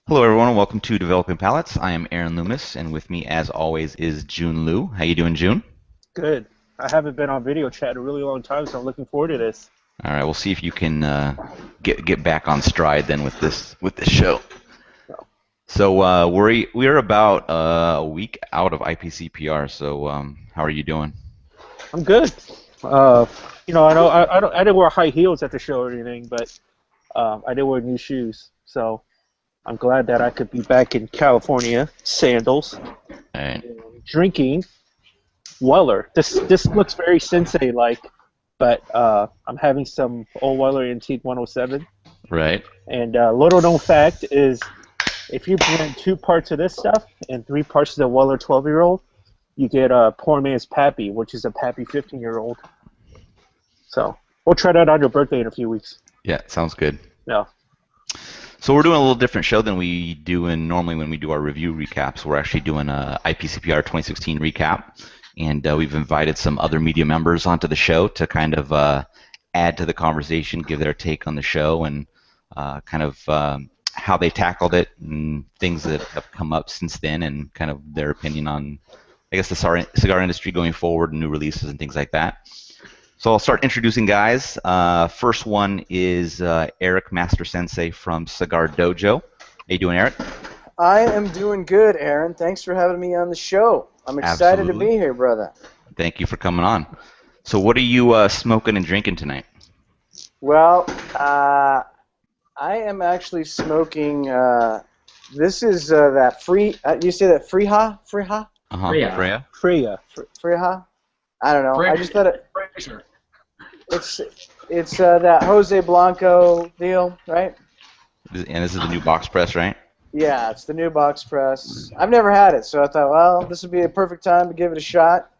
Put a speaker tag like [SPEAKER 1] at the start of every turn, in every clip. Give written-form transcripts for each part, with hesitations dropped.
[SPEAKER 1] Hello, everyone, and welcome to Developing Palates. I am Aaron Loomis, and with me, as always, is June Liu. How you doing, June?
[SPEAKER 2] Good. I haven't been on video chat in a really long time, so I'm looking forward to this.
[SPEAKER 1] All right, we'll see if you can get back on stride then with this show. We're about a week out of IPCPR. So how are you doing?
[SPEAKER 2] I'm good. Uh, I know I didn't wear high heels at the show or anything, but I did wear new shoes, so I'm glad that I could be back in California, sandals,
[SPEAKER 1] All right,
[SPEAKER 2] drinking Weller. This looks very sensei like, but I'm having some old Weller Antique 107,
[SPEAKER 1] right.
[SPEAKER 2] and little known fact is if you blend 2 parts of this stuff and 3 parts of the Weller 12-year-old, you get a poor man's Pappy, which is a Pappy 15-year-old. So we'll try that on your birthday in a few weeks.
[SPEAKER 1] Yeah, sounds good.
[SPEAKER 2] Yeah.
[SPEAKER 1] So we're doing a little different show than we do normally when we do our review recaps. We're actually doing a IPCPR 2016 recap, and we've invited some other media members onto the show to kind of add to the conversation, give their take on the show, and how they tackled it and things that have come up since then, and kind of their opinion on, I guess, the cigar industry going forward, and new releases and things like that. So I'll start introducing guys. First one is Eric Master Sensei from Cigar Dojo. How you doing, Eric?
[SPEAKER 3] I am doing good, Aaron. Thanks for having me on the show. I'm excited to be
[SPEAKER 1] Absolutely.
[SPEAKER 3] here, brother.
[SPEAKER 1] Thank you for coming on. So what are you smoking and drinking tonight?
[SPEAKER 3] Well, I am actually smoking. This is that free. You say that Freeha? Freeha?
[SPEAKER 1] Uh-huh.
[SPEAKER 4] Freya.
[SPEAKER 1] Freya?
[SPEAKER 3] Freeha? I don't know. I just thought it.
[SPEAKER 4] Fraser.
[SPEAKER 3] It's that Jose Blanco deal, right?
[SPEAKER 1] And this is the new box press, right?
[SPEAKER 3] Yeah, it's the new box press. I've never had it, so I thought, well, this would be a perfect time to give it a shot.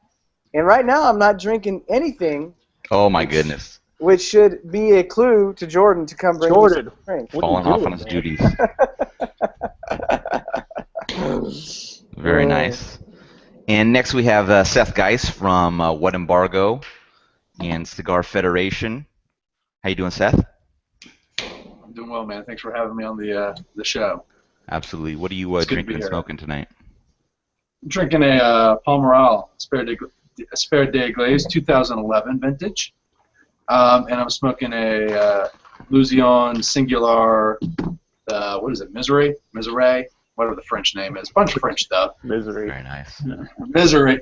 [SPEAKER 3] And right now, I'm not drinking anything.
[SPEAKER 1] Oh my goodness.
[SPEAKER 3] Which should be a clue to Jordan to come bring
[SPEAKER 2] Jordan,
[SPEAKER 3] me some drink.
[SPEAKER 1] Falling off on his duties. Very nice. And next we have Seth Geis from What Embargo and Cigar Federation. How you doing, Seth?
[SPEAKER 4] I'm doing well, man. Thanks for having me on the show.
[SPEAKER 1] Absolutely. What are you
[SPEAKER 4] It's good to
[SPEAKER 1] drinking
[SPEAKER 4] be
[SPEAKER 1] and
[SPEAKER 4] here.
[SPEAKER 1] smoking tonight?
[SPEAKER 4] I'm drinking a Palmaral Espere de Glaze 2011 vintage, and I'm smoking a Lusion Singular. What is it? Misery, whatever the French name is. Bunch of French stuff.
[SPEAKER 2] Misery.
[SPEAKER 1] Very nice.
[SPEAKER 4] Misery.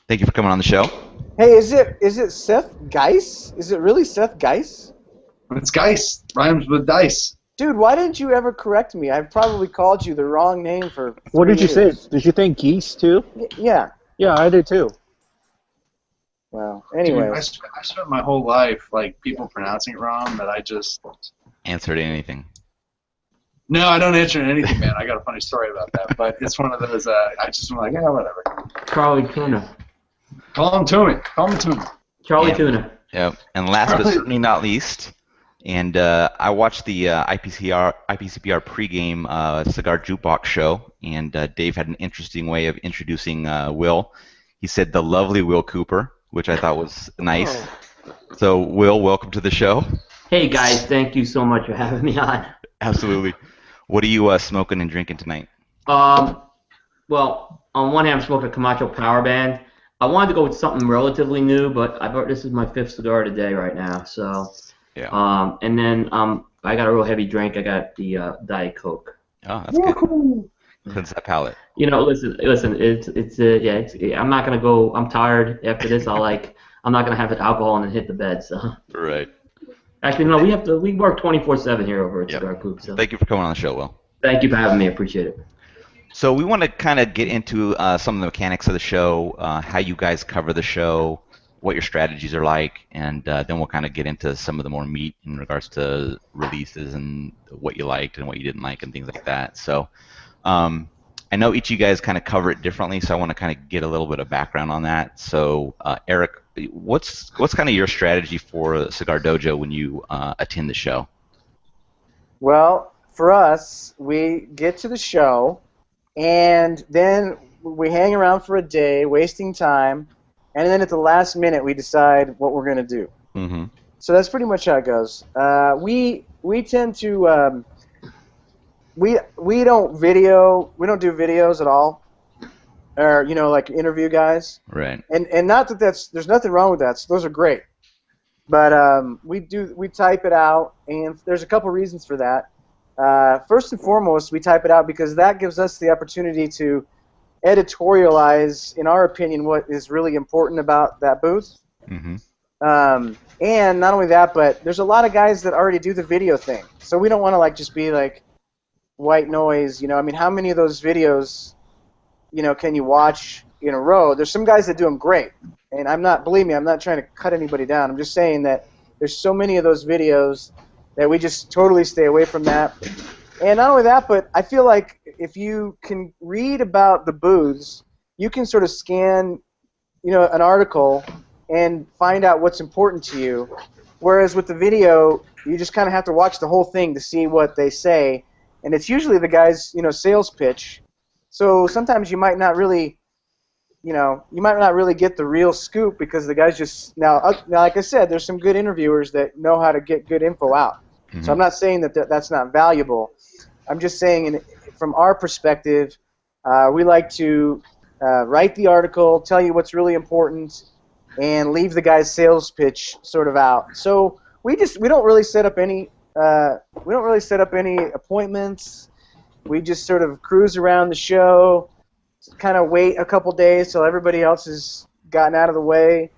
[SPEAKER 1] Thank you for coming on the show.
[SPEAKER 3] Hey, is it Seth Geis? Is it really Seth Geis?
[SPEAKER 4] It's Geist. Rhymes with dice.
[SPEAKER 3] Dude, why didn't you ever correct me? I've probably called you the wrong name for
[SPEAKER 2] What did you
[SPEAKER 3] 3
[SPEAKER 2] say?
[SPEAKER 3] years.
[SPEAKER 2] Did you think geese too?
[SPEAKER 3] Yeah.
[SPEAKER 2] Yeah, I did too.
[SPEAKER 3] Well,
[SPEAKER 4] Dude,
[SPEAKER 3] anyways.
[SPEAKER 4] I spent my whole life like people pronouncing it wrong that I just.
[SPEAKER 1] Answer to anything.
[SPEAKER 4] No, I don't answer anything, man. I got a funny story about that, but it's one of those. I just am like, yeah, whatever.
[SPEAKER 5] Charlie Tuna.
[SPEAKER 4] Call him to me. Call him to me.
[SPEAKER 5] Charlie
[SPEAKER 1] Yeah.
[SPEAKER 5] Tuna.
[SPEAKER 1] Yep. And last but certainly not least, and I watched the IPCPR pregame cigar jukebox show, and Dave had an interesting way of introducing Will. He said the lovely Will Cooper, which I thought was nice.
[SPEAKER 2] Oh.
[SPEAKER 1] So Will, welcome to the show.
[SPEAKER 5] Hey guys, thank you so much for having me on.
[SPEAKER 1] Absolutely. What are you smoking and drinking tonight?
[SPEAKER 5] Well, on one hand, I'm smoking a Camacho Power Band. I wanted to go with something relatively new, but this is my 5th cigar today right now. So,
[SPEAKER 1] Yeah.
[SPEAKER 5] and then I got a real heavy drink. I got the Diet Coke.
[SPEAKER 1] Oh, that's good. Cleanse that palate.
[SPEAKER 5] You know, listen. I'm not gonna go. I'm tired after this. I'm not gonna have alcohol and then hit the bed. So.
[SPEAKER 1] Right.
[SPEAKER 5] Actually, no. We work 24/7 here over at
[SPEAKER 1] Yep.
[SPEAKER 5] Cigar Coop. So.
[SPEAKER 1] Thank you for coming on the show, Will.
[SPEAKER 5] Thank you for having me. I appreciate it.
[SPEAKER 1] So we want to kind of get into some of the mechanics of the show, how you guys cover the show, what your strategies are like, and then we'll kind of get into some of the more meat in regards to releases and what you liked and what you didn't like and things like that. So I know each of you guys kind of cover it differently, so I want to kind of get a little bit of background on that. So Eric, what's kind of your strategy for Cigar Dojo when you attend the show?
[SPEAKER 3] Well, for us, we get to the show, and then we hang around for a day, wasting time, and then at the last minute we decide what we're going to do.
[SPEAKER 1] Mm-hmm.
[SPEAKER 3] So that's pretty much how it goes. We tend to we don't do videos at all, or like interview guys.
[SPEAKER 1] Right.
[SPEAKER 3] And not that there's nothing wrong with that. So those are great. But we type it out, and there's a couple reasons for that. First and foremost, we type it out because that gives us the opportunity to editorialize, in our opinion, what is really important about that booth.
[SPEAKER 1] Mm-hmm.
[SPEAKER 3] And not only that, but there's a lot of guys that already do the video thing. So we don't want to just be like white noise. I mean, how many of those videos, can you watch in a row? There's some guys that do them great. And believe me, I'm not trying to cut anybody down. I'm just saying that there's so many of those videos that we just totally stay away from that. And not only that, but I feel like if you can read about the booths, you can sort of scan, an article and find out what's important to you. Whereas with the video, you just kind of have to watch the whole thing to see what they say. And it's usually the guy's, sales pitch. So sometimes you might not really get the real scoop because the guy's just now, like I said, there's some good interviewers that know how to get good info out.
[SPEAKER 1] Mm-hmm.
[SPEAKER 3] So I'm not saying that's not valuable. I'm just saying, from our perspective, we like to write the article, tell you what's really important, and leave the guy's sales pitch sort of out. So we don't really set up any appointments. We just sort of cruise around the show, kind of wait a couple days till everybody else has gotten out of the way,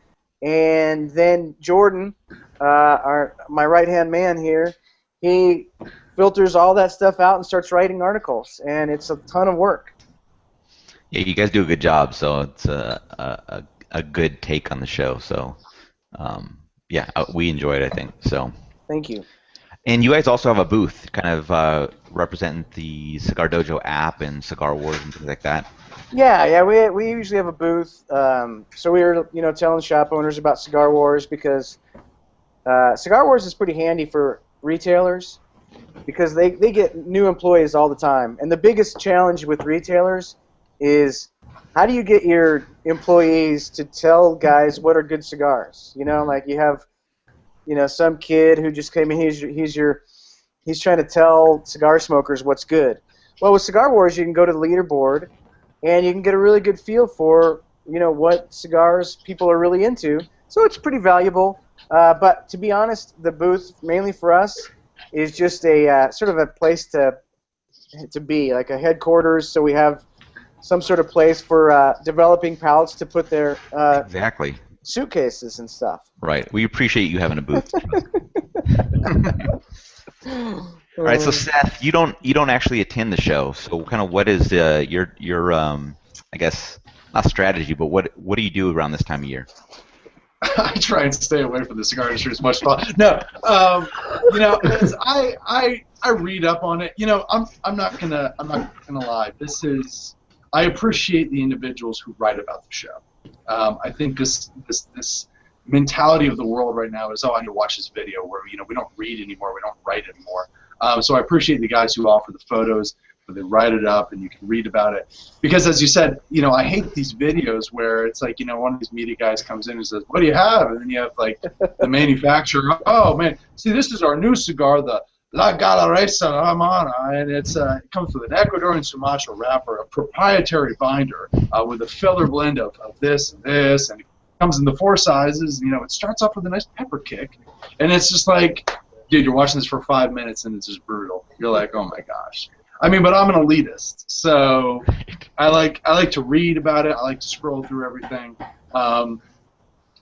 [SPEAKER 3] and then Jordan, my right-hand man here, he filters all that stuff out and starts writing articles, and it's a ton of work.
[SPEAKER 1] Yeah, you guys do a good job, so it's a good take on the show. So, we enjoy it, I think. So.
[SPEAKER 3] Thank you.
[SPEAKER 1] And you guys also have a booth, kind of representing the Cigar Dojo app and Cigar Wars and things like that.
[SPEAKER 3] Yeah, we usually have a booth. So we were, telling shop owners about Cigar Wars because Cigar Wars is pretty handy for retailers because they get new employees all the time. And the biggest challenge with retailers is how do you get your employees to tell guys what are good cigars? Like you have, some kid who just came in, he's trying to tell cigar smokers what's good. Well, with Cigar Wars, you can go to the leaderboard and you can get a really good feel for, what cigars people are really into. So it's pretty valuable. But to be honest, the booth, mainly for us, is just a sort of a place to be, like a headquarters. So we have some sort of place for developing palates to put their
[SPEAKER 1] Exactly.
[SPEAKER 3] suitcases and stuff.
[SPEAKER 1] Right. We appreciate you having a booth. All right. So Seth, you don't actually attend the show. So kind of what is your I guess not strategy, but what do you do around this time of year?
[SPEAKER 4] I try and stay away from the cigar industry as much as possible. No, I read up on it. I'm not gonna lie. I appreciate the individuals who write about the show. I think this mentality of the world right now is, I need to watch this video, where we don't read anymore, we don't write anymore. So I appreciate the guys who offer the photos, where they write it up and you can read about it. Because as you said, I hate these videos where it's like, one of these media guys comes in and says, "What do you have?" And then you have like the manufacturer, "Oh man, see, this is our new cigar, the La Galaresa Ramana," and it comes with an Ecuadorian Sumatra wrapper, a proprietary binder with a filler blend of this and this, and it comes in the 4 sizes. It starts off with a nice pepper kick, and it's just like, dude, you're watching this for 5 minutes and it's just brutal. You're like, oh my gosh. I mean, but I'm an elitist, so I like to read about it. I like to scroll through everything.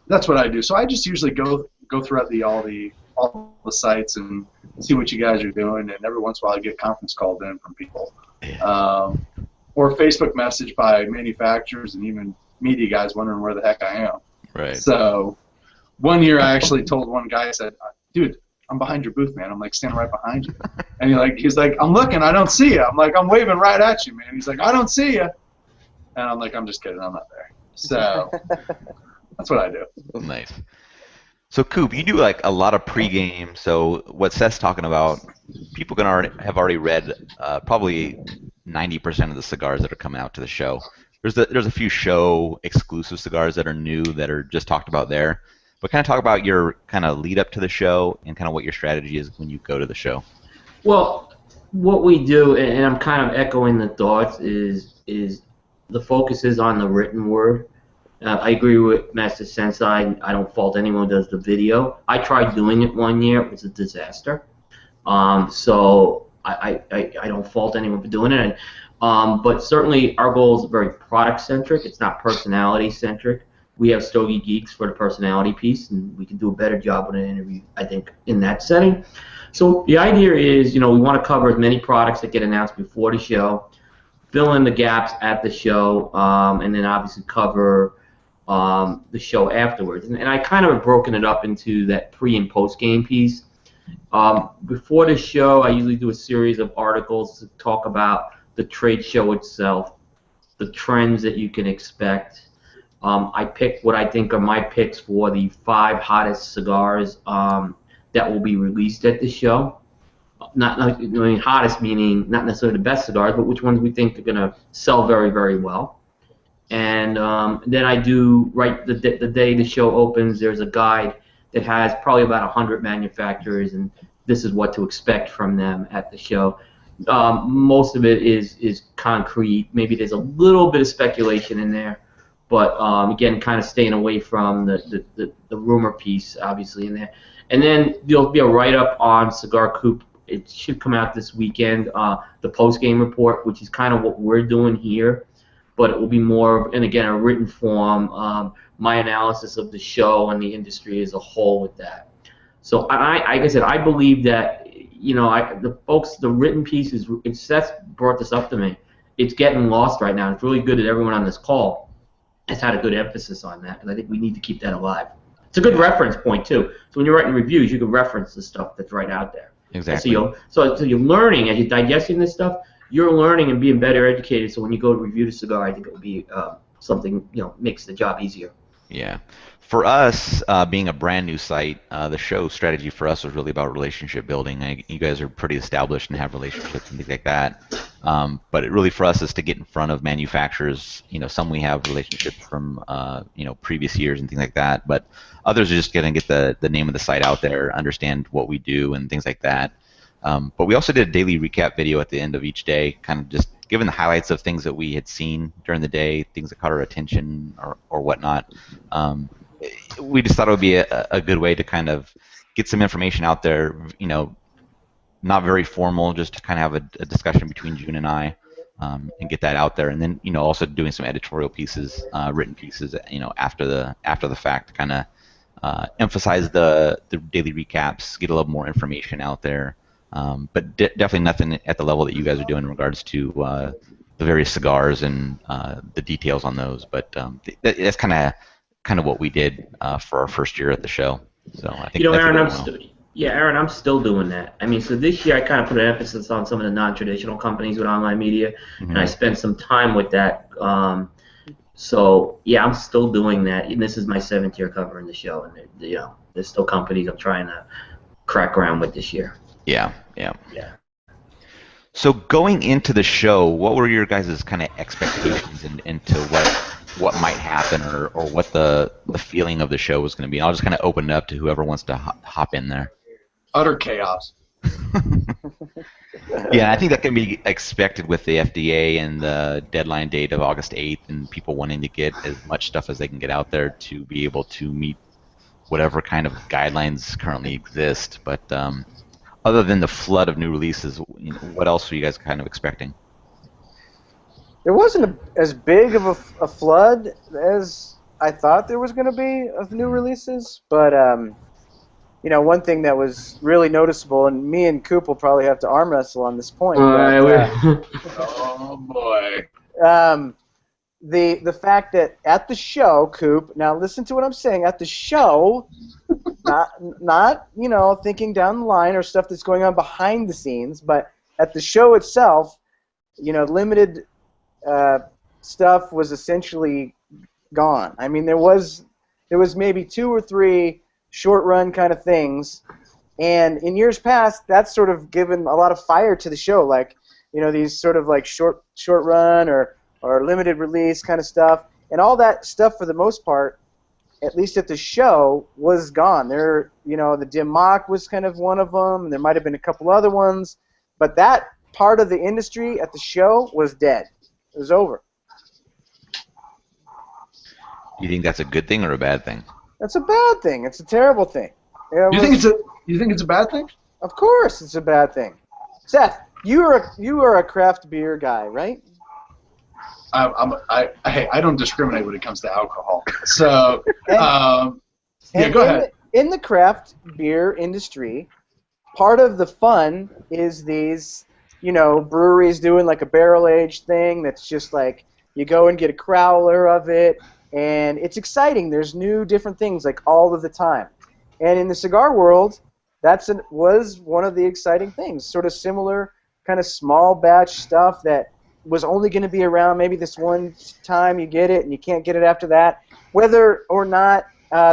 [SPEAKER 4] That's what I do. So I just usually go throughout all the sites and see what you guys are doing, and every once in a while I get conference called in from people, or Facebook message by manufacturers and even media guys wondering where the heck I am.
[SPEAKER 1] Right.
[SPEAKER 4] So one year I actually told one guy, I said, "Dude, I'm behind your booth, man. I'm like standing right behind you." And he's like, "I'm looking, I don't see you." I'm like, "I'm waving right at you, man." He's like, "I don't see you." And I'm like, "I'm just kidding, I'm not there." So that's what I do.
[SPEAKER 1] Nice. So Coop, you do like a lot of pregame. So what Seth's talking about, people have already read probably 90% of the cigars that are coming out to the show. There's a few show exclusive cigars that are new that are just talked about there. But kind of talk about your kind of lead up to the show and kind of what your strategy is when you go to the show.
[SPEAKER 5] Well, what we do, and I'm kind of echoing the thoughts, is the focus is on the written word. I agree with Master Sensei. I don't fault anyone who does the video. I tried doing it one year. It was a disaster. So I don't fault anyone for doing it. But certainly our goal is very product-centric. It's not personality-centric. We have Stogie Geeks for the personality piece, and we can do a better job with an interview, I think, in that setting. So the idea is, we want to cover as many products that get announced before the show, fill in the gaps at the show, and then obviously cover the show afterwards. And I kind of have broken it up into that pre- and post-game piece. Before the show, I usually do a series of articles to talk about the trade show itself, the trends that you can expect. I pick what I think are my picks for the 5 hottest cigars that will be released at the show. Hottest meaning not necessarily the best cigars, but which ones we think are going to sell very, very well. And then I do, right the day the show opens, there's a guide that has probably about 100 manufacturers, and this is what to expect from them at the show. Most of it is concrete. Maybe there's a little bit of speculation in there, but again, kind of staying away from the rumor piece, obviously, in there. And then there'll be a write-up on Cigar Coop. It should come out this weekend, the post-game report, which is kind of what we're doing here, but it will be more, and again, a written form, my analysis of the show and the industry as a whole with that. So, like I said, I believe that, the written piece Seth brought this up to me. It's getting lost right now. It's really good that everyone on this call has had a good emphasis on that, and I think we need to keep that alive. It's a good reference point, too. So when you're writing reviews, you can reference the stuff that's right out there.
[SPEAKER 1] Exactly.
[SPEAKER 5] So you're learning, as you're digesting this stuff, you're learning and being better educated, so when you go to review the cigar, I think it will be something, makes the job easier.
[SPEAKER 1] Yeah. For us, being a brand new site, the show strategy for us was really about relationship building. You guys are pretty established and have relationships and things like that. But it really for us is to get in front of manufacturers. Some we have relationships from previous years and things like that. But others are just going to get the name of the site out there, understand what we do and things like that. But we also did a daily recap video at the end of each day, kind of just giving the highlights of things that we had seen during the day, things that caught our attention or whatnot. We just thought it would be a good way to kind of get some information out there, not very formal, just to kind of have a discussion between June and I, and get that out there. And then, also doing some editorial pieces, written pieces, after the fact, to kind of emphasize the daily recaps, get a little more information out there. But definitely nothing at the level that you guys are doing in regards to the various cigars and the details on those. But that's kind of what we did for our first year at the show. So I think
[SPEAKER 5] Aaron, Aaron, I'm still doing that. I mean, so this year I kind of put an emphasis on some of the non-traditional companies with online media, and I spent some time with that. So yeah, I'm still doing that. And this is my 7th year covering the show, and there's still companies I'm trying to crack around with this year.
[SPEAKER 1] Yeah. So going into the show, what were your guys' kind of expectations into what might happen or what the feeling of the show was going to be? And I'll just kind of open it up to whoever wants to hop in there.
[SPEAKER 4] Utter chaos.
[SPEAKER 1] Yeah, I think that can be expected with the FDA and the deadline date of August 8th and people wanting to get as much stuff as they can get out there to be able to meet whatever kind of guidelines currently exist. But other than the flood of new releases, what else were you guys kind of expecting?
[SPEAKER 3] There wasn't as big of a flood as I thought there was going to be of new releases, but one thing that was really noticeable, and me and Coop will probably have to arm wrestle on this point.
[SPEAKER 4] Oh boy.
[SPEAKER 3] The fact that at the show, Coop, now listen to what I'm saying, at the show, not thinking down the line or stuff that's going on behind the scenes, but at the show itself, limited stuff was essentially gone. I mean, there was maybe 2 or 3 short run kind of things, and in years past, that's sort of given a lot of fire to the show, like these sort of like short run or limited release kind of stuff, and all that stuff for the most part, at least at the show, was gone. The Dim Mak was kind of one of them, and there might have been a couple other ones, but that part of the industry at the show was dead. It was over.
[SPEAKER 1] You think that's a good thing or a bad thing?
[SPEAKER 3] That's a bad thing. It's a terrible thing.
[SPEAKER 4] You think it's a bad thing?
[SPEAKER 3] Of course, it's a bad thing. Seth, you are a craft beer guy, right?
[SPEAKER 4] I don't discriminate when it comes to alcohol. So
[SPEAKER 3] And
[SPEAKER 4] go ahead.
[SPEAKER 3] In the craft beer industry, part of the fun is these, breweries doing like a barrel aged thing that's just like you go and get a crowler of it, and it's exciting. There's new different things like all of the time. And in the cigar world, was one of the exciting things. Sort of similar kind of small batch stuff that was only going to be around maybe this one time you get it and you can't get it after that. Whether or not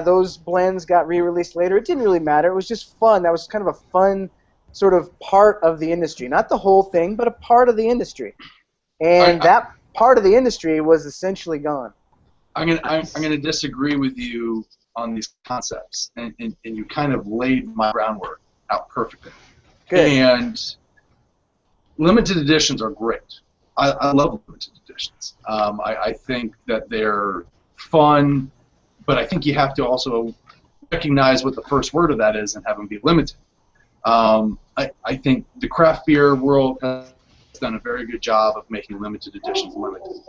[SPEAKER 3] those blends got re-released later, it didn't really matter. It was just fun. That was kind of a fun sort of part of the industry. Not the whole thing, but a part of the industry. And that part of the industry was essentially gone.
[SPEAKER 4] I'm gonna disagree with you on these concepts, and you kind of laid my groundwork out perfectly.
[SPEAKER 3] Good.
[SPEAKER 4] And limited editions are great. I love limited editions. I think that they're fun, but I think you have to also recognize what the first word of that is and have them be limited. I think the craft beer world has done a very good job of making limited editions limited.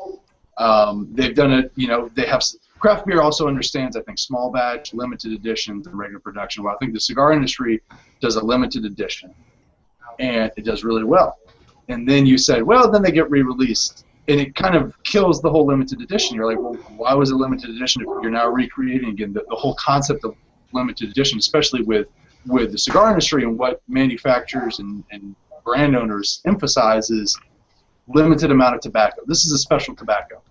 [SPEAKER 4] They've done it, they have, craft beer also understands, I think, small batch, limited editions, and regular production. Well, I think the cigar industry does a limited edition, and it does really well. And then you say, well, then they get re-released, and it kind of kills the whole limited edition. You're like, well, why was it limited edition if you're now recreating again the whole concept of limited edition, especially with the cigar industry and what manufacturers and brand owners emphasize is limited amount of tobacco. This is a special tobacco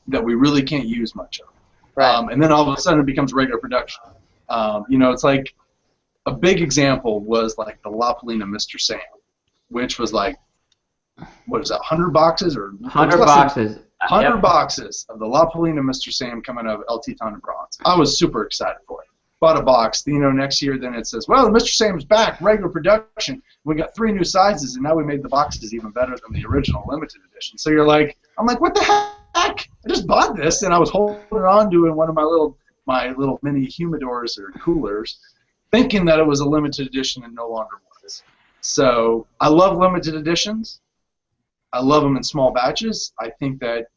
[SPEAKER 4] that we really can't use much of.
[SPEAKER 3] Right.
[SPEAKER 4] And then all of a sudden it becomes regular production. It's like a big example was like the La Polina Mr. Sam, which was like, what is that, 100 boxes or
[SPEAKER 5] 100 boxes.
[SPEAKER 4] 100 boxes of the La Polina Mr. Sam coming out of El Titon and Bronze. I was super excited for it. Bought a box. Next year, then it says, well, the Mr. Sam's back, regular production. We got 3 new sizes, and now we made the boxes even better than the original limited edition. So you're like, I'm like, what the heck? I just bought this, and I was holding on to it in one of my little mini humidors or coolers, thinking that it was a limited edition and no longer was. So I love limited editions. I love them in small batches. I think that,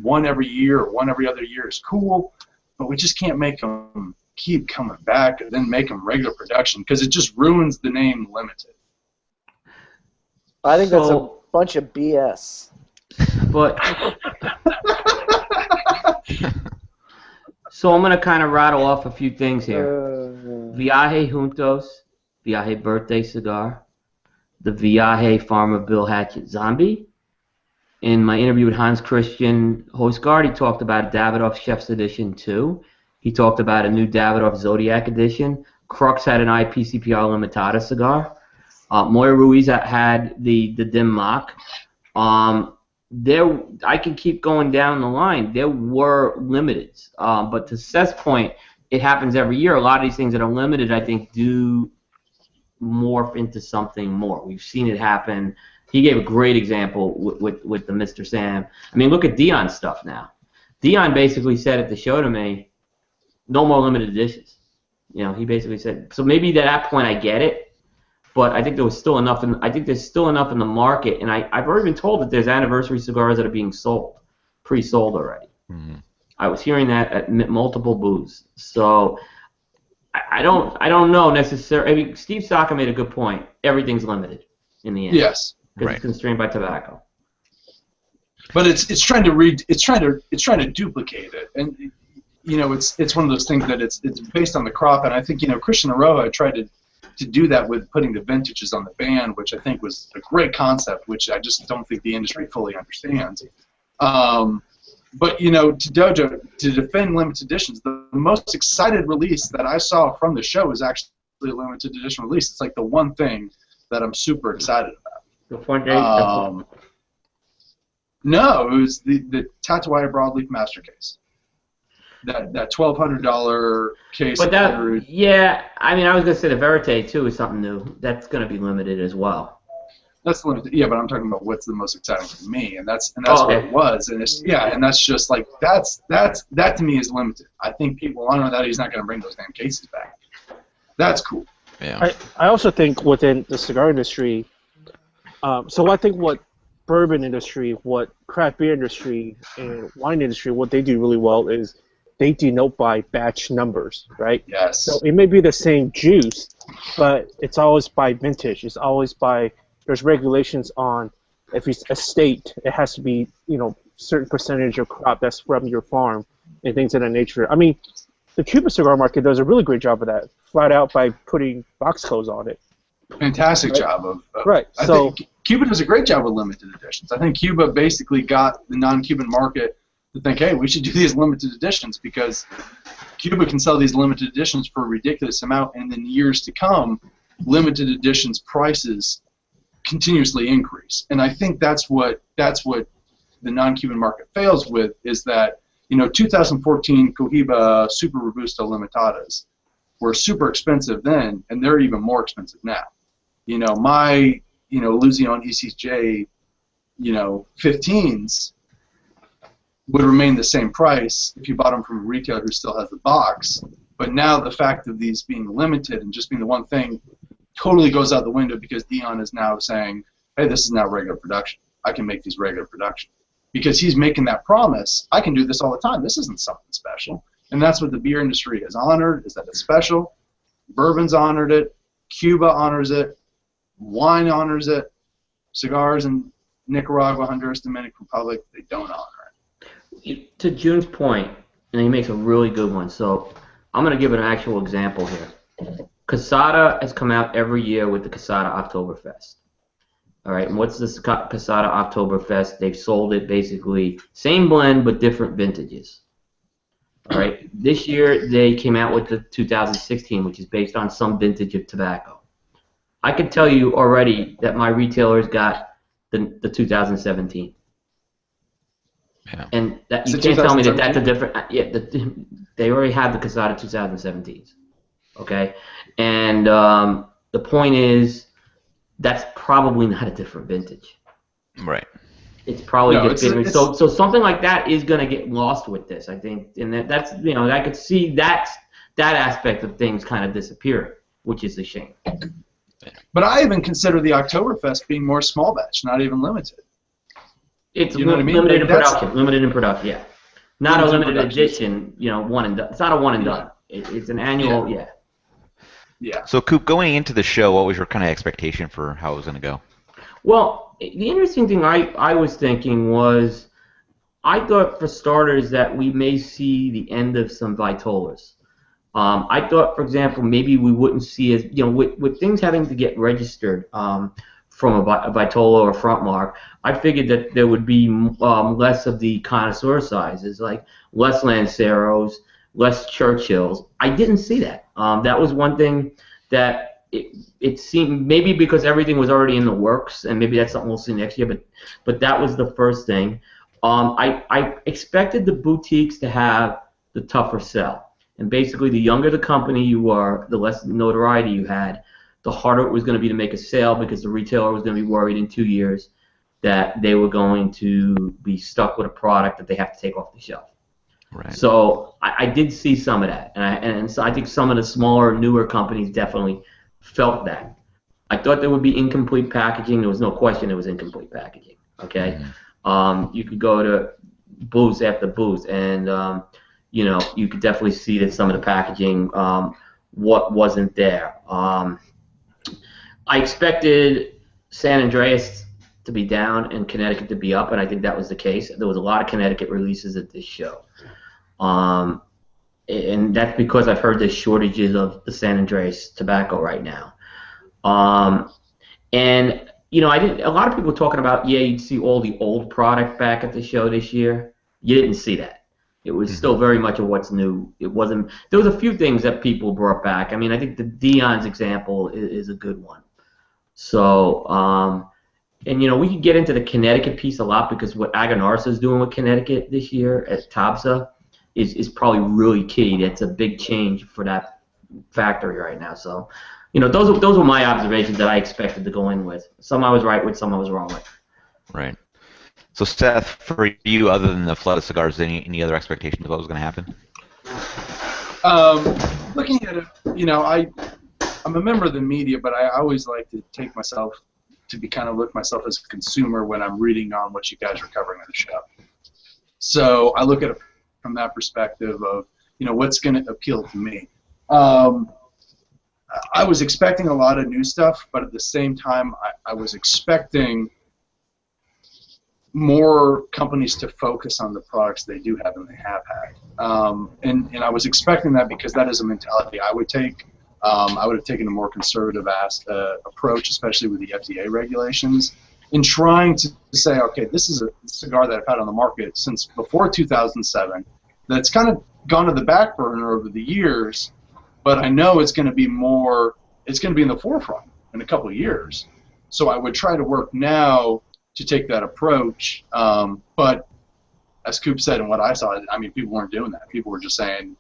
[SPEAKER 4] one every year or one every other year is cool, but we just can't make them keep coming back and then make them regular production because it just ruins the name limited.
[SPEAKER 3] I think that's a bunch of BS.
[SPEAKER 5] But so I'm going to kind of rattle off a few things here. Viaje Juntos, Viaje Birthday Cigar, the Viaje Farmer Bill Hatchet Zombie. In my interview with Hans Christian Højgaard, he talked about Davidoff Chef's Edition 2. He talked about a new Davidoff Zodiac Edition. Crux had an IPCPR Limitada cigar. Moya Ruiz had the Dim Mak. I can keep going down the line. There were limiteds. But to Seth's point, it happens every year. A lot of these things that are limited, I think, do morph into something more. We've seen it happen. He gave a great example with the Mr. Sam. I mean, look at Dion's stuff now. Dion basically said at the show to me, no more limited editions. He basically said, so maybe at that point I get it, but I think there was still enough. I think there's still enough in the market, and I've already been told that there's anniversary cigars that are being sold, pre-sold already. Mm-hmm. I was hearing that at multiple booths. So I don't know necessarily. I mean, Steve Saka made a good point. Everything's limited in the end.
[SPEAKER 4] Yes.
[SPEAKER 5] Because it's constrained by tobacco.
[SPEAKER 4] But it's trying to duplicate it, and it's one of those things that it's based on the crop, and I think Christian Aroha tried to do that with putting the vintages on the band, which I think was a great concept, which I just don't think the industry fully understands. But to Dojo, to defend limited editions, the most excited release that I saw from the show is actually a limited edition release. It's like the one thing that I'm super excited about. No, it was the Tatuaya Broadleaf Master Case. That $1,200 case.
[SPEAKER 5] But I mean, I was gonna say the Verite too is something new. That's gonna be limited as well.
[SPEAKER 4] That's limited. Yeah, but I'm talking about what's the most exciting for me, and that's
[SPEAKER 5] Oh,
[SPEAKER 4] what
[SPEAKER 5] okay.
[SPEAKER 4] it was, and it's and that's just like that to me is limited. I think people honor that he's not going to bring those damn cases back. That's cool.
[SPEAKER 1] Yeah.
[SPEAKER 2] I also think within the cigar industry, so I think what bourbon industry, what craft beer industry, and wine industry, what they do really well is they denote by batch numbers, right?
[SPEAKER 4] Yes.
[SPEAKER 2] So it may be the same juice, but it's always by vintage. It's always by, there's regulations on if it's estate, it has to be, certain percentage of crop that's from your farm and things of that nature. I mean, the Cuban cigar market does a really great job of that, flat out by putting box codes on it.
[SPEAKER 4] Fantastic
[SPEAKER 2] Right.
[SPEAKER 4] job of
[SPEAKER 2] Right.
[SPEAKER 4] I
[SPEAKER 2] So
[SPEAKER 4] think Cuba does a great job with limited editions. I think Cuba basically got the non-Cuban market to think, hey, we should do these limited editions because Cuba can sell these limited editions for a ridiculous amount, and in years to come, limited editions prices continuously increase. And I think that's what the non-Cuban market fails with is that 2014 Cohiba Super Robusto Limitadas were super expensive then, and they're even more expensive now. My Luzion ECJ 15s would remain the same price if you bought them from a retailer who still has the box. But now the fact of these being limited and just being the one thing totally goes out the window because Dion is now saying, hey, this is now regular production. I can make these regular production. Because he's making that promise, I can do this all the time. This isn't something special. And that's what the beer industry has honored, is that it's special. Bourbon's honored it. Cuba honors it. Wine honors it. Cigars in Nicaragua, Honduras, Dominican Republic, they don't honor it.
[SPEAKER 5] To June's point, and he makes a really good one. So I'm going to give an actual example here. Casada has come out every year with the Casada Oktoberfest. All right, and what's this Casada Oktoberfest? They've sold it basically same blend but different vintages. All right, this year they came out with the 2016, which is based on some vintage of tobacco. I can tell you already that my retailers got the 2017.
[SPEAKER 1] Yeah.
[SPEAKER 5] And that you
[SPEAKER 4] Is it
[SPEAKER 5] can't tell me that that's a
[SPEAKER 4] 2017?
[SPEAKER 5] different. They already have the Casada 2017s. Okay, and the point is, that's probably not a different vintage.
[SPEAKER 1] Right.
[SPEAKER 5] It's probably
[SPEAKER 4] No,
[SPEAKER 5] different.
[SPEAKER 4] it's-
[SPEAKER 5] So something like that is going to get lost with this, I think, and that's I could see that aspect of things kind of disappearing, which is a shame.
[SPEAKER 4] But I even consider the Oktoberfest being more small batch, not even limited.
[SPEAKER 5] It's
[SPEAKER 4] You know what I mean?
[SPEAKER 5] limited in
[SPEAKER 4] Like, that's-
[SPEAKER 5] production. Limited in production, yeah. Not a
[SPEAKER 4] Limited
[SPEAKER 5] limited
[SPEAKER 4] production.
[SPEAKER 5] edition, one and done. It's not a one and
[SPEAKER 4] Yeah.
[SPEAKER 5] done. It's an annual, yeah.
[SPEAKER 4] Yeah.
[SPEAKER 1] So, Coop, going into the show, what was your kind of expectation for how it was going to go?
[SPEAKER 5] Well, the interesting thing I was thinking was, I thought for starters that we may see the end of some Vitolas. I thought, for example, maybe we wouldn't see as with things having to get registered from a Vitola or front mark. I figured that there would be less of the connoisseur sizes, like less Lanceros, less Churchills. I didn't see that. That was one thing that it seemed, maybe because everything was already in the works, and maybe that's something we'll see next year. But that was the first thing. I expected the boutiques to have the tougher sell. And basically, the younger the company you were, the less notoriety you had, the harder it was going to be to make a sale because the retailer was going to be worried in 2 years that they were going to be stuck with a product that they have to take off the shelf.
[SPEAKER 1] Right.
[SPEAKER 5] So I did see some of that, and so I think some of the smaller, newer companies definitely felt that. I thought there would be incomplete packaging. There was no question there was incomplete packaging. Okay, you could go to booths after booth, and you could definitely see that some of the packaging what wasn't there. I expected San Andreas to be down and Connecticut to be up, and I think that was the case. There was a lot of Connecticut releases at this show. And that's because I've heard there's shortages of the San Andreas tobacco right now. And I didn't. A lot of people talking about you'd see all the old product back at the show this year. You didn't see that. It was still very much of what's new. It wasn't. There was a few things that people brought back. I mean, I think the Dion's example is a good one. So, and we could get into the Connecticut piece a lot because what Agonarsa is doing with Connecticut this year at Tabsa is probably really key. That's a big change for that factory right now. So, those were my observations that I expected to go in with. Some I was right with, some I was wrong with.
[SPEAKER 1] Right. So Seth, for you, other than the flood of cigars, any other expectations of what was going to happen?
[SPEAKER 4] Looking at it, I'm a member of the media, but I always like to take myself to be kind of look myself as a consumer when I'm reading on what you guys are covering on the show. So I look at it from that perspective of, what's going to appeal to me. I was expecting a lot of new stuff, but at the same time, I was expecting more companies to focus on the products they do have and they have had. And I was expecting that because that is a mentality I would take. I would have taken a more conservative approach, especially with the FDA regulations, in trying to say, okay, this is a cigar that I've had on the market since before 2007 that's kind of gone to the back burner over the years, but I know it's going to be in the forefront in a couple of years. So I would try to work now to take that approach, but as Coop said and what I saw, people weren't doing that. People were just saying,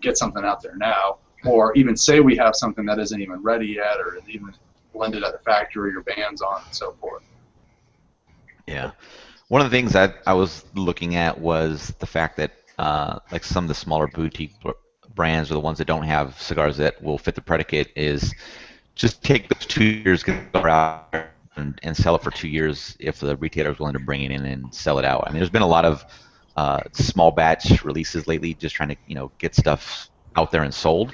[SPEAKER 4] get something out there now, or even say we have something that isn't even ready yet, or even blended at the factory or bands on and so forth.
[SPEAKER 1] Yeah. One of the things that I was looking at was the fact that like some of the smaller boutique brands or the ones that don't have cigars that will fit the predicate is just take those 2 years, get it out and sell it for 2 years if the retailer is willing to bring it in and sell it out. There's been a lot of small batch releases lately, just trying to get stuff out there and sold.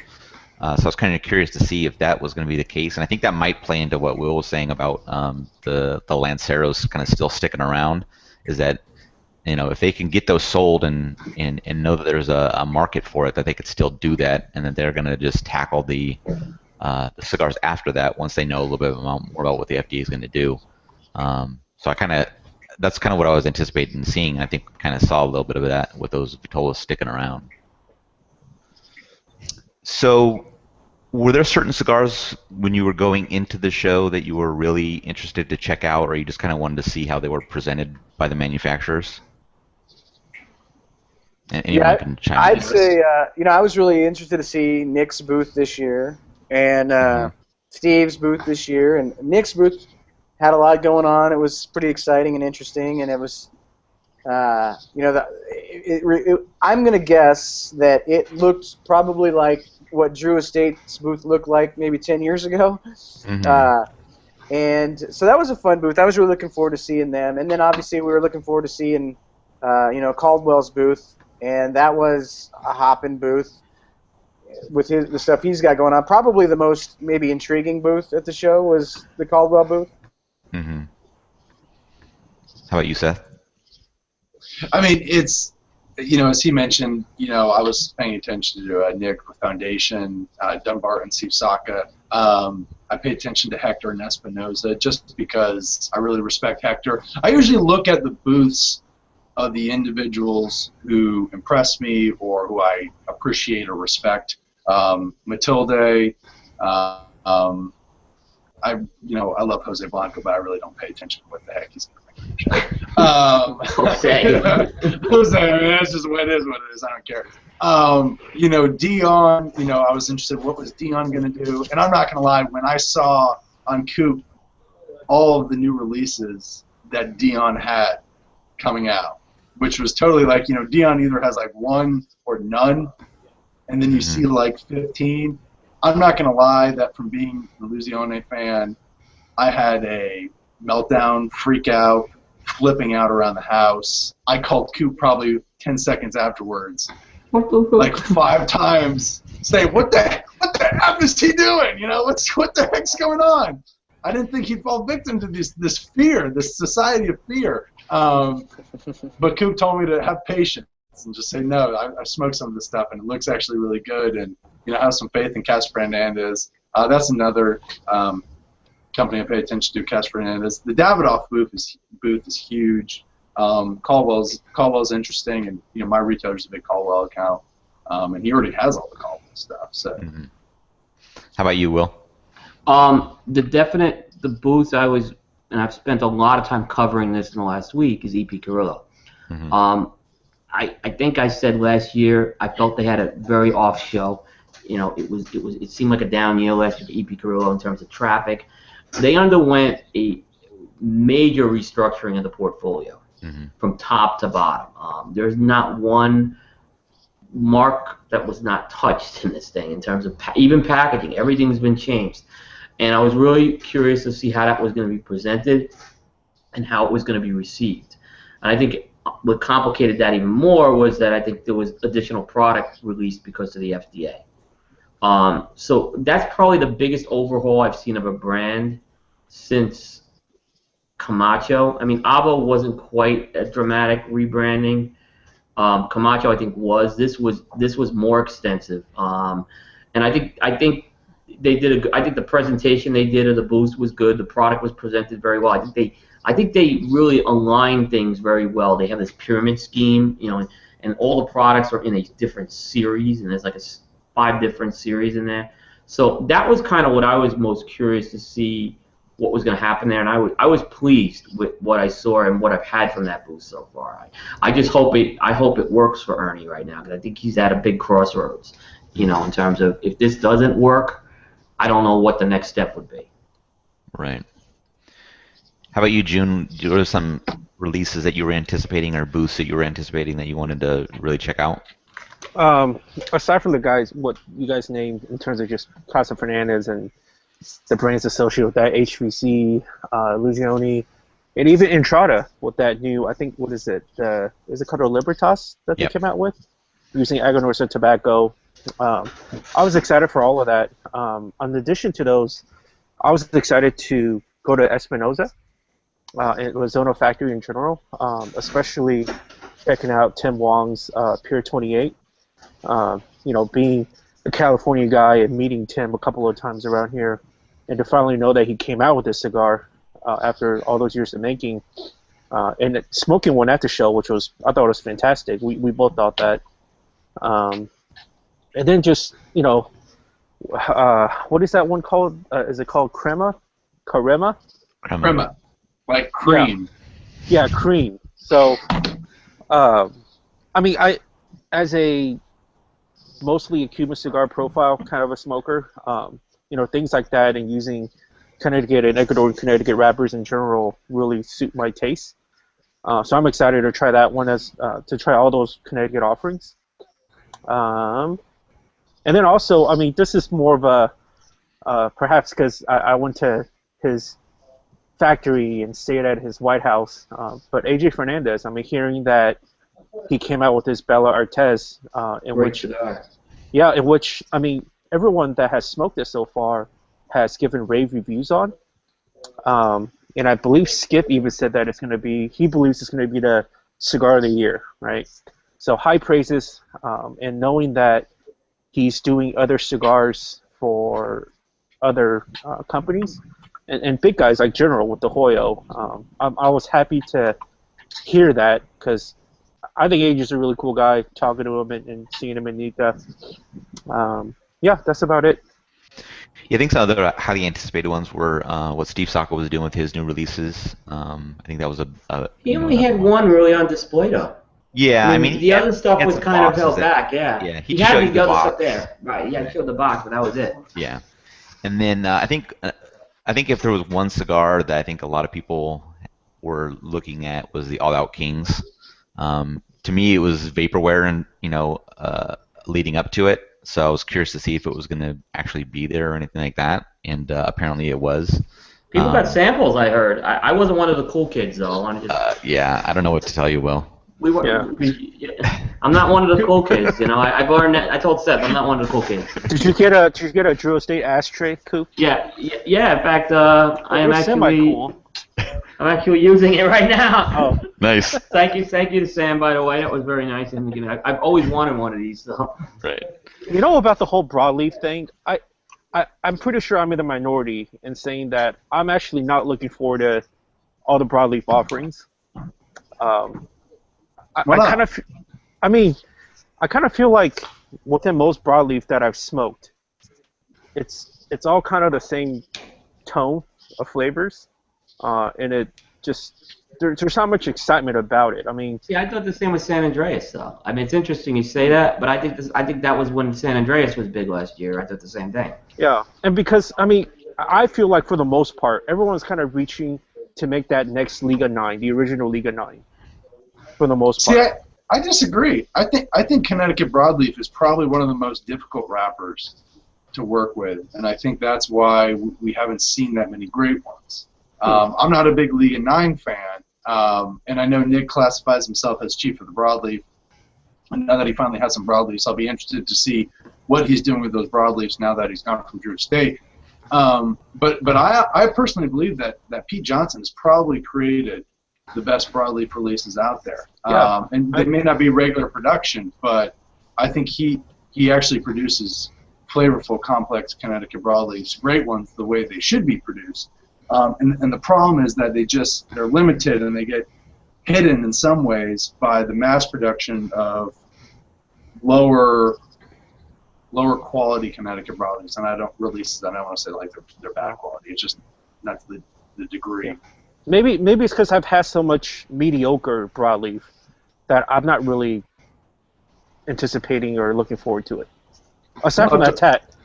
[SPEAKER 1] So I was kind of curious to see if that was going to be the case, and I think that might play into what Will was saying about the Lanceros kind of still sticking around. Is that if they can get those sold and know that there's a market for it, that they could still do that, and that they're going to just tackle the cigars after that once they know a little bit more about what the FDA is going to do. So that's kind of what I was anticipating seeing. I think kind of saw a little bit of that with those Vitolas sticking around. So were there certain cigars when you were going into the show that you were really interested to check out, or you just kind of wanted to see how they were presented by the manufacturers? Anyone can chime in.
[SPEAKER 3] I'd say, I was really interested to see Nick's booth this year and Steve's booth this year. And Nick's booth had a lot going on. It was pretty exciting and interesting, and it was, I'm going to guess that it looked probably like what Drew Estate's booth looked like maybe 10 years ago. And so that was a fun booth. I was really looking forward to seeing them. And then obviously we were looking forward to seeing, Caldwell's booth. And that was a hopping booth with the stuff he's got going on. Probably the most maybe intriguing booth at the show was the Caldwell booth.
[SPEAKER 1] Mm-hmm. How about you, Seth?
[SPEAKER 4] It's, as he mentioned, I was paying attention to Nick Foundation, Dunbar and Steve Saka. I pay attention to Hector and Espinosa just because I really respect Hector. I usually look at the booths of the individuals who impress me or who I appreciate or respect. Matilde, I love Jose Blanco, but I really don't pay attention to what the heck he's doing.
[SPEAKER 5] Jose,
[SPEAKER 4] that's just what it is. I don't care. Dion, I was interested in what was Dion going to do, and I'm not going to lie, when I saw on Coop all of the new releases that Dion had coming out, which was totally like, Dion either has like one or none, and then you see like 15. I'm not going to lie that from being a Luzione fan, I had a meltdown, freak out, flipping out around the house. I called Coop probably 10 seconds afterwards, like 5 times, saying, what the F is he doing? What the heck's going on? I didn't think he'd fall victim to this fear, this society of fear. But Coop told me to have patience and just say, no, I smoked some of this stuff, and it looks actually really good, and have some faith in Casper Hernandez. That's another company I pay attention to, Casper Hernandez. The Davidoff booth is huge. Caldwell's interesting, and my retailer's a big Caldwell account, and he already has all the Caldwell stuff. So,
[SPEAKER 1] How about you, Will?
[SPEAKER 5] The booth and I've spent a lot of time covering this in the last week, is EP Carrillo. I think I said last year I felt they had a very off show. You know, it seemed like a down year last year for EP Carrillo in terms of traffic. They underwent a major restructuring of the portfolio from top to bottom. There's not one mark that was not touched in this thing in terms of even packaging. Everything's been changed. And I was really curious to see how that was going to be presented and how it was going to be received. And I think what complicated that even more was that I think there was additional product released because of the FDA. So that's probably the biggest overhaul I've seen of a brand since Camacho. I mean, Avo wasn't quite a dramatic rebranding. Camacho, I think, was. This was more extensive. And I think they did I think the presentation they did of the booth was good. The product was presented very well. I think they really aligned things very well. They have this pyramid scheme, you know, and all the products are in a different series, and there's like 5 different series in there. So that was kind of what I was most curious to see what was going to happen there, and I was pleased with what I saw and what I've had from that booth so far. I just hope it works for Ernie right now, because I think he's at a big crossroads, you know, in terms of if this doesn't work, I don't know what the next step would be. Right.
[SPEAKER 1] How about you, June? What are some releases that you were anticipating or booths that you were anticipating that you wanted to really check out?
[SPEAKER 2] Aside from what you guys named in terms of just Casa Fernandez and the brands associated with that, HVC, Lugioni, and even Entrada with that new, I think, what is it? Is it called a Libertas that they came out with? Using Aganorsa tobacco. I was excited for all of that. In addition to those, I was excited to go to Espinosa and Lozono Factory in general, especially checking out Tim Wong's Pier 28. You know, being a California guy and meeting Tim a couple of times around here, and to finally know that he came out with this cigar after all those years of making, and smoking one at the show, which I thought was fantastic. We both thought that. And then just, you know, what is that one called? Is it called Crema? Crema?
[SPEAKER 4] Crema. Like cream.
[SPEAKER 2] Yeah, cream. So, I mean, as a mostly a Cuban cigar profile kind of a smoker, you know, things like that and using Connecticut and Ecuadorian Connecticut wrappers in general really suit my taste. So I'm excited to try that one to try all those Connecticut offerings. And then also, I mean, this is more of a, perhaps because I went to his factory and stayed at his White House, but AJ Fernandez, I mean, hearing that he came out with this Bella Artes, in which, I mean, everyone that has smoked this so far has given rave reviews on. And I believe Skip even said that he believes it's going to be the cigar of the year, right? So high praises, and knowing that he's doing other cigars for other companies and big guys like General with the Hoyo. I was happy to hear that because I think AJ is a really cool guy, talking to him and seeing him in Nika. Yeah, that's about it.
[SPEAKER 1] Yeah, I think some of the highly anticipated ones were what Steve Sacco was doing with his new releases. I think that was
[SPEAKER 5] he only had one really on display, though.
[SPEAKER 1] Yeah, I mean
[SPEAKER 5] the other stuff was kind of held back.
[SPEAKER 1] Yeah,
[SPEAKER 5] he had the other stuff there. Right, he showed the box, but that was it.
[SPEAKER 1] Yeah, and then I think if there was one cigar that I think a lot of people were looking at was the All Out Kings. To me, it was vaporware and leading up to it. So I was curious to see if it was going to actually be there or anything like that, and apparently it was.
[SPEAKER 5] People got samples, I heard. I wasn't one of the cool kids, though.
[SPEAKER 1] Yeah, I don't know what to tell you, Will.
[SPEAKER 5] I'm not one of the cool kids, you know. I've learned that. I told Seth I'm not one of the cool kids.
[SPEAKER 2] Did you get a Drew Estate ashtray, Coop?
[SPEAKER 5] Yeah. In fact, I'm actually using it right now.
[SPEAKER 2] Oh,
[SPEAKER 1] nice.
[SPEAKER 5] Thank you to Sam, by the way. That was very nice. And I've always wanted one of these. So.
[SPEAKER 1] Right.
[SPEAKER 2] You know about the whole broadleaf thing? I'm pretty sure I'm in the minority in saying that I'm actually not looking forward to all the broadleaf offerings. I kind of feel like within most broadleaf that I've smoked, it's all kind of the same tone of flavors, and it just there's not much excitement about it. I mean,
[SPEAKER 5] Yeah, I thought the same with San Andreas, though. I mean, it's interesting you say that, but I think that was when San Andreas was big last year. I thought the same thing.
[SPEAKER 2] yeah, and because I mean, I feel like for the most part, everyone's kind of reaching to make that next Liga 9, the original Liga 9, for the most
[SPEAKER 4] See,
[SPEAKER 2] part.
[SPEAKER 4] I disagree. I think Connecticut broadleaf is probably one of the most difficult wrappers to work with, and I think that's why we haven't seen that many great ones. I'm not a big Liga 9 fan, and I know Nick classifies himself as chief of the broadleaf. And now that he finally has some broadleafs, I'll be interested to see what he's doing with those broadleafs now that he's gone from Drew State. But I personally believe that Pete Johnson has probably created the best broadleaf releases out there.
[SPEAKER 2] Yeah.
[SPEAKER 4] And they may not be regular production, but I think he actually produces flavorful, complex Connecticut broadleafs, great ones the way they should be produced. And the problem is that they're limited and they get hidden in some ways by the mass production of lower quality Connecticut broadleafs, and I don't want to say like they're bad quality. It's just not to the degree.
[SPEAKER 2] Yeah. Maybe it's because I've had so much mediocre broadleaf that I'm not really anticipating or looking forward to it. Aside from that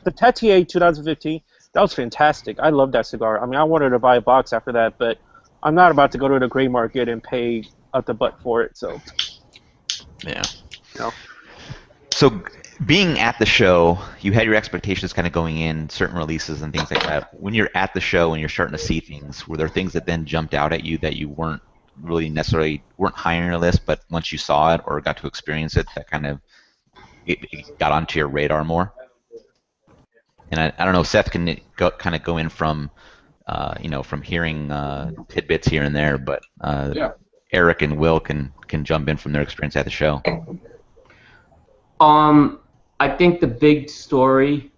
[SPEAKER 2] the Tatier 2015, that was fantastic. I love that cigar. I mean, I wanted to buy a box after that, but I'm not about to go to the gray market and pay out the butt for it. So,
[SPEAKER 1] Yeah.
[SPEAKER 2] No.
[SPEAKER 1] So being at the show, you had your expectations kind of going in, certain releases and things like that. When you're at the show and you're starting to see things, were there things that then jumped out at you that you weren't really necessarily high on your list, but once you saw it or got to experience it, that kind of it got onto your radar more? And I don't know, Seth can kind of go in from, from hearing tidbits here and there, but
[SPEAKER 4] Yeah.
[SPEAKER 1] Eric and Will can jump in from their experience at the show.
[SPEAKER 5] I think the big story,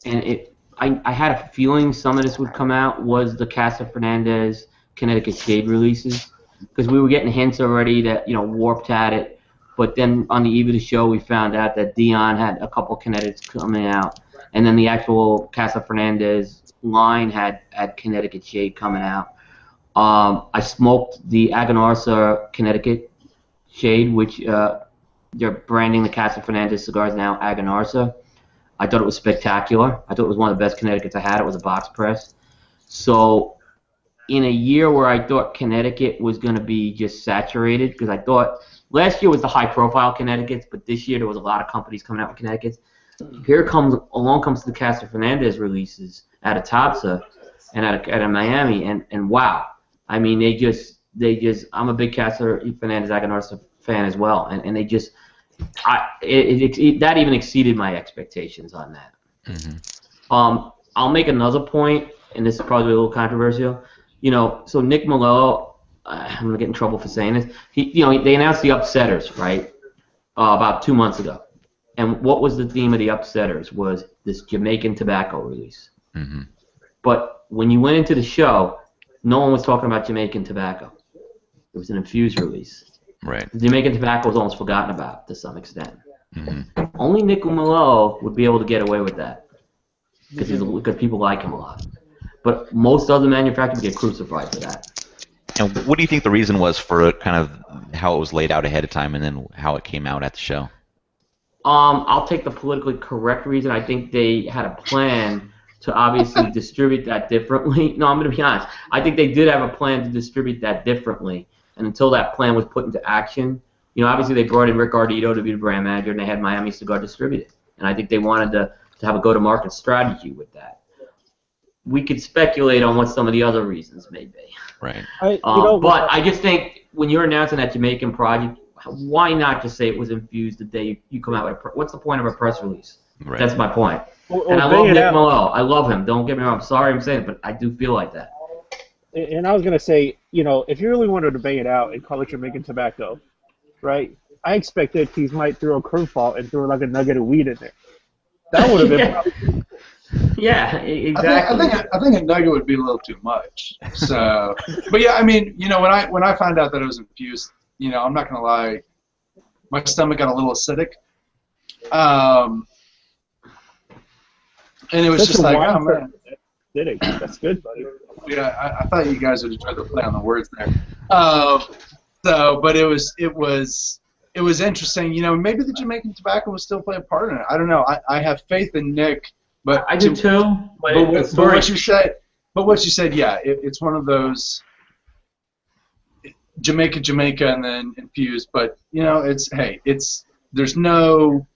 [SPEAKER 5] and I had a feeling some of this would come out, was the Casa Fernandez Connecticut Shade releases, because we were getting hints already that Warped had it, but then on the eve of the show we found out that Dion had a couple Connecticut's coming out, and then the actual Casa Fernandez line had Connecticut Shade coming out. I smoked the Aganarsa Connecticut Shade, which they're branding the Casa Fernandez cigars now Aganarsa. I thought it was spectacular. I thought it was one of the best Connecticut's I had. It was a box press. So in a year where I thought Connecticut was going to be just saturated, because I thought last year was the high-profile Connecticut's, but this year there was a lot of companies coming out with Connecticut's. Along comes the Casa Fernandez releases out of Tabsa and out of Miami, and wow. I mean, they just I'm a big Casa Fernandez Aganarsa fan as well, and they just that even exceeded my expectations on that.
[SPEAKER 1] Mm-hmm.
[SPEAKER 5] I'll make another point, and this is probably a little controversial. So Nick Malone, I'm gonna get in trouble for saying this. They announced the upsetters, right? About 2 months ago, and what was the theme of the upsetters was this Jamaican tobacco release.
[SPEAKER 1] Mm-hmm.
[SPEAKER 5] But when you went into the show, no one was talking about Jamaican tobacco. It was an infused release.
[SPEAKER 1] Right.
[SPEAKER 5] The Jamaican tobacco was almost forgotten about to some extent.
[SPEAKER 1] Mm-hmm.
[SPEAKER 5] Only Nick Malone would be able to get away with that because people like him a lot. But most other manufacturers get crucified for that.
[SPEAKER 1] And what do you think the reason was for kind of how it was laid out ahead of time and then how it came out at the show?
[SPEAKER 5] I'll take the politically correct reason. I think they had a plan to obviously distribute that differently. No, I'm going to be honest. I think they did have a plan to distribute that differently. And until that plan was put into action, obviously they brought in Rick Ardito to be the brand manager, and they had Miami Cigar distributed. And I think they wanted to have a go-to-market strategy with that. We could speculate on what some of the other reasons may be.
[SPEAKER 1] Right.
[SPEAKER 5] But I just think when you're announcing that Jamaican project, why not just say it was infused the day you come out with what's the point of a press release?
[SPEAKER 1] Right.
[SPEAKER 5] That's my point.
[SPEAKER 2] Or
[SPEAKER 5] I love Nick Malone. I love him. Don't get me wrong. I'm sorry I'm saying it, but I do feel like that.
[SPEAKER 2] And I was going to say, if you really wanted to bang it out and call it Jamaican tobacco, right, I expected he might throw a curveball and throw like a nugget of weed in there. That would have been
[SPEAKER 5] Yeah, exactly.
[SPEAKER 4] I think a nugget would be a little too much. So, but yeah, I mean, when I found out that it was infused, I'm not gonna lie, my stomach got a little acidic. And it was just like, oh man.
[SPEAKER 2] That's good, buddy.
[SPEAKER 4] Yeah, I thought you guys would try to play on the words there. But it was interesting. You know, maybe the Jamaican tobacco will still play a part in it. I don't know. I have faith in Nick, but
[SPEAKER 5] I do too.
[SPEAKER 4] but what you said, yeah, it's one of those Jamaica, and then infused. But you know, there's no,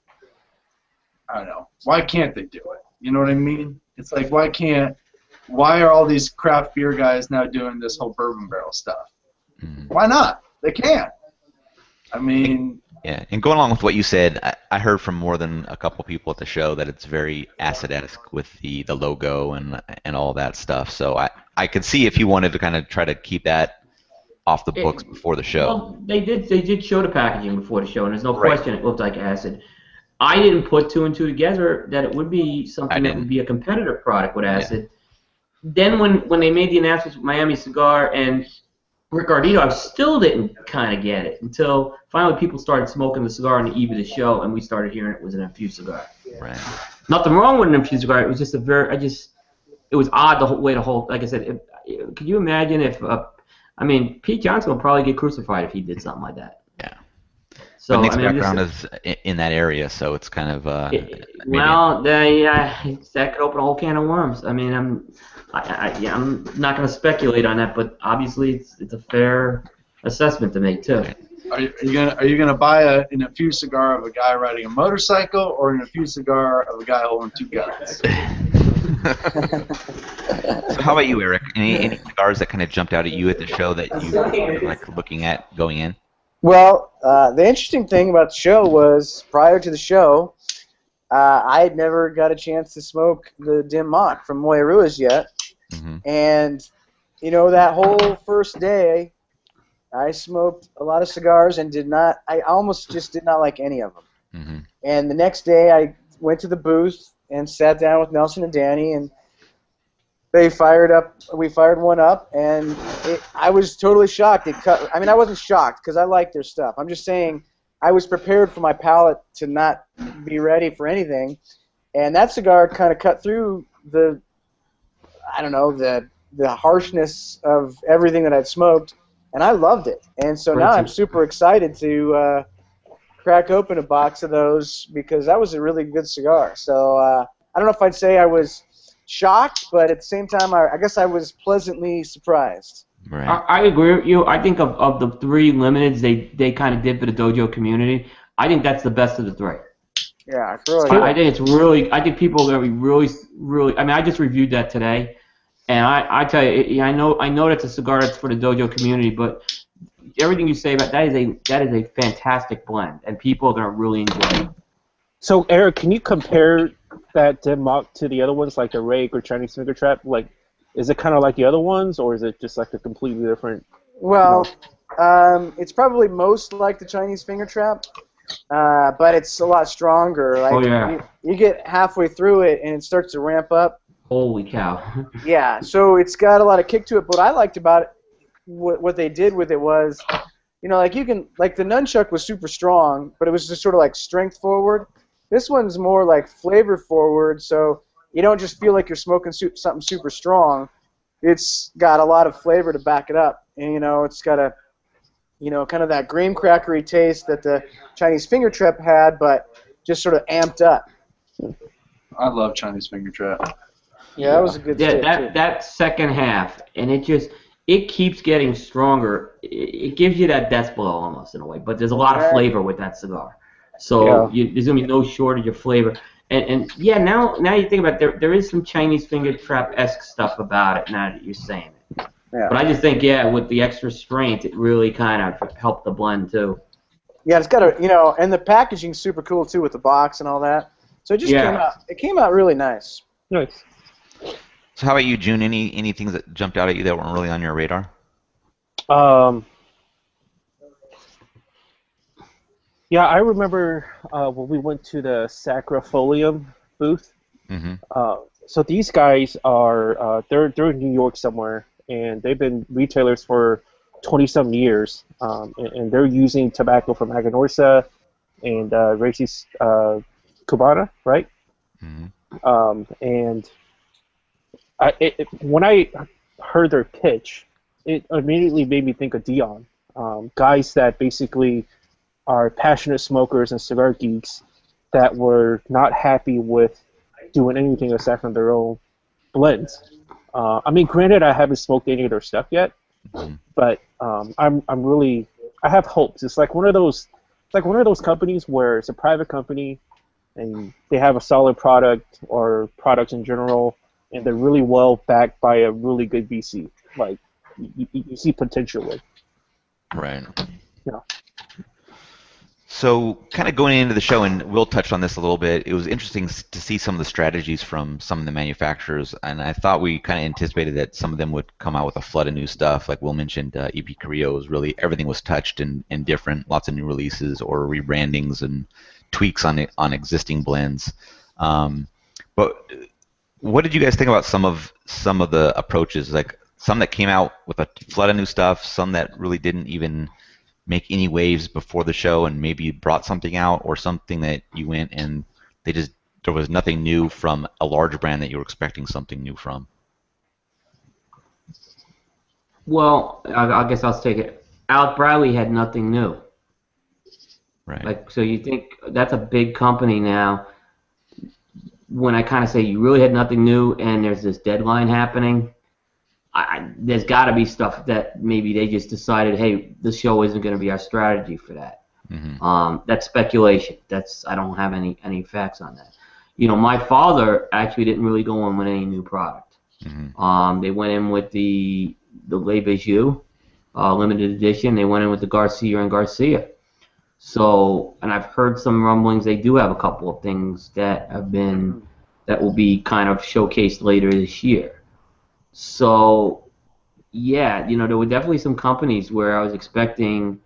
[SPEAKER 4] I don't know. Why can't they do it? You know what I mean? It's like why are all these craft beer guys now doing this whole bourbon barrel stuff? Why not? They can. I mean,
[SPEAKER 1] Yeah, and going along with what you said, I heard from more than a couple people at the show that it's very acid-esque with the logo and all that stuff. So I could see if you wanted to kind of try to keep that off the books before the show.
[SPEAKER 5] Well, they did show the packaging before the show, and there's no
[SPEAKER 1] Right.
[SPEAKER 5] question it looked like acid. I didn't put two and two together that it would be something that would be a competitive product with acid. Yeah. Then when they made the announcements with Miami Cigar and Ricardito, I still didn't kind of get it until finally people started smoking the cigar on the eve of the show, and we started hearing it was an infused cigar.
[SPEAKER 1] Right.
[SPEAKER 5] Nothing wrong with an infused cigar. It was just it was odd the whole way like I said, could you imagine if, Pete Johnson would probably get crucified if he did something like that.
[SPEAKER 1] Yeah.
[SPEAKER 5] So,
[SPEAKER 1] but Nick's background is in that area, so it's kind of
[SPEAKER 5] that could open a whole can of worms. I mean, I'm not going to speculate on that, but obviously it's a fair assessment to make too.
[SPEAKER 4] Are you gonna buy an infused cigar of a guy riding a motorcycle, or an infused cigar of a guy holding two guns?
[SPEAKER 1] So how about you, Eric? Any cigars that kind of jumped out at you at the show that you were like looking at going in?
[SPEAKER 3] Well, the interesting thing about the show was prior to the show, I had never got a chance to smoke the Dim Mak from Moya Ruiz yet. Mm-hmm. And, you know, that whole first day, I smoked a lot of cigars and I almost just did not like any of them. Mm-hmm. And the next day I went to the booth and sat down with Nelson and Danny, and we fired one up, and I was totally shocked. I wasn't shocked because I liked their stuff. I'm just saying I was prepared for my palate to not be ready for anything. And that cigar kind of cut through the harshness of everything that I'd smoked, and I loved it. And so now I'm super excited to crack open a box of those because that was a really good cigar. So I don't know if I'd say I was shocked, but at the same time, I guess I was pleasantly surprised.
[SPEAKER 1] Right.
[SPEAKER 5] I agree with you. I think of the three limiteds they kind of did for the dojo community, I think that's the best of the three.
[SPEAKER 3] Yeah,
[SPEAKER 5] I think it's really. I think people are going to be really. I mean, I just reviewed that today, and I tell you, I know that's a cigar that's for the dojo community, but everything you say about that is a fantastic blend, and people are going to really enjoy it.
[SPEAKER 2] So, Eric, can you compare that Dim Mak to the other ones, like the Rake or Chinese Finger Trap? Like, is it kind of like the other ones, or is it just like a completely different?
[SPEAKER 3] Well, it's probably most like the Chinese Finger Trap, but it's a lot stronger. Like, you get halfway through it and it starts to ramp up.
[SPEAKER 5] Holy cow!
[SPEAKER 3] Yeah, so it's got a lot of kick to it. But what I liked about it, what they did with it was, you know, like the nunchuck was super strong, but it was just sort of like strength forward. This one's more like flavor forward, so you don't just feel like you're smoking something super strong. It's got a lot of flavor to back it up, and you know, it's got kind of that graham crackery taste that the Chinese Finger Trap had, but just sort of amped up.
[SPEAKER 4] I love Chinese Finger Trap.
[SPEAKER 3] Yeah, that was a good stick, too.
[SPEAKER 5] That second half, and it keeps getting stronger. It gives you that death blow almost in a way, but there's a lot of flavor with that cigar. So there's going to be no shortage of flavor. And now you think about it, there is some Chinese Finger Trap-esque stuff about it now that you're saying it. Yeah. But I just think, with the extra strength, it really kind of helped the blend, too.
[SPEAKER 3] Yeah, it's got and the packaging's super cool, too, with the box and all that. So it just came out really nice.
[SPEAKER 2] Nice.
[SPEAKER 1] So how about you, June? Any things that jumped out at you that weren't really on your radar?
[SPEAKER 2] Yeah, I remember when we went to the Sacrifolium booth. Mm-hmm. So these guys are they're in New York somewhere, and they've been retailers for 20-some years, and they're using tobacco from Aganorsa and Races Cubana, right? Mm-hmm. And when I heard their pitch, it immediately made me think of Dion. Guys that basically are passionate smokers and cigar geeks that were not happy with doing anything aside from their own blends. I mean, granted, I haven't smoked any of their stuff yet,
[SPEAKER 1] Mhm.
[SPEAKER 2] but I'm really I have hopes. It's like one of those companies where it's a private company and they have a solid product or products in general, and they're really well backed by a really good VC. Like you see potential with,
[SPEAKER 1] Right.
[SPEAKER 2] you know.
[SPEAKER 1] So, kind of going into the show, and we'll touch on this a little bit. It was interesting to see some of the strategies from some of the manufacturers, and I thought we kind of anticipated that some of them would come out with a flood of new stuff. Like Will mentioned, EP Carrillo was really everything was touched and different, lots of new releases or rebrandings and tweaks on existing blends. Um, but what did you guys think about some of the approaches? Like some that came out with a flood of new stuff, some that really didn't even make any waves before the show and maybe brought something out, or something that you went and there was nothing new from a large brand that you were expecting something new from.
[SPEAKER 5] Well, I guess I'll take it. Alec Bradley had nothing new.
[SPEAKER 1] Right.
[SPEAKER 5] Like, so you think that's a big company now. When I kind of say you really had nothing new and there's this deadline happening, there's got to be stuff that maybe they just decided, hey, the show isn't going to be our strategy for that.
[SPEAKER 1] Mm-hmm.
[SPEAKER 5] That's speculation. I don't have any facts on that. You know, my father actually didn't really go in with any new product.
[SPEAKER 1] Mm-hmm.
[SPEAKER 5] They went in with the Le Bijou limited edition. They went in with the Garcia and Garcia. So, and I've heard some rumblings they do have a couple of things that will be kind of showcased later this year. So, yeah, you know, there were definitely some companies where I was expecting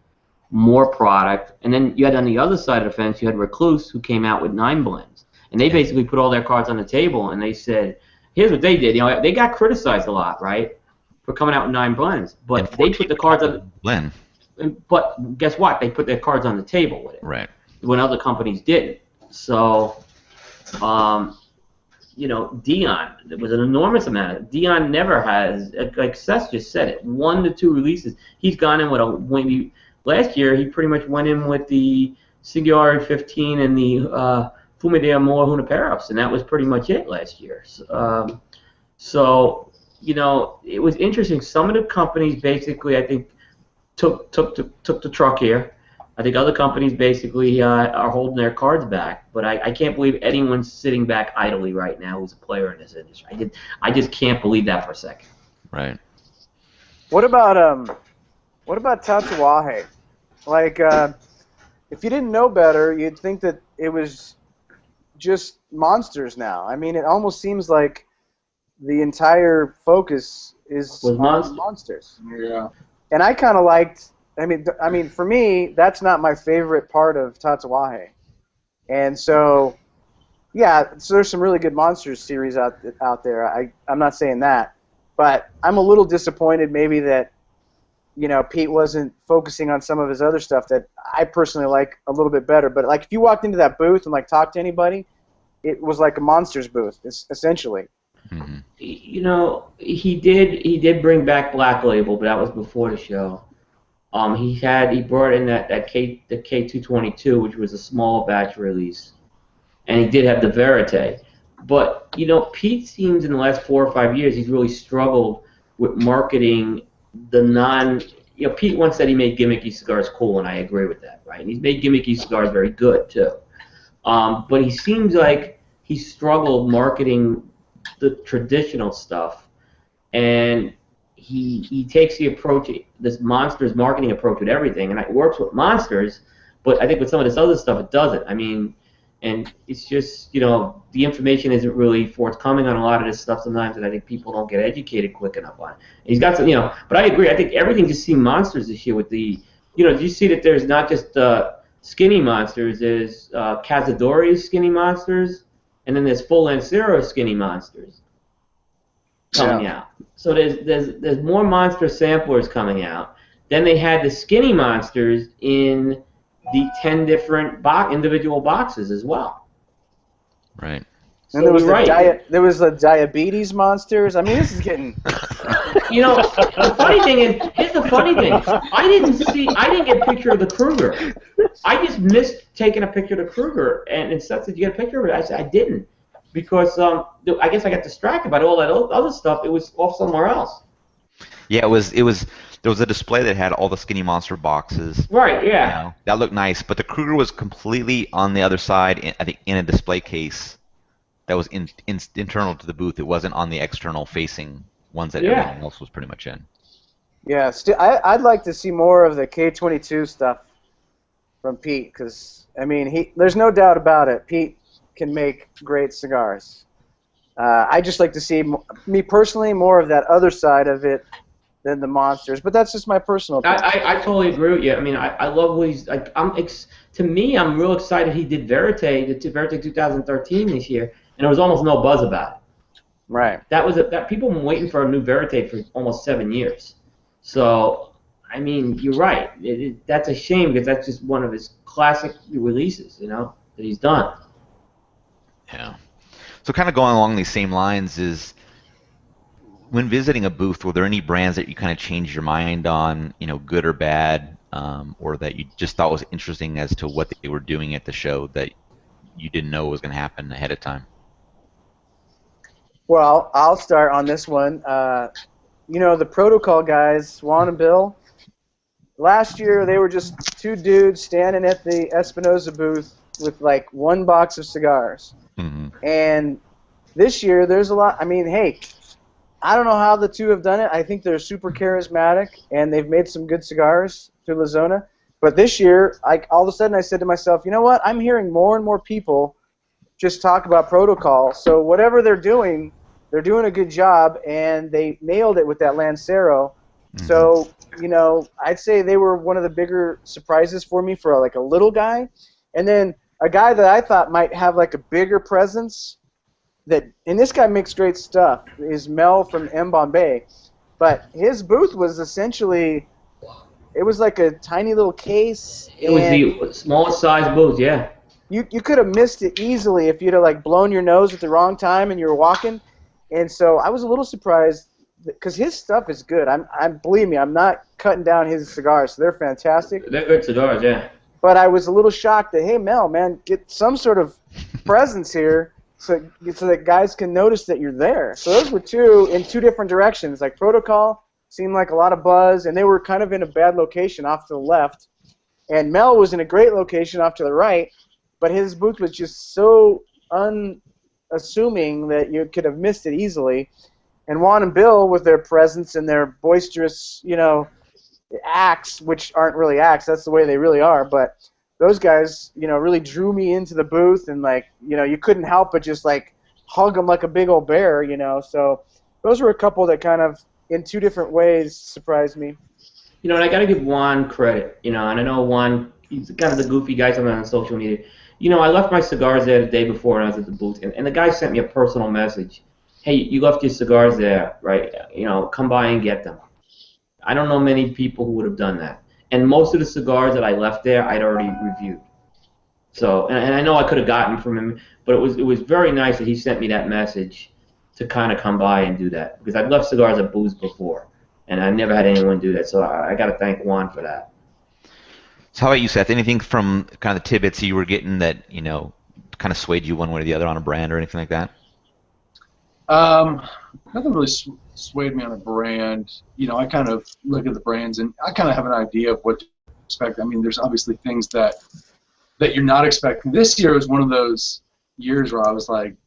[SPEAKER 5] more product, and then you had on the other side of the fence, you had Recluse, who came out with 9 blends, and they basically put all their cards on the table, and they said, here's what they did. You know, they got criticized a lot, right, for coming out with 9 blends, but they put the cards on.
[SPEAKER 1] Blend.
[SPEAKER 5] But guess what? They put their cards on the table with it.
[SPEAKER 1] Right.
[SPEAKER 5] When other companies didn't. So, you know, Dion, there was an enormous amount. Dion never has, like Seth just said it, 1 to 2 releases. He's gone in with last year he pretty much went in with the Cigar 15 and the Fume de Amor Juniperos, and that was pretty much it last year. So, you know, it was interesting. Some of the companies basically, I think, took the truck here. I think other companies basically are holding their cards back, but I can't believe anyone's sitting back idly right now who's a player in this industry. I just can't believe that for a second.
[SPEAKER 1] Right.
[SPEAKER 3] What about Tatuaje? Like, if you didn't know better, you'd think that it was just monsters now. I mean, it almost seems like the entire focus is on monsters.
[SPEAKER 4] Yeah.
[SPEAKER 3] And I kind of liked. I mean, for me, that's not my favorite part of Tatuaje. And so, yeah, so there's some really good monsters series out there. I'm not saying that, but I'm a little disappointed maybe that, you know, Pete wasn't focusing on some of his other stuff that I personally like a little bit better. But like, if you walked into that booth and like talked to anybody, it was like a monsters booth, essentially.
[SPEAKER 1] Mm-hmm.
[SPEAKER 5] You know, he did bring back Black Label, but that was before the show. He brought in the K222, which was a small batch release, and he did have the Verite. But you know, Pete seems in the last 4 or 5 years he's really struggled with marketing the non. You know, Pete once said he made gimmicky cigars cool, and I agree with that, right? And he's made gimmicky cigars very good too. But he seems like he struggled marketing the traditional stuff, and he takes the approach, this Monsters marketing approach with everything, and it works with Monsters, but I think with some of this other stuff it doesn't. I mean, and it's just, you know, the information isn't really forthcoming on a lot of this stuff sometimes, and I think people don't get educated quick enough on it. And he's got some, you know, but I agree. I think everything just seemed Monsters this year with the, you know, you see that there's not just skinny Monsters, there's Cazadores skinny Monsters, and then there's full Lancero skinny Monsters coming out. So there's more monster samplers coming out. Then they had the skinny monsters in the 10 different individual boxes as well.
[SPEAKER 1] Right.
[SPEAKER 3] And there
[SPEAKER 5] So
[SPEAKER 3] was
[SPEAKER 5] you're right.
[SPEAKER 3] there was the diabetes monsters. I mean, this is getting.
[SPEAKER 5] You know, the funny thing is, here's the funny thing. I didn't get a picture of the Kruger. I just missed taking a picture of the Kruger, and instead said you get a picture of it. I said I didn't because I guess I got distracted by all that other stuff. It was off somewhere else.
[SPEAKER 1] Yeah, it was there was a display that had all the Skinny Monster boxes.
[SPEAKER 5] Right.
[SPEAKER 1] You
[SPEAKER 5] Yeah.
[SPEAKER 1] know, that looked nice, but the Kruger was completely on the other side, I think, in a display case that was internal to the booth. It wasn't on the external facing ones that
[SPEAKER 5] Yeah.
[SPEAKER 1] everything else was pretty much in.
[SPEAKER 3] Yeah, I'd like to see more of the K22 stuff from Pete because I mean, there's no doubt about it. Pete can make great cigars. I just like to see me personally more of that other side of it than the monsters, but that's just my personal opinion.
[SPEAKER 5] I totally agree with you. I mean, I love what he's like. To me, I'm real excited he did Verite 2013 this year, and there was almost no buzz about it.
[SPEAKER 3] Right.
[SPEAKER 5] That people have been waiting for a new Verite for almost 7 years. So, I mean, you're right. That's a shame because that's just one of his classic releases, that he's done.
[SPEAKER 1] Yeah. So kind of going along these same lines is when visiting a booth, were there any brands that you kind of changed your mind on, good or bad, or that you just thought was interesting as to what they were doing at the show that you didn't know was going to happen ahead of time?
[SPEAKER 3] Well, I'll start on this one. The Protocol guys, Juan and Bill, last year they were just two dudes standing at the Espinosa booth with like one box of cigars.
[SPEAKER 1] Mm-hmm.
[SPEAKER 3] And this year there's a lot. I mean, hey, I don't know how the two have done it. I think they're super charismatic, and they've made some good cigars through La Zona. But this year, all of a sudden I said to myself, you know what? I'm hearing more and more people just talk about Protocol. So whatever they're doing a good job, and they nailed it with that Lancero.
[SPEAKER 1] Mm-hmm.
[SPEAKER 3] So, I'd say they were one of the bigger surprises for me for like a little guy. And then a guy that I thought might have like a bigger presence, and this guy makes great stuff, is Mel from M. Bombay. But his booth was essentially, it was like a tiny little case.
[SPEAKER 5] It was the smallest size booth, yeah.
[SPEAKER 3] You could have missed it easily if you'd have like blown your nose at the wrong time and you were walking. And so I was a little surprised because his stuff is good. Believe me, I'm not cutting down his cigars. They're fantastic.
[SPEAKER 5] They're good cigars, yeah.
[SPEAKER 3] But I was a little shocked that, hey, Mel, man, get some sort of presence here so that guys can notice that you're there. So those were two in two different directions. Like Protocol seemed like a lot of buzz, and they were kind of in a bad location off to the left. And Mel was in a great location off to the right, but his booth was just so unassuming that you could have missed it easily. And Juan and Bill, with their presence and their boisterous, acts, which aren't really acts, that's the way they really are, but those guys, really drew me into the booth, and you couldn't help but just hug them like a big old bear, so those were a couple that kind of, in two different ways, surprised me.
[SPEAKER 5] And I got to give Juan credit, and I know Juan, he's kind of the goofy guy sometimes on social media. I left my cigars there the day before and I was at the booth, and the guy sent me a personal message. Hey, you left your cigars there, right? Come by and get them. I don't know many people who would have done that. And most of the cigars that I left there, I'd already reviewed. So, and I know I could have gotten from him, but it was very nice that he sent me that message to kind of come by and do that. Because I've left cigars at booths before, and I never had anyone do that. So I got to thank Juan for that.
[SPEAKER 1] So how about you, Seth? Anything from kind of the tidbits you were getting that, kind of swayed you one way or the other on a brand or anything like that?
[SPEAKER 4] Nothing really swayed me on a brand. I kind of look at the brands and I kind of have an idea of what to expect. I mean, there's obviously things that you're not expecting. This year was one of those years where I was like, it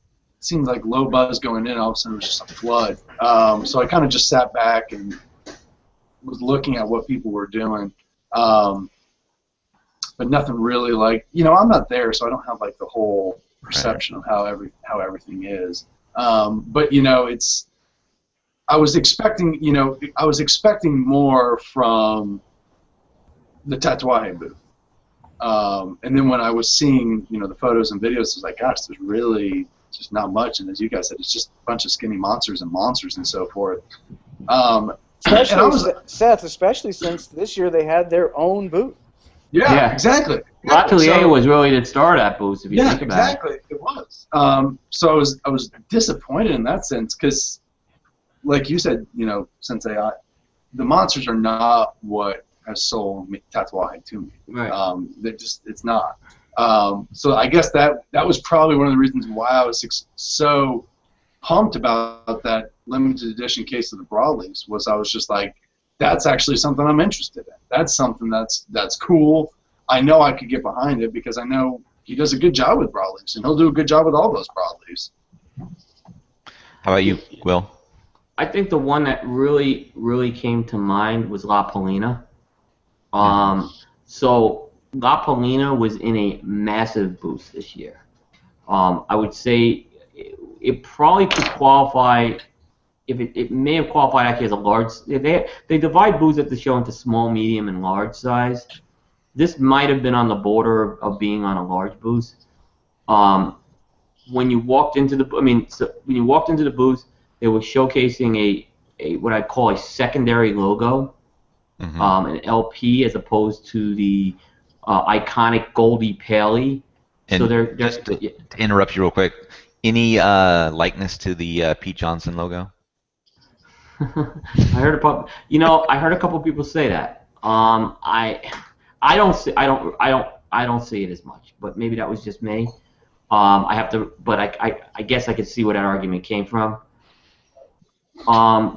[SPEAKER 4] seemed like low buzz going in, all of a sudden it was just a flood. So I kind of just sat back and was looking at what people were doing. But nothing really I'm not there, so I don't have the whole perception of how everything is. But I was expecting more from the Tatuaje booth. And then when I was seeing, the photos and videos, I was like, gosh, there's really just not much. And as you guys said, it's just a bunch of skinny monsters and so forth.
[SPEAKER 3] Seth, especially since this year they had their own booth.
[SPEAKER 4] Yeah, exactly.
[SPEAKER 5] L'Atelier was really the star of that booth, if you think about
[SPEAKER 4] exactly. It was. So I was disappointed in that sense because, like you said, Sensei, the monsters are not what has sold Tatuaje to me.
[SPEAKER 5] Right.
[SPEAKER 4] It's not. So I guess that was probably one of the reasons why I was so pumped about that limited edition case of the broadleafs. Was I was just like, that's actually something I'm interested in. That's something that's cool. I know I could get behind it because I know he does a good job with broadleafs, and he'll do a good job with all those broadleafs.
[SPEAKER 1] How about you, Will?
[SPEAKER 5] I think the one that really, really came to mind was La Polina. So La Polina was in a massive boost this year. I would say it probably could qualify. If it may have qualified actually as a large. They divide booths at the show into small, medium, and large size. This might have been on the border of being on a large booth. When you walked into the, when you walked into the booth, they were showcasing a what I call a secondary logo, an LP, as opposed to the iconic Goldie Paley.
[SPEAKER 1] And
[SPEAKER 5] so they're
[SPEAKER 1] just to interrupt you real quick, any likeness to the Pete Johnson logo?
[SPEAKER 5] I heard a couple people say that. I don't see it as much, but maybe that was just me. But I guess I could see where that argument came from.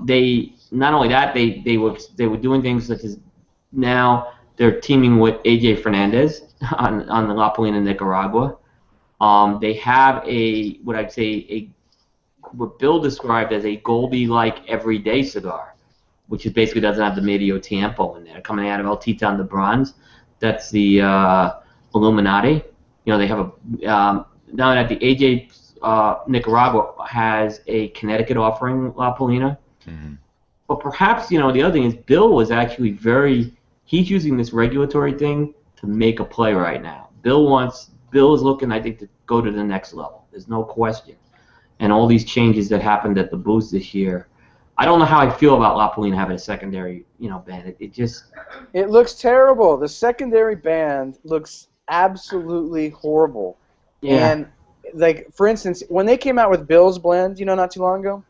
[SPEAKER 5] They not only that, they were doing things such as now they're teaming with AJ Fernandez on the La Polina Nicaragua. They have what Bill described as a Goldie-like everyday cigar, which basically doesn't have the Medio Tiempo in there. Coming out of El Titan de Bronze, that's the Illuminati. They have now that the AJ Nicaragua has a Connecticut offering La Polina. But perhaps, the other thing is Bill was actually he's using this regulatory thing to make a play right now. Bill is looking, I think, to go to the next level. There's no question. And all these changes that happened at the booth this year, I don't know how I feel about La Polina having a secondary, band. It
[SPEAKER 3] looks terrible. The secondary band looks absolutely horrible.
[SPEAKER 5] Yeah.
[SPEAKER 3] And like, for instance, when they came out with Bill's blend, not too long ago,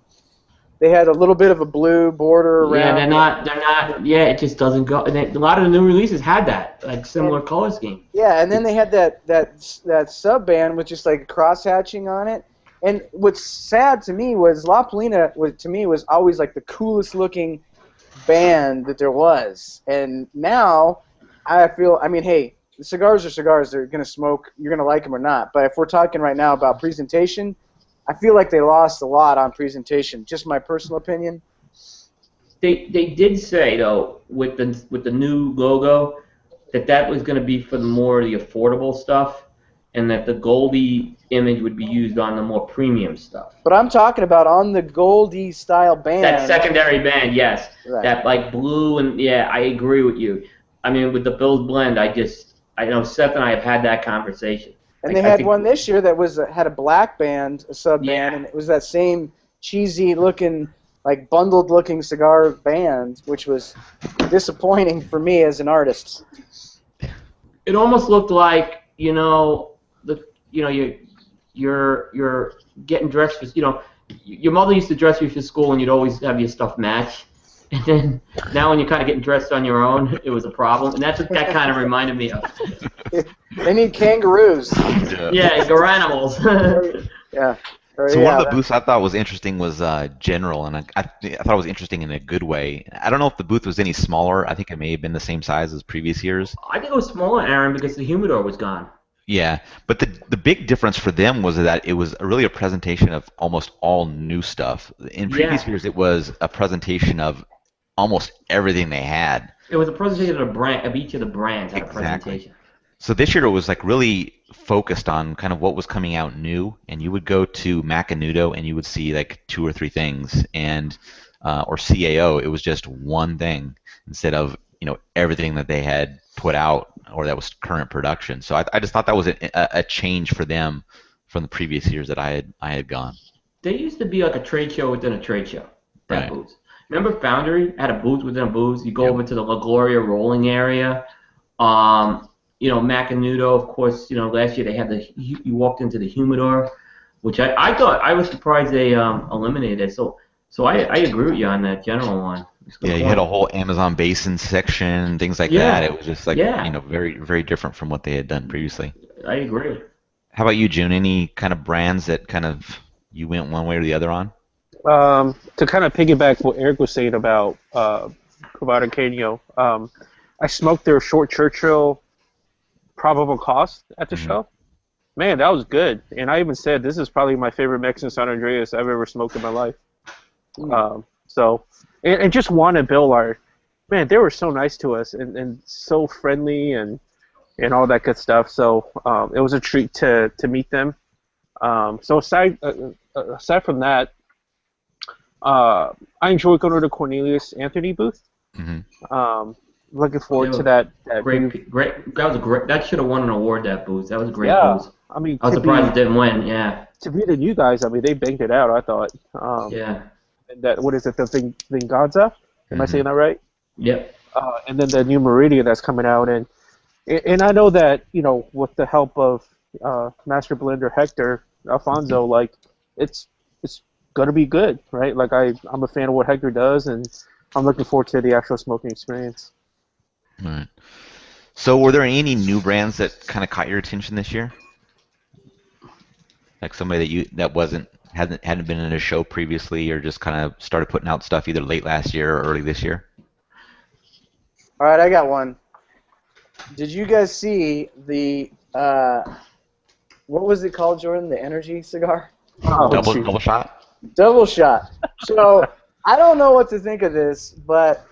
[SPEAKER 3] they had a little bit of a blue border around.
[SPEAKER 5] Yeah, they're not. Yeah, it just doesn't go. And a lot of the new releases had that, like, similar color scheme.
[SPEAKER 3] Yeah, and then they had that sub band with just like cross hatching on it. And what's sad to me was La Polina was always like the coolest looking band that there was. And now I feel, hey, cigars are cigars. They're going to smoke. You're going to like them or not. But if we're talking right now about presentation, I feel like they lost a lot on presentation. Just my personal opinion.
[SPEAKER 5] They did say, though, with the new logo, that was going to be for more of the affordable stuff, and that the Goldie image would be used on the more premium stuff.
[SPEAKER 3] But I'm talking about on the Goldie style band.
[SPEAKER 5] That secondary band, yes.
[SPEAKER 3] Right.
[SPEAKER 5] That like blue and yeah, I agree with you. With the Bill's blend, I know Seth and I have had that conversation.
[SPEAKER 3] And they had one this year that had a black band, a sub band, and it was that same cheesy looking, like bundled looking cigar band, which was disappointing for me as an artist.
[SPEAKER 5] It almost looked like you're getting dressed for, your mother used to dress you for school and you'd always have your stuff match. And then now when you're kind of getting dressed on your own, it was a problem. And that's what that kind of reminded me of.
[SPEAKER 3] They need kangaroos.
[SPEAKER 5] Yeah, garanimals.
[SPEAKER 3] Yeah.
[SPEAKER 1] So one of the booths I thought was interesting was General, and I thought it was interesting in a good way. I don't know if the booth was any smaller. I think it may have been the same size as previous years.
[SPEAKER 5] I think it was smaller, Aaron, because the humidor was gone.
[SPEAKER 1] Yeah, but the big difference for them was that it was really a presentation of almost all new stuff. In previous years, it was a presentation of almost everything they had.
[SPEAKER 5] It was a presentation of each of the brands had a presentation.
[SPEAKER 1] So this year it was like really focused on kind of what was coming out new, and you would go to Macanudo and you would see like 2 or 3 things, and or CAO, it was just one thing instead of everything that they had put out or that was current production. So I just thought that was a change for them from the previous years that I had gone.
[SPEAKER 5] They used to be like a trade show within a trade show.
[SPEAKER 1] Right.
[SPEAKER 5] Booth. Remember Foundry had a booth within a booth? You go over to the La Gloria rolling area. Macanudo, of course. Last year they had you walked into the humidor, which I thought I was surprised they eliminated. So I agree with you on that general one. It's a
[SPEAKER 1] Yeah,
[SPEAKER 5] good
[SPEAKER 1] you had a
[SPEAKER 5] point.
[SPEAKER 1] whole Amazon basin section, things like that.
[SPEAKER 5] Yeah,
[SPEAKER 1] It was just like,
[SPEAKER 5] yeah,
[SPEAKER 1] very, very different from what they had done previously.
[SPEAKER 5] I agree.
[SPEAKER 1] How about you, June? Any kind of brands that kind of you went one way or the other on?
[SPEAKER 2] To kind of piggyback what Eric was saying about Cubano Canio, I smoked their Short Churchill probable cost at the
[SPEAKER 1] Hmm.
[SPEAKER 2] show. Man, that was good. And I even said this is probably my favorite Mexican San Andreas I've ever smoked in my life. And just Juan and Bill are, man, they were so nice to us and so friendly and all that good stuff. So it was a treat to meet them. So aside from that, I enjoy going to the Cornelius Anthony booth.
[SPEAKER 1] Hmm.
[SPEAKER 2] Looking
[SPEAKER 5] They
[SPEAKER 2] forward to
[SPEAKER 5] were
[SPEAKER 2] that new.
[SPEAKER 5] great. That was a great. That should have won an award. That booth. That was a great
[SPEAKER 2] Yeah,
[SPEAKER 5] booth.
[SPEAKER 2] I mean
[SPEAKER 5] I was surprised it didn't win. Yeah,
[SPEAKER 2] to be the new guys, I mean they banged it out. I thought.
[SPEAKER 5] yeah,
[SPEAKER 2] And that what is it? The Vinganza? Am I
[SPEAKER 1] Hmm.
[SPEAKER 2] saying that right?
[SPEAKER 5] yep.
[SPEAKER 2] And then the new Meridian that's coming out, and I know that with the help of Master Blender Hector Alfonso, like it's gonna be good, right? Like I'm a fan of what Hector does, and I'm looking forward to the actual smoking experience.
[SPEAKER 1] All right. So, were there any new brands that kind of caught your attention this year? Like somebody that wasn't hadn't been in a show previously, or just kind of started putting out stuff either late last year or early this year?
[SPEAKER 3] All right, I got one. Did you guys see the what was it called, Jordan? The energy cigar?
[SPEAKER 2] Oh,
[SPEAKER 1] Double shot.
[SPEAKER 3] Double shot. So I don't know what to think of this, but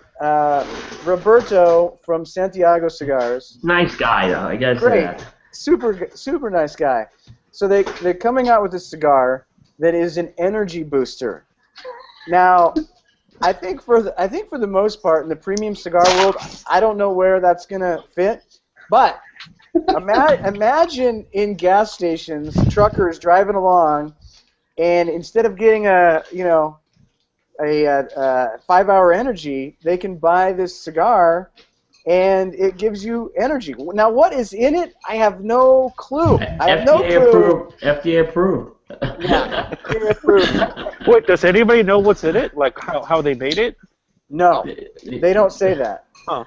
[SPEAKER 3] Roberto from Santiago Cigars,
[SPEAKER 5] Nice guy though. I gotta say
[SPEAKER 3] great,
[SPEAKER 5] that.
[SPEAKER 3] super nice guy. So they're coming out with a cigar that is an energy booster. Now, I think for the most part in the premium cigar world, I don't know where that's gonna fit, but imagine in gas stations, truckers driving along, and instead of getting a 5-hour energy, they can buy this cigar, and it gives you energy. Now, what is in it? I have no clue. I have no
[SPEAKER 5] FDA
[SPEAKER 3] clue.
[SPEAKER 5] approved. FDA approved.
[SPEAKER 3] Yeah, FDA approved.
[SPEAKER 2] wait, does anybody know what's in it? Like how they made it?
[SPEAKER 3] No, they don't say that.
[SPEAKER 2] Huh.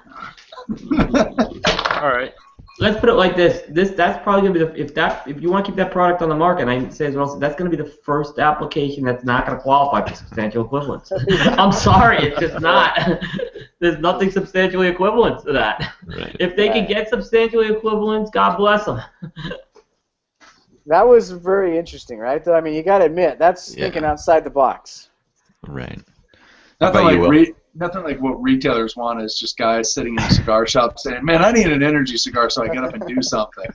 [SPEAKER 2] All right.
[SPEAKER 5] Let's put it like this. That's probably gonna be if you want to keep that product on the market, and I say as well, that's gonna be the first application that's not gonna qualify for substantial equivalence. I'm sorry, it's just not. There's nothing substantially equivalent to that.
[SPEAKER 1] Right.
[SPEAKER 5] If they can get substantially equivalent, God bless them.
[SPEAKER 3] That was very interesting, right? I mean, you got to admit that's
[SPEAKER 1] Yeah.
[SPEAKER 3] thinking outside the box.
[SPEAKER 1] Right. How
[SPEAKER 4] Nothing
[SPEAKER 1] about you,
[SPEAKER 4] like
[SPEAKER 1] Will?
[SPEAKER 4] nothing like what retailers want is just guys sitting in a cigar shop saying, "Man, I need an energy cigar so I get up and do something.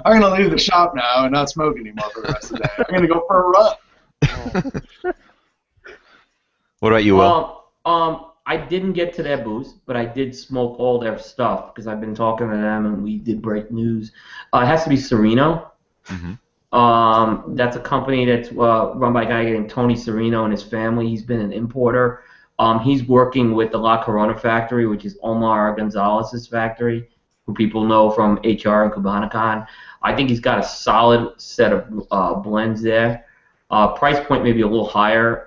[SPEAKER 4] I'm gonna leave the shop now and not smoke anymore for the rest of the day. I'm gonna go for a run."
[SPEAKER 1] What about you, Will?
[SPEAKER 5] I didn't get to their booth, but I did smoke all their stuff because I've been talking to them and we did break news. It has to be Sereno. That's a company that's run by a guy named Tony Sereno and his family. He's been an importer. He's working with the La Corona factory, which is Omar Gonzalez's factory, who people know from HR and Cubanicon. I think he's got a solid set of blends there. Price point may be a little higher,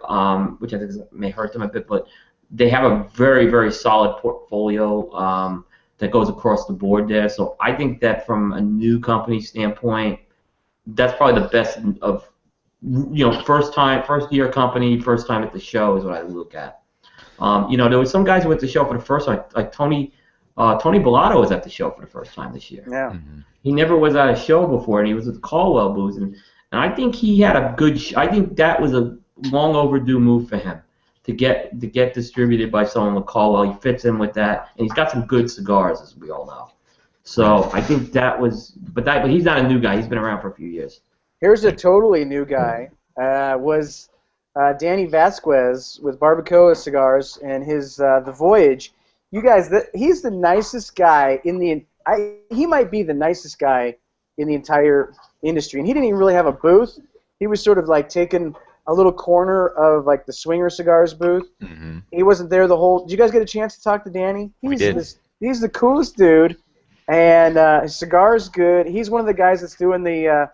[SPEAKER 5] which I think may hurt them a bit, but they have a very, very solid portfolio that goes across the board there. So I think that from a new company standpoint, that's probably the best of, first year company, first time at the show is what I look at. There were some guys who went to the show for the first time, like Tony Bellotto was at the show for the first time this year.
[SPEAKER 3] Yeah.
[SPEAKER 5] He never was at a show before, and he was at the Caldwell booth, and I think he had a good. I think that was a long overdue move for him to get distributed by someone like Caldwell. He fits in with that, and he's got some good cigars, as we all know. So I think that was, but he's not a new guy. He's been around for a few years.
[SPEAKER 3] Here's a totally new guy. Was Danny Vasquez with Barbacoa Cigars and his The Voyage. You guys, he's the nicest guy he might be the nicest guy in the entire industry. And he didn't even really have a booth. He was sort of like taking a little corner of like the Swinger Cigars booth. He wasn't there the whole. Did you guys get a chance to talk to Danny?
[SPEAKER 1] We did.
[SPEAKER 3] He's the coolest dude. And his cigar is good. He's one of the guys that's doing the,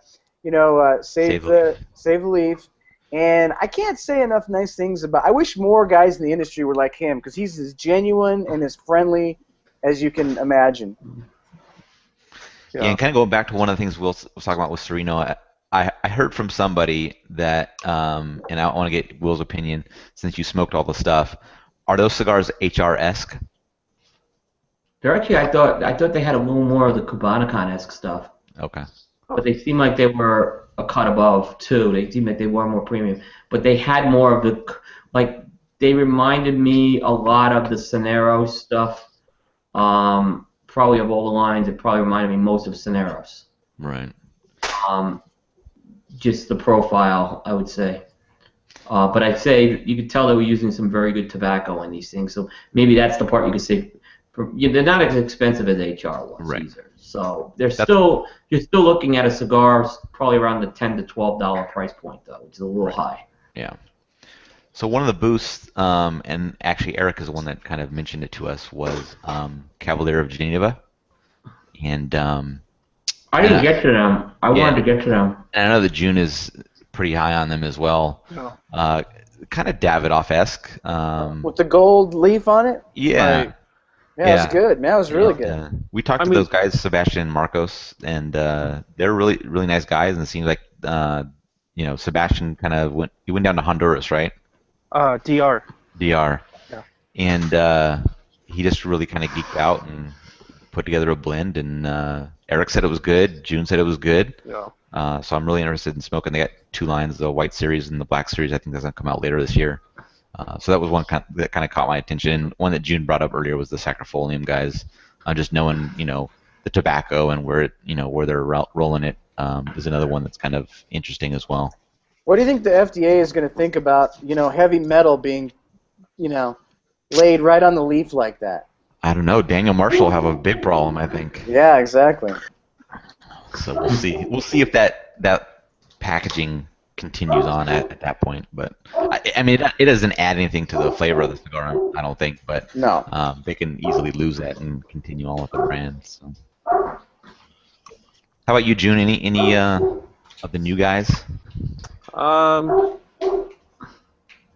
[SPEAKER 1] Save the
[SPEAKER 3] save the leaf. And I can't say enough nice things about. I wish more guys in the industry were like him because he's as genuine and as friendly as you can imagine.
[SPEAKER 1] Yeah, and kind of going back to one of the things Will was talking about with Sereno, I heard from somebody that, and I want to get Will's opinion since you smoked all the stuff. Are those cigars HR-esque?
[SPEAKER 5] They're actually, I thought they had a little more of the Cubanacan-esque stuff.
[SPEAKER 1] Okay.
[SPEAKER 5] But they seemed like they were a cut above too. They seemed like they were more premium. But they had more of the, like, they reminded me a lot of the Soneros stuff. Probably of all the lines, it probably reminded me most of Soneros.
[SPEAKER 1] Right.
[SPEAKER 5] Just the profile, I would say. But I'd say you could tell they were using some very good tobacco in these things. So maybe that's the part you could say. They're not as expensive as HR was either. So you're still looking at a cigar probably around the $10 to $12 price point though, which is a little high.
[SPEAKER 1] Yeah. So one of the booths, and actually Eric is the one that kind of mentioned it to us, was Cavalier of Geneva, and
[SPEAKER 5] I didn't get to them. I wanted to get to them.
[SPEAKER 1] And I know that June is pretty high on them as well.
[SPEAKER 2] Yeah.
[SPEAKER 1] Kind of Davidoff-esque.
[SPEAKER 3] With the gold leaf on it?
[SPEAKER 1] Yeah.
[SPEAKER 2] Right.
[SPEAKER 3] Yeah, it was good. Man, it was really good.
[SPEAKER 1] We talked to those guys, Sebastian and Marcos, and they're really, really nice guys. And it seems like, Sebastian kind of went down to Honduras, right?
[SPEAKER 2] DR.
[SPEAKER 1] DR.
[SPEAKER 2] Yeah.
[SPEAKER 1] And he just really kind of geeked out and put together a blend. And Eric said it was good. June said it was good.
[SPEAKER 2] Yeah.
[SPEAKER 1] So I'm really interested in smoking. They got two lines, the white series and the black series. I think that's going to come out later this year. So that was one that kind of caught my attention. And one that June brought up earlier was the Sacrifolium guys. Just knowing, the tobacco and where they're rolling it is another one that's kind of interesting as well.
[SPEAKER 3] What do you think the FDA is going to think about, heavy metal being, laid right on the leaf like that?
[SPEAKER 1] I don't know. Daniel Marshall will have a big problem, I think.
[SPEAKER 3] Yeah, exactly.
[SPEAKER 1] So we'll see. We'll see if that packaging continues on at that point. But I mean, it doesn't add anything to the flavor of the cigar, I don't think. But
[SPEAKER 3] no,
[SPEAKER 1] they can easily lose that and continue on with the brand. So. How about you, June? Any of the new guys?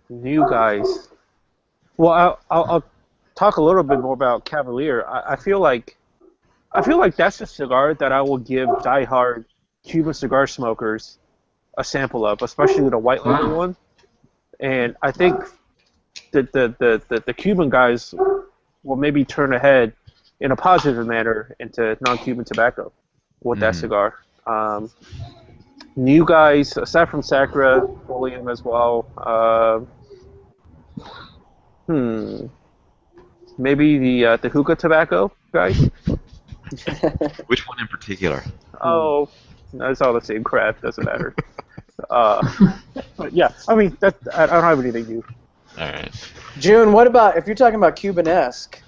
[SPEAKER 2] New guys. Well, I'll talk a little bit more about Cavalier. I feel like that's a cigar that I will give diehard Cuban cigar smokers a sample of, especially the white label one. And I think that the Cuban guys will maybe turn ahead in a positive manner into non-Cuban tobacco with that cigar. New guys, aside from Sacra, Folium as well. Maybe the hookah tobacco guys.
[SPEAKER 1] Which one in particular?
[SPEAKER 2] Oh, it's all the same crap. Doesn't matter. But yeah, I mean, I don't have anything new.
[SPEAKER 1] All right.
[SPEAKER 3] June, what about, if you're talking about Cuban-esque,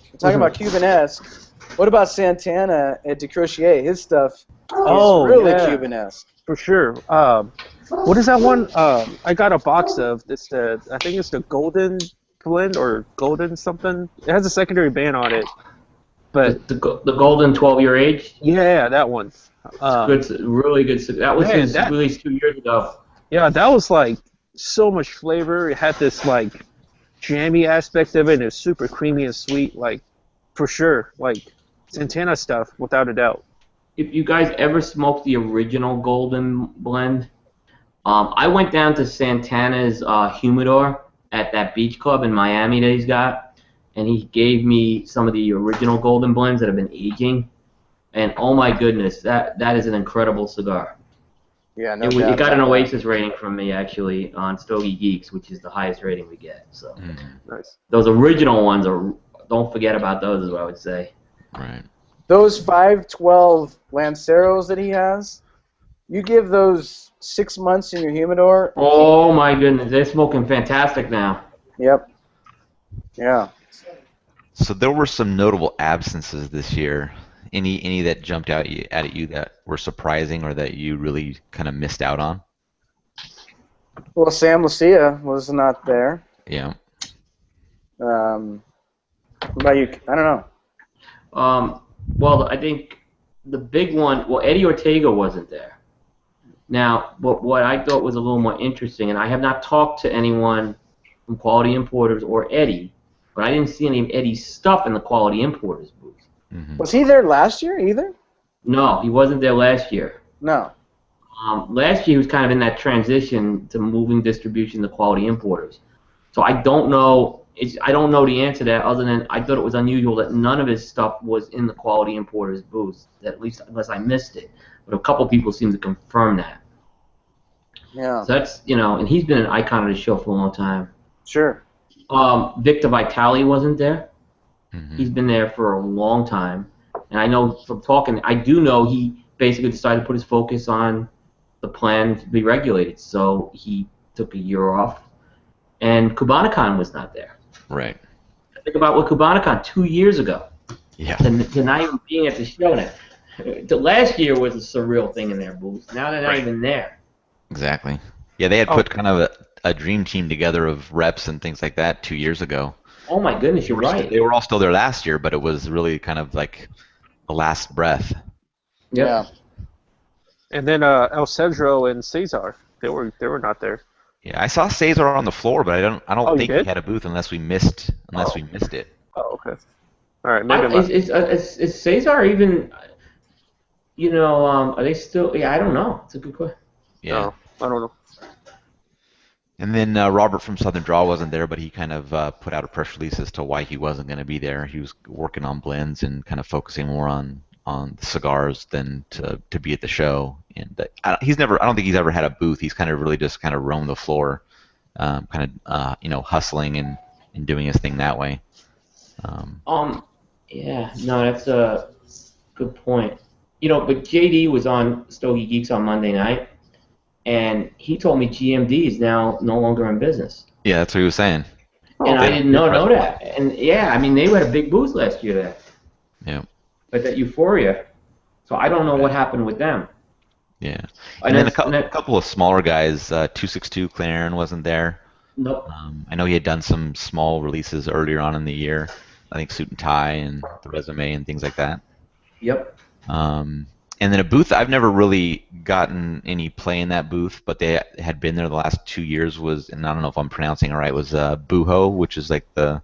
[SPEAKER 3] what about Santana at De Crocier? His stuff is really Cuban-esque.
[SPEAKER 2] For sure. What is that one? I got a box of. I think it's the Golden blend or Golden something. It has a secondary band on it. But
[SPEAKER 5] the Golden 12-year age?
[SPEAKER 2] Yeah, that one.
[SPEAKER 5] Good, really good. That was released 2 years ago.
[SPEAKER 2] Yeah, that was like so much flavor. It had this like jammy aspect of it, and it's super creamy and sweet. Like for sure, like Santana stuff without a doubt.
[SPEAKER 5] If you guys ever smoked the original Golden blend, I went down to Santana's humidor at that beach club in Miami that he's got, and he gave me some of the original Golden blends that have been aging. And oh my goodness, that is an incredible cigar.
[SPEAKER 3] Yeah, no
[SPEAKER 5] It got an Oasis rating from me actually on Stogie Geeks, which is the highest rating we get. So
[SPEAKER 2] Nice.
[SPEAKER 5] Those original ones don't forget about those, is what I would say.
[SPEAKER 1] Right.
[SPEAKER 3] Those 512 Lanceros that he has, you give those 6 months in your humidor.
[SPEAKER 5] Oh my goodness, they're smoking fantastic now.
[SPEAKER 3] Yep. Yeah.
[SPEAKER 1] So there were some notable absences this year. Any that jumped out at you that were surprising or that you really kind of missed out on?
[SPEAKER 3] Well, Sam Lucia was not there.
[SPEAKER 1] Yeah.
[SPEAKER 3] What about you? I don't know.
[SPEAKER 5] Well, I think the big one, well, Eddie Ortega wasn't there. Now, what I thought was a little more interesting, and I have not talked to anyone from Quality Importers or Eddie, but I didn't see any of Eddie's stuff in the Quality Importers booth.
[SPEAKER 1] Hmm.
[SPEAKER 3] Was he there last year either?
[SPEAKER 5] No, he wasn't there last year.
[SPEAKER 3] No.
[SPEAKER 5] Last year he was kind of in that transition to moving distribution to Quality Importers. So I don't know. I don't know the answer to that, other than I thought it was unusual that none of his stuff was in the Quality Importers booth, at least unless I missed it. But a couple people seem to confirm that.
[SPEAKER 3] Yeah.
[SPEAKER 5] So that's, and he's been an icon of the show for a long time.
[SPEAKER 3] Sure.
[SPEAKER 5] Victor Vitale wasn't there.
[SPEAKER 1] Hmm.
[SPEAKER 5] He's been there for a long time. And I know from talking, I do know he basically decided to put his focus on the plan to be regulated. So he took a year off. And Kubanicon was not there.
[SPEAKER 1] Right.
[SPEAKER 5] Think about what Kubanicon 2 years ago.
[SPEAKER 1] Yeah.
[SPEAKER 5] To not even being at the show now. The last year was a surreal thing in their booth. Now they're not even there.
[SPEAKER 1] Exactly. Yeah, they had put kind of a dream team together of reps and things like that 2 years ago.
[SPEAKER 5] Oh my goodness, you're right.
[SPEAKER 1] They were all still there last year, but it was really kind of like a last breath.
[SPEAKER 5] Yep.
[SPEAKER 3] Yeah.
[SPEAKER 2] And then El Cedro and Cesar, they were not there.
[SPEAKER 1] Yeah, I saw Cesar on the floor, but I don't
[SPEAKER 2] Oh, you
[SPEAKER 1] think he
[SPEAKER 2] did?
[SPEAKER 1] had a booth unless we missed it.
[SPEAKER 2] Oh, okay. All right, maybe
[SPEAKER 5] Is Cesar even? Are they still? Yeah, I don't know. It's a good question.
[SPEAKER 1] Yeah.
[SPEAKER 2] No, I don't know.
[SPEAKER 1] And then Robert from Southern Draw wasn't there, but he kind of put out a press release as to why he wasn't going to be there. He was working on blends and kind of focusing more on the cigars than to be at the show. And I don't think he's ever had a booth. He's kind of really just kind of roamed the floor, hustling and doing his thing that way.
[SPEAKER 5] Yeah, no, that's a good point. But JD was on Stogie Geeks on Monday night, and he told me GMD is now no longer in business.
[SPEAKER 1] Yeah, that's what he was saying.
[SPEAKER 5] And I didn't know that. And yeah, I mean, they had a big booth last year there.
[SPEAKER 1] Yeah.
[SPEAKER 5] But that Euphoria. So I don't know what happened with them.
[SPEAKER 1] Yeah. And then a couple of smaller guys, 262 Claren wasn't there.
[SPEAKER 5] Nope.
[SPEAKER 1] I know he had done some small releases earlier on in the year. I think Suit and Tie and the Resume and things like that.
[SPEAKER 5] Yep.
[SPEAKER 1] And then a booth, I've never really gotten any play in that booth, but they had been there the last 2 years was, and I don't know if I'm pronouncing it right, was Booho, which is like the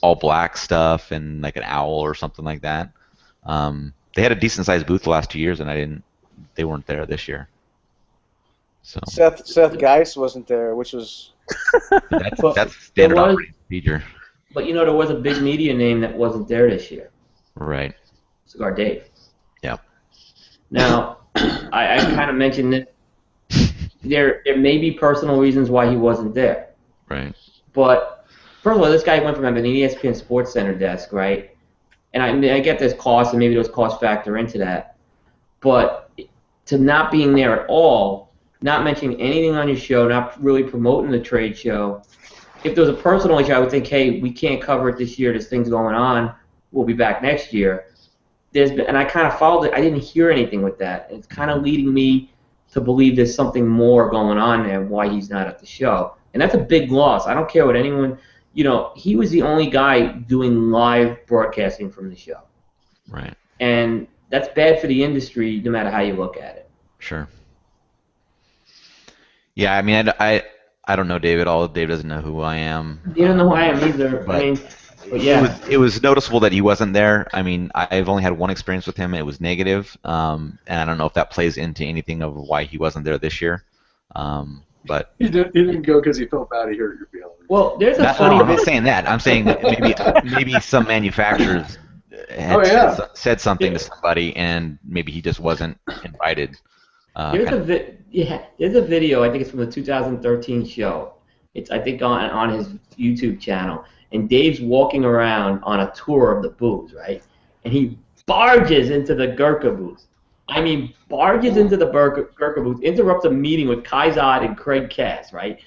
[SPEAKER 1] all black stuff and like an owl or something like that. They had a decent sized booth the last 2 years, and they weren't there this year. So
[SPEAKER 3] Seth Geis wasn't there, which was
[SPEAKER 1] that's standard operating procedure.
[SPEAKER 5] But there was a big media name that wasn't there this year.
[SPEAKER 1] Right.
[SPEAKER 5] Cigar Dave.
[SPEAKER 1] Yeah.
[SPEAKER 5] Now, I kind of mentioned that there may be personal reasons why he wasn't there.
[SPEAKER 1] Right.
[SPEAKER 5] But first of all, this guy went from having an ESPN Sports Center desk, right? And I get there's costs, and maybe those costs factor into that. But to not being there at all, not mentioning anything on your show, not really promoting the trade show. If there was a personal issue, I would think, hey, we can't cover it this year. There's things going on. We'll be back next year. And I kind of followed it. I didn't hear anything with that. It's kind of leading me to believe there's something more going on there, why he's not at the show. And that's a big loss. I don't care what anyone, he was the only guy doing live broadcasting from the show.
[SPEAKER 1] Right.
[SPEAKER 5] And that's bad for the industry no matter how you look at it.
[SPEAKER 1] Sure. Yeah, I mean, I don't know Dave at all. Dave doesn't know who I am.
[SPEAKER 5] You don't know who I am either. But yeah.
[SPEAKER 1] It was noticeable that he wasn't there. I mean, I've only had one experience with him. It was negative, and I don't know if that plays into anything of why he wasn't there this year. But
[SPEAKER 4] he didn't go because he felt bad. He hurt your feelings.
[SPEAKER 5] Well, there's a funny.
[SPEAKER 1] I'm not saying that. I'm saying that maybe some manufacturers had said something to somebody, and maybe he just wasn't invited.
[SPEAKER 5] There's a video. I think it's from the 2013 show. It's I think on his YouTube channel. And Dave's walking around on a tour of the booth, right? And he barges into the Gurkha booth. I mean, barges into the Gurkha booth, interrupts a meeting with Kaizad and Craig Cass, right?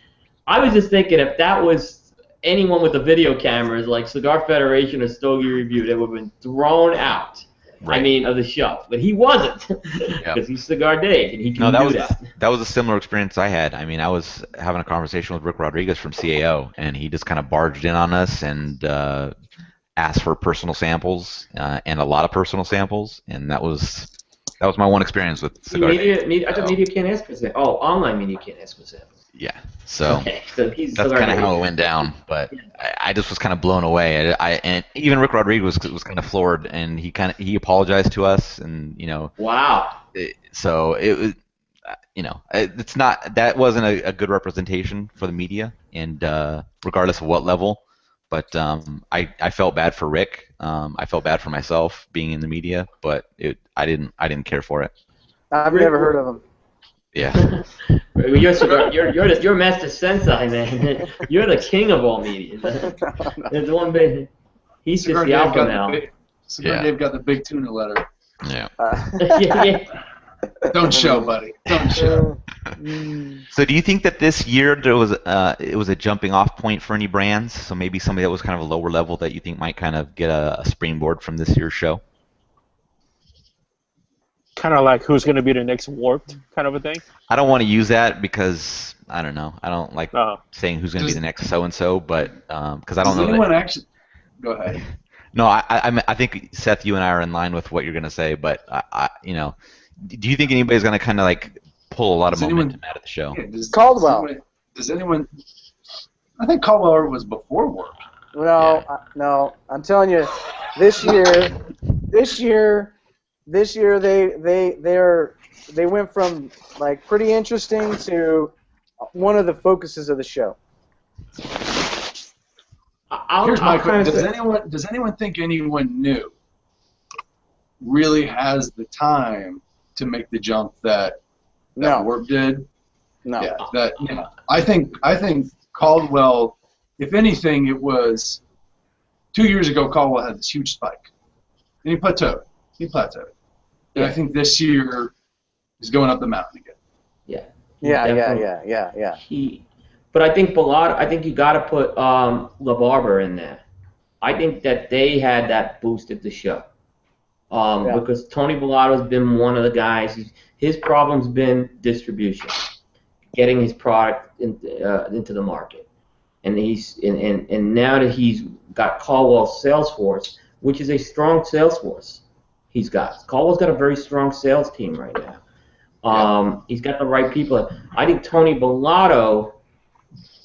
[SPEAKER 5] I was just thinking if that was anyone with the video cameras, like Cigar Federation or Stogie Review, they would have been thrown out. Right. I mean, of the show. But he wasn't, because he's Cigar Dave, and he can do that.
[SPEAKER 1] That was a similar experience I had. I mean, I was having a conversation with Rick Rodriguez from CAO, and he just kind of barged in on us and asked for personal samples, and a lot of personal samples, and that was That was my one experience with Cigar.
[SPEAKER 5] I thought media can't ask for samples. Oh, online media can't ask for samples.
[SPEAKER 1] Yeah. So
[SPEAKER 5] Okay, so he's
[SPEAKER 1] that's
[SPEAKER 5] Cigar
[SPEAKER 1] kind of
[SPEAKER 5] Dave.
[SPEAKER 1] how it went down. But I just was kind of blown away. And even Rick Rodriguez was kind of floored, and he apologized to us, and
[SPEAKER 5] Wow.
[SPEAKER 1] so it was. It's not that wasn't a good representation for the media, and regardless of what level. But I felt bad for Rick. I felt bad for myself being in the media, but I didn't care for it.
[SPEAKER 3] I've
[SPEAKER 5] Rick-
[SPEAKER 3] never heard of him.
[SPEAKER 1] Yeah.
[SPEAKER 5] You're Master Sensei, man. You're the king of all media. There's one big. He's just the alpha male.
[SPEAKER 1] Yeah.
[SPEAKER 4] Dave got the big tuna letter.
[SPEAKER 1] Yeah.
[SPEAKER 5] Yeah.
[SPEAKER 4] Don't show, buddy. Don't show.
[SPEAKER 1] So do you think that this year it was a jumping off point for any brands? So maybe somebody that was kind of a lower level that you think might kind of get a springboard from this year's show?
[SPEAKER 2] Kind of like who's going to be the next Warped kind of a thing.
[SPEAKER 1] I don't want to use that because I don't know. I don't like saying who's going to be the next so and so, but because I don't know.
[SPEAKER 4] Does anyone actually? Go ahead.
[SPEAKER 1] No, I think Seth, you and I are in line with what you're going to say, but do you think anybody's going to kind of like pull a lot of momentum out of the show?
[SPEAKER 4] Yeah,
[SPEAKER 3] Caldwell.
[SPEAKER 4] Does anyone? I think Caldwell was before work.
[SPEAKER 3] No, no. I'm telling you, this year they went from like pretty interesting to one of the focuses of the show.
[SPEAKER 4] Here's my question: Does anyone think anyone new really has the time to make the jump that Warp did?
[SPEAKER 3] No.
[SPEAKER 4] Yeah, I think Caldwell, if anything, it was 2 years ago. Caldwell had this huge spike, and he plateaued. And I think this year he's going up the mountain again.
[SPEAKER 3] Yeah.
[SPEAKER 5] But I think I think you got to put LaBarber in there. I think that they had that boost at the show. Because Tony Bellato's been one of the guys. His problem's been distribution, getting his product into the market, and and now that he's got Caldwell's sales force, which is a strong sales force, Caldwell's got a very strong sales team right now. He's got the right people. I think Tony Bellato,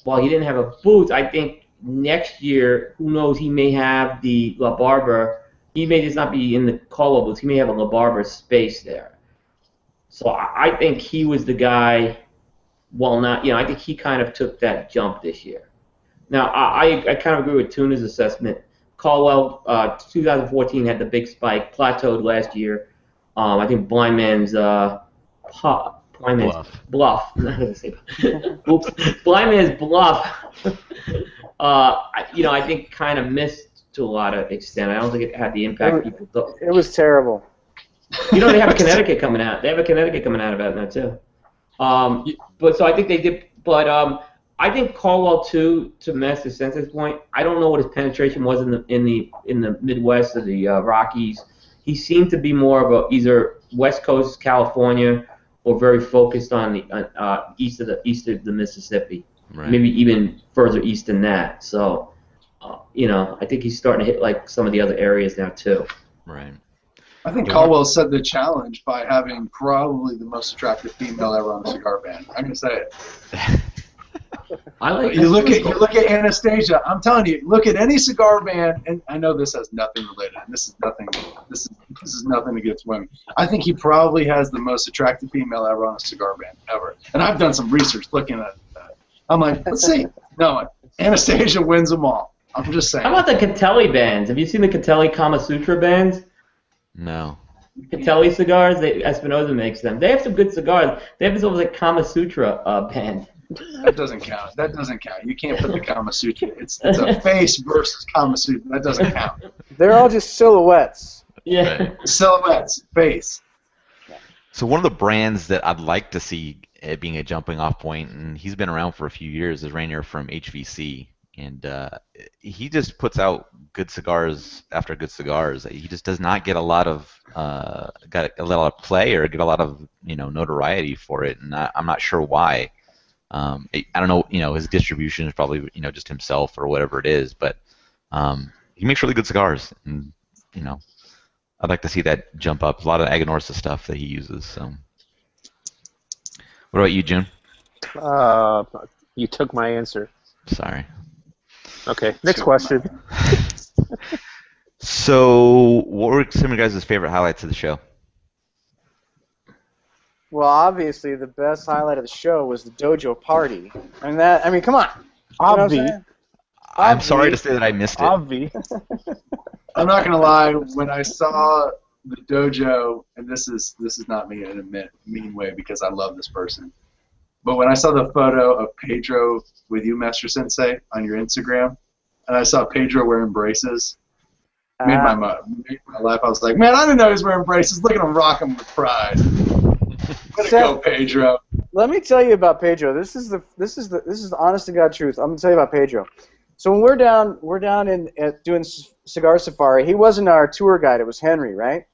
[SPEAKER 5] while he didn't have a booth, I think next year, who knows, he may have the LaBarber. He may just not be in the Caldwell booth. He may have a LaBarber space there. So I think he was the guy. Well, I think he kind of took that jump this year. Now, I kind of agree with Tuna's assessment. Caldwell, 2014 had the big spike, plateaued last year. I think Blind Man's Bluff. I'm not gonna say Oops. Blind Man's Bluff. I think kind of missed to a lot of extent. I don't think it had the impact people thought.
[SPEAKER 3] It was terrible.
[SPEAKER 5] They have a Connecticut coming out. They have a Connecticut coming out about that too. But so I think they did. But I think Caldwell too, to Master Sensei's point. I don't know what his penetration was in the Midwest or the Rockies. He seemed to be more of either West Coast California or very focused on the east of the Mississippi,
[SPEAKER 1] Right.
[SPEAKER 5] Maybe even further east than that. So, I think he's starting to hit like some of the other areas now too.
[SPEAKER 1] Right.
[SPEAKER 4] I think Caldwell set the challenge by having probably the most attractive female ever on a cigar band. I'm gonna say it.
[SPEAKER 5] I like
[SPEAKER 4] You look at Anastasia. I'm telling you, look at any cigar band, and I know this has nothing related. And this is nothing. This is nothing against women. I think he probably has the most attractive female ever on a cigar band ever. And I've done some research looking at that. I'm like, let's see. No, Anastasia wins them all. I'm just saying.
[SPEAKER 5] How about the Catelli bands? Have you seen the Catelli Kama Sutra bands?
[SPEAKER 1] No.
[SPEAKER 5] Catelli cigars, Espinosa makes them. They have some good cigars. They have this almost like Kama Sutra band.
[SPEAKER 4] That doesn't count. You can't put the Kama Sutra. It's a face versus Kama Sutra. That doesn't count.
[SPEAKER 3] They're all just silhouettes.
[SPEAKER 5] Yeah.
[SPEAKER 1] Right.
[SPEAKER 4] Silhouettes, face.
[SPEAKER 1] So one of the brands that I'd like to see it being a jumping off point, and he's been around for a few years, is Rainier from HVC. And he just puts out good cigars after good cigars. He just does not get a lot of play or get a lot of notoriety for it, and I'm not sure why. I don't know. His distribution is probably just himself or whatever it is, but he makes really good cigars, and I'd like to see that jump up. A lot of Aganorsa stuff that he uses. So, what about you, June?
[SPEAKER 2] You took my answer.
[SPEAKER 1] Sorry.
[SPEAKER 2] Okay, next question.
[SPEAKER 1] So, what were some of your guys' favorite highlights of the show?
[SPEAKER 3] Well, obviously, the best highlight of the show was the dojo party. I mean, come on. You know what I'm saying?
[SPEAKER 1] I'm sorry to say that I missed it.
[SPEAKER 2] Obvi.
[SPEAKER 4] I'm not gonna lie. When I saw the dojo, and this is not me in a mean way because I love this person, but when I saw the photo of Pedro with you, Master Sensei, on your Instagram, and I saw Pedro wearing braces, made my laugh. I was like, man, I didn't know he was wearing braces. Look at him rock them with pride. Way to go, Pedro.
[SPEAKER 3] Let me tell you about Pedro. This is the honest to God truth. I'm gonna tell you about Pedro. So when we're down doing Cigar Safari. He wasn't our tour guide. It was Henry, right?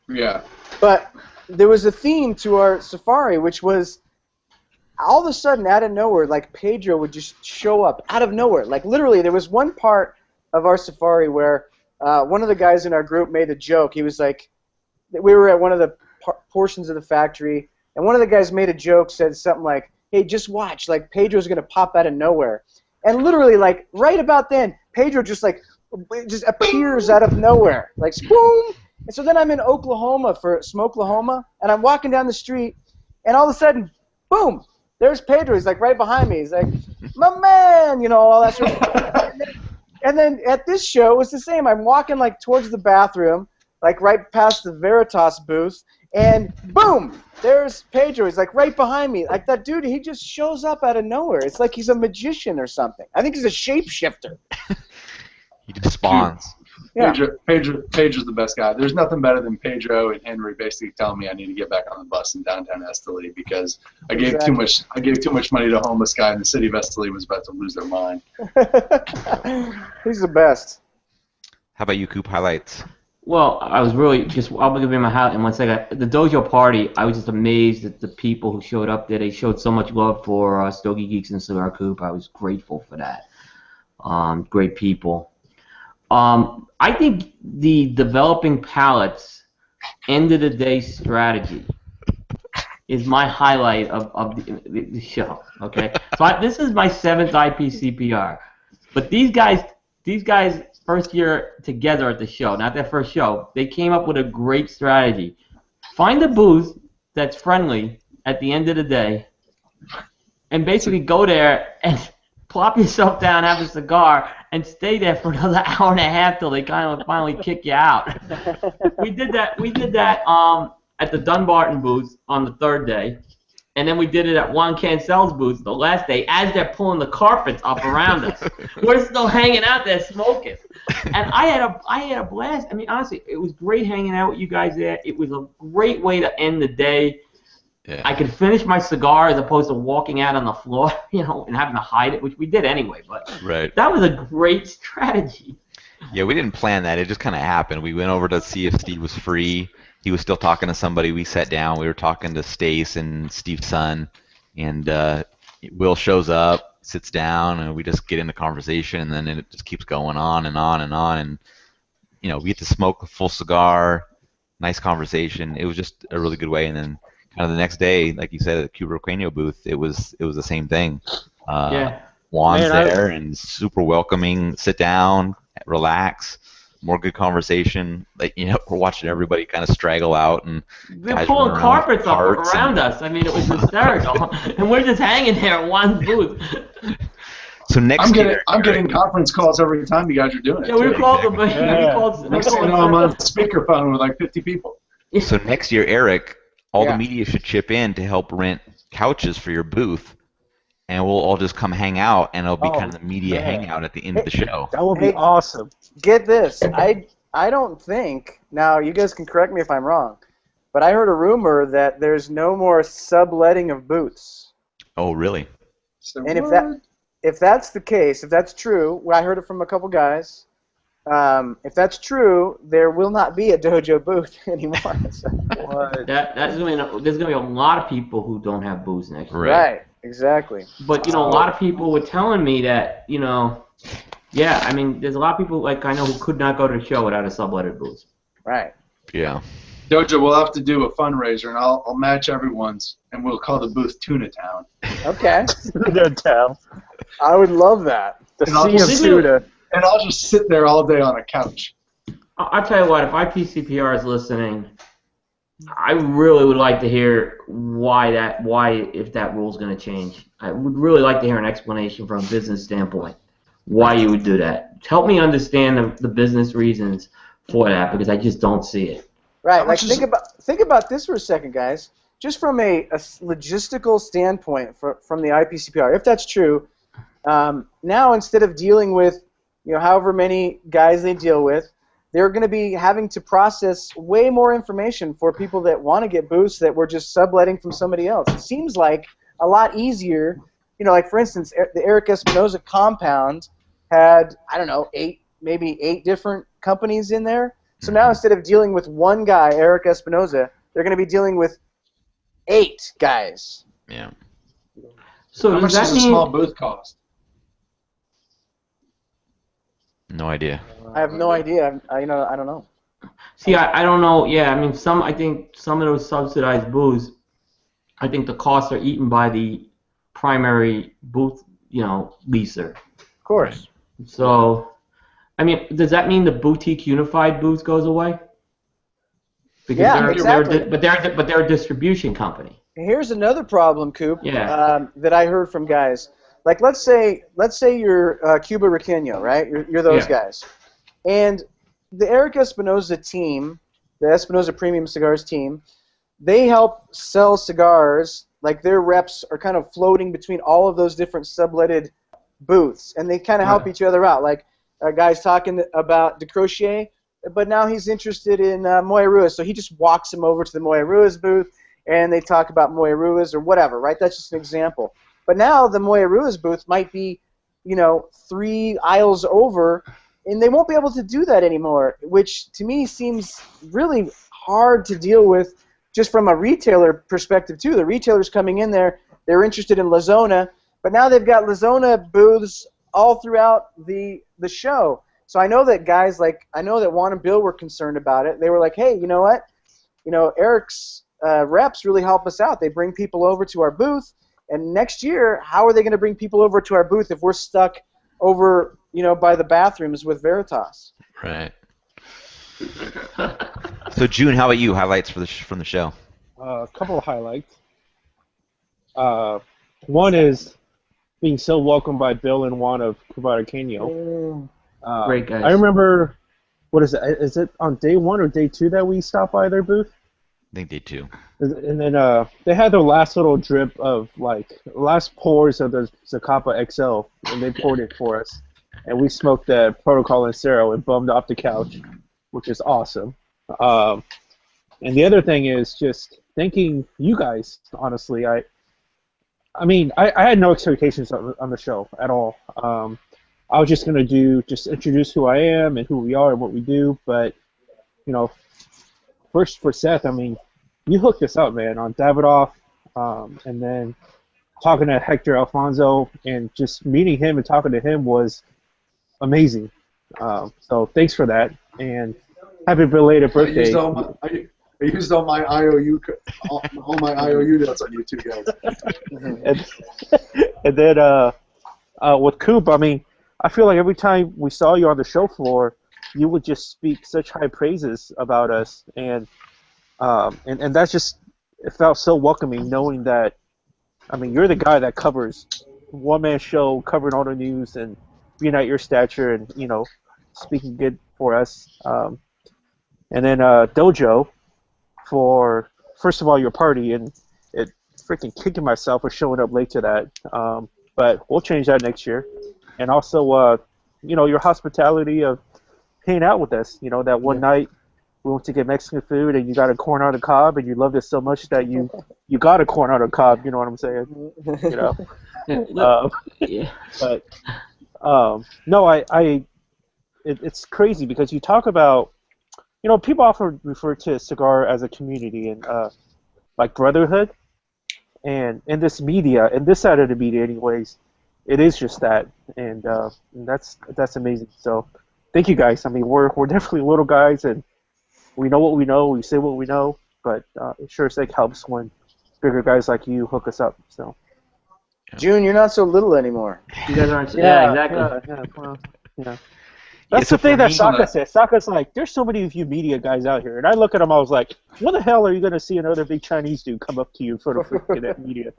[SPEAKER 4] Yeah.
[SPEAKER 3] But there was a theme to our safari, which was all of a sudden, out of nowhere, like Pedro would just show up out of nowhere. Like literally, there was one part of our safari where one of the guys in our group made a joke. He was like, we were at one of the portions of the factory, and one of the guys made a joke, said something like, hey, just watch, like Pedro's going to pop out of nowhere. And literally, like, right about then, Pedro just appears out of nowhere. Like, boom! And so then I'm in Oklahoma for Smokelahoma, and I'm walking down the street, and all of a sudden, boom! There's Pedro. He's, like, right behind me. He's like, my man! You know, all that sort of stuff. And then at this show, it was the same. I'm walking, like, towards the bathroom, like, right past the Veritas booth, and boom! There's Pedro. He's like right behind me. Like that dude, he just shows up out of nowhere. It's like he's a magician or something. I think he's a shapeshifter.
[SPEAKER 1] He just spawns.
[SPEAKER 3] Yeah.
[SPEAKER 4] Pedro's the best guy. There's nothing better than Pedro and Henry basically telling me I need to get back on the bus in downtown Esteli because I gave too much money to a homeless guy, and the city of Esteli was about to lose their mind.
[SPEAKER 3] He's the best.
[SPEAKER 1] How about you, Coop? Highlights?
[SPEAKER 5] Well, I was really I'll give you my highlight in 1 second. The dojo party, I was just amazed at the people who showed up there. They showed so much love for Stogie Geeks and Cigar Coop. I was grateful for that. Great people. I think the developing palates end of the day strategy is my highlight of the show. Okay, so this is my 7th IPCPR, but these guys first year together at the show, not their first show, they came up with a great strategy. Find a booth that's friendly at the end of the day, and basically go there and plop yourself down, have a cigar, and stay there for another hour and a half till they kind of finally kick you out. We did that at the Dunbarton booth on the 3rd day. And then we did it at Juan Cancel's booth the last day as they're pulling the carpets up around us. We're still hanging out there smoking. And I had a blast. I mean, honestly, it was great hanging out with you guys there. It was a great way to end the day. Yeah. I could finish my cigar as opposed to walking out on the floor, and having to hide it, which we did anyway. But that was a great strategy.
[SPEAKER 1] Yeah, we didn't plan that. It just kind of happened. We went over to see if Steve was free. He was still talking to somebody. We sat down. We were talking to Stace and Steve's son, and Will shows up, sits down, and we just get into conversation, and then it just keeps going on and on and on. And we get to smoke a full cigar, nice conversation. It was just a really good way. And then kind of the next day, like you said, at the Cuba Cráneo booth, it was the same thing. Juan's there and super welcoming. Sit down, relax. More good conversation. Like, we're watching everybody kind of straggle out, and
[SPEAKER 5] they're pulling carpets up around us. I mean, it was hysterical, and we're just hanging there at one booth.
[SPEAKER 1] So next year,
[SPEAKER 4] I'm getting conference calls every time you guys are doing it.
[SPEAKER 5] Yeah, we called them.
[SPEAKER 4] Next thing you know, I'm on speakerphone with like 50 people.
[SPEAKER 1] So next year, Eric, all the media should chip in to help rent couches for your booth. And we'll all just come hang out, and it'll be kind of the media hangout at the end of the show.
[SPEAKER 2] That would be awesome.
[SPEAKER 3] Get this. I don't think, now you guys can correct me if I'm wrong, but I heard a rumor that there's no more subletting of booths.
[SPEAKER 1] Oh, really?
[SPEAKER 3] And if that's the case, if that's true, I heard it from a couple guys, if that's true, there will not be a dojo booth anymore. So.
[SPEAKER 5] There's going to be a lot of people who don't have booths next year.
[SPEAKER 3] Right. Exactly.
[SPEAKER 5] But, a lot of people were telling me that, I mean, there's a lot of people, like, I know who could not go to the show without a subletted booth.
[SPEAKER 3] Right.
[SPEAKER 1] Yeah.
[SPEAKER 4] Dojo, we'll have to do a fundraiser, and I'll match everyone's, and we'll call the booth Tuna Town.
[SPEAKER 3] Okay.
[SPEAKER 2] Good tell.
[SPEAKER 3] I would love that.
[SPEAKER 2] The
[SPEAKER 4] And I'll
[SPEAKER 2] sea of
[SPEAKER 4] just-
[SPEAKER 2] tuna.
[SPEAKER 4] And I'll just sit there all day on a couch.
[SPEAKER 5] I'll tell you what, if IPCPR is listening, I really would like to hear why if that rule's going to change. I would really like to hear an explanation from a business standpoint why you would do that. Help me understand the business reasons for that, because I just don't see it.
[SPEAKER 3] Right.
[SPEAKER 4] How
[SPEAKER 3] Like
[SPEAKER 4] much is
[SPEAKER 3] think about this for a second, guys. Just from a logistical standpoint, from the IPCPR, if that's true, now instead of dealing with however many guys they deal with, they're going to be having to process way more information for people that want to get booths that we're just subletting from somebody else. It seems like a lot easier. Like for instance, the Eric Espinosa compound had, I don't know, maybe eight different companies in there. So now instead of dealing with one guy, Eric Espinosa, they're going to be dealing with 8 guys.
[SPEAKER 1] Yeah.
[SPEAKER 5] So
[SPEAKER 4] How
[SPEAKER 5] does
[SPEAKER 4] much
[SPEAKER 5] that
[SPEAKER 4] does a
[SPEAKER 5] mean
[SPEAKER 4] small booth cost?
[SPEAKER 1] No idea.
[SPEAKER 3] I have no idea. I don't know.
[SPEAKER 5] See, I don't know. Yeah, I mean, I think some of those subsidized booths, I think the costs are eaten by the primary booth, leaser.
[SPEAKER 3] Of course.
[SPEAKER 5] So, I mean, does that mean the boutique unified booth goes away? Because
[SPEAKER 3] Yeah, exactly.
[SPEAKER 5] but they're a distribution company.
[SPEAKER 3] Here's another problem, Coop.
[SPEAKER 5] Yeah.
[SPEAKER 3] That I heard from guys. Like, let's say you're Cuba Riqueño, right? You're those
[SPEAKER 5] Yeah.
[SPEAKER 3] guys, and the Eric Espinosa team, the Espinosa Premium Cigars team, they help sell cigars. Like their reps are kind of floating between all of those different subletted booths, and they kind of help each other out. Like a guy's talking about DeCrocier, but now he's interested in Moya Ruiz, so he just walks him over to the Moya Ruiz booth, and they talk about Moya Ruiz or whatever, right? That's just an example. But now the Moya Ruiz booth might be, 3 aisles over, and they won't be able to do that anymore, which to me seems really hard to deal with just from a retailer perspective too. The retailers coming in there, they're interested in La Zona, but now they've got La Zona booths all throughout the show. So I know that guys I know that Juan and Bill were concerned about it. They were like, hey, you know what? Eric's reps really help us out. They bring people over to our booth. And next year, how are they going to bring people over to our booth if we're stuck over, by the bathrooms with Veritas?
[SPEAKER 1] Right. So June, how about you? Highlights from the show?
[SPEAKER 2] A couple of highlights. One is being so welcomed by Bill and Juan of Cubaraqueño.
[SPEAKER 5] Great guys.
[SPEAKER 2] I remember, what is it? Is it on day 1 or day 2 that we stopped by their booth?
[SPEAKER 1] I think they do.
[SPEAKER 2] And then they had their last little drip of last pours of the Zacapa XL, and they poured it for us, and we smoked the Protocol and Cero and bummed off the couch, which is awesome. And the other thing is just thanking you guys. Honestly, I had no expectations on the show at all. I was just gonna introduce who I am and who we are and what we do, but first for Seth, you hooked us up, man, on Davidoff, and then talking to Hector Alfonso and just meeting him and talking to him was amazing. So thanks for that, and happy belated birthday.
[SPEAKER 4] I used all my IOU notes on you two guys.
[SPEAKER 2] and then with Coop, I feel like every time we saw you on the show floor, you would just speak such high praises about us, and that's just, it felt so welcoming knowing that, you're the guy that covers one-man show, covering all the news and being at your stature and, speaking good for us. And then Dojo for, first of all, your party, and it freaking kicking myself for showing up late to that. But we'll change that next year. And also, your hospitality of hanging out with us. That one night we went to get Mexican food, and you got a corn on the cob, and you loved it so much that you got a corn on the cob. You know what I'm saying?
[SPEAKER 5] Yeah.
[SPEAKER 2] But no, it's crazy because you talk about, people often refer to Cigar as a community and like brotherhood, and in this media, in this side of the media, anyways, it is just that, and that's amazing. So thank you guys. We're definitely little guys, and we know what we know, we say what we know, but it sure as heck helps when bigger guys like you hook us up. So.
[SPEAKER 3] June, you're not so little anymore.
[SPEAKER 5] You guys aren't. Yeah, exactly.
[SPEAKER 2] Well, That's
[SPEAKER 1] so
[SPEAKER 2] the thing
[SPEAKER 1] for
[SPEAKER 2] that
[SPEAKER 1] me-
[SPEAKER 2] Sokka says. Sokka's like, there's so many of you media guys out here. And I look at him, I was like, when the hell are you going to see another big Chinese dude come up to you for the freaking media?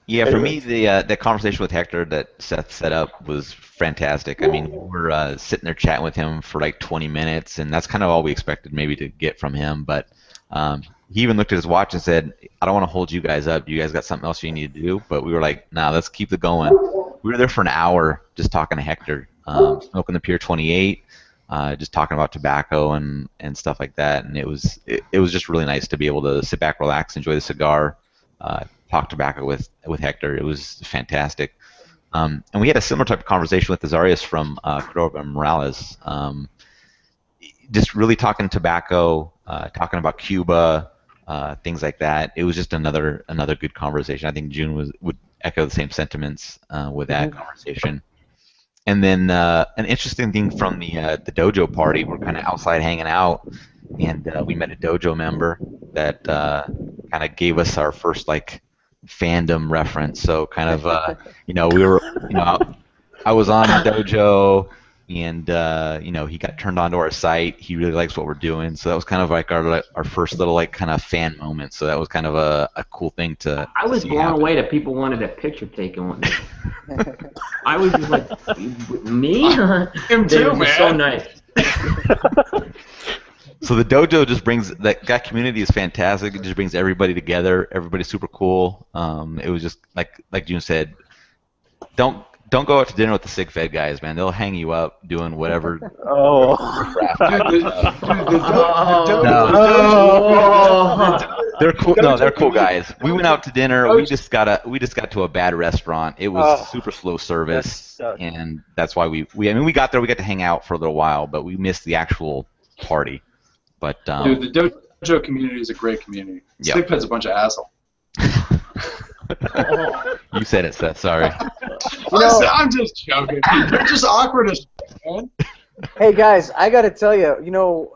[SPEAKER 1] Yeah, for me, the conversation with Hector that Seth set up was fantastic. I mean, we were sitting there chatting with him for like 20 minutes, and that's kind of all we expected maybe to get from him. But he even looked at his watch and said, I don't want to hold you guys up. You guys got something else you need to do? But we were like, nah, let's keep it going. We were there for an hour just talking to Hector, smoking the Pier 28, just talking about tobacco and stuff like that. And it was just really nice to be able to sit back, relax, enjoy the cigar, talk tobacco with Hector. It was fantastic. And we had a similar type of conversation with Azarias from Cordova Morales. Just really talking tobacco, talking about Cuba, things like that. It was just another good conversation. I think June would echo the same sentiments with that conversation. And then an interesting thing from the dojo party, we're kind of outside hanging out, and we met a dojo member that kind of gave us our first like fandom reference. So kind of we were I was on the dojo, and he got turned on to our site. He really likes what we're doing, so that was kind of like our first little like kind of fan moment. So that was kind of a cool thing to.
[SPEAKER 5] I was
[SPEAKER 1] see
[SPEAKER 5] blown
[SPEAKER 1] happen.
[SPEAKER 5] away that people wanted a picture taken with me. I was just like, me?
[SPEAKER 4] Him
[SPEAKER 5] They
[SPEAKER 4] too,
[SPEAKER 5] were just
[SPEAKER 4] man.
[SPEAKER 5] so nice.
[SPEAKER 1] So the dojo just brings that community is fantastic. It just brings everybody together. Everybody's super cool. It was just like June said, don't go out to dinner with the Sig Fed guys, man. They'll hang you up doing whatever.
[SPEAKER 2] Oh.
[SPEAKER 1] They're cool. No, they're cool guys. We went out to dinner. We just got to a bad restaurant. It was super slow service, and that's why we got there. We got to hang out for a little while, but we missed the actual party. But
[SPEAKER 4] Dude, the dojo community is a great community.
[SPEAKER 1] Yep.
[SPEAKER 4] Stickfed's a bunch of assholes.
[SPEAKER 1] You said it, Seth. Sorry.
[SPEAKER 4] I'm just joking. They're just awkward as man.
[SPEAKER 3] Hey guys, I got to tell you,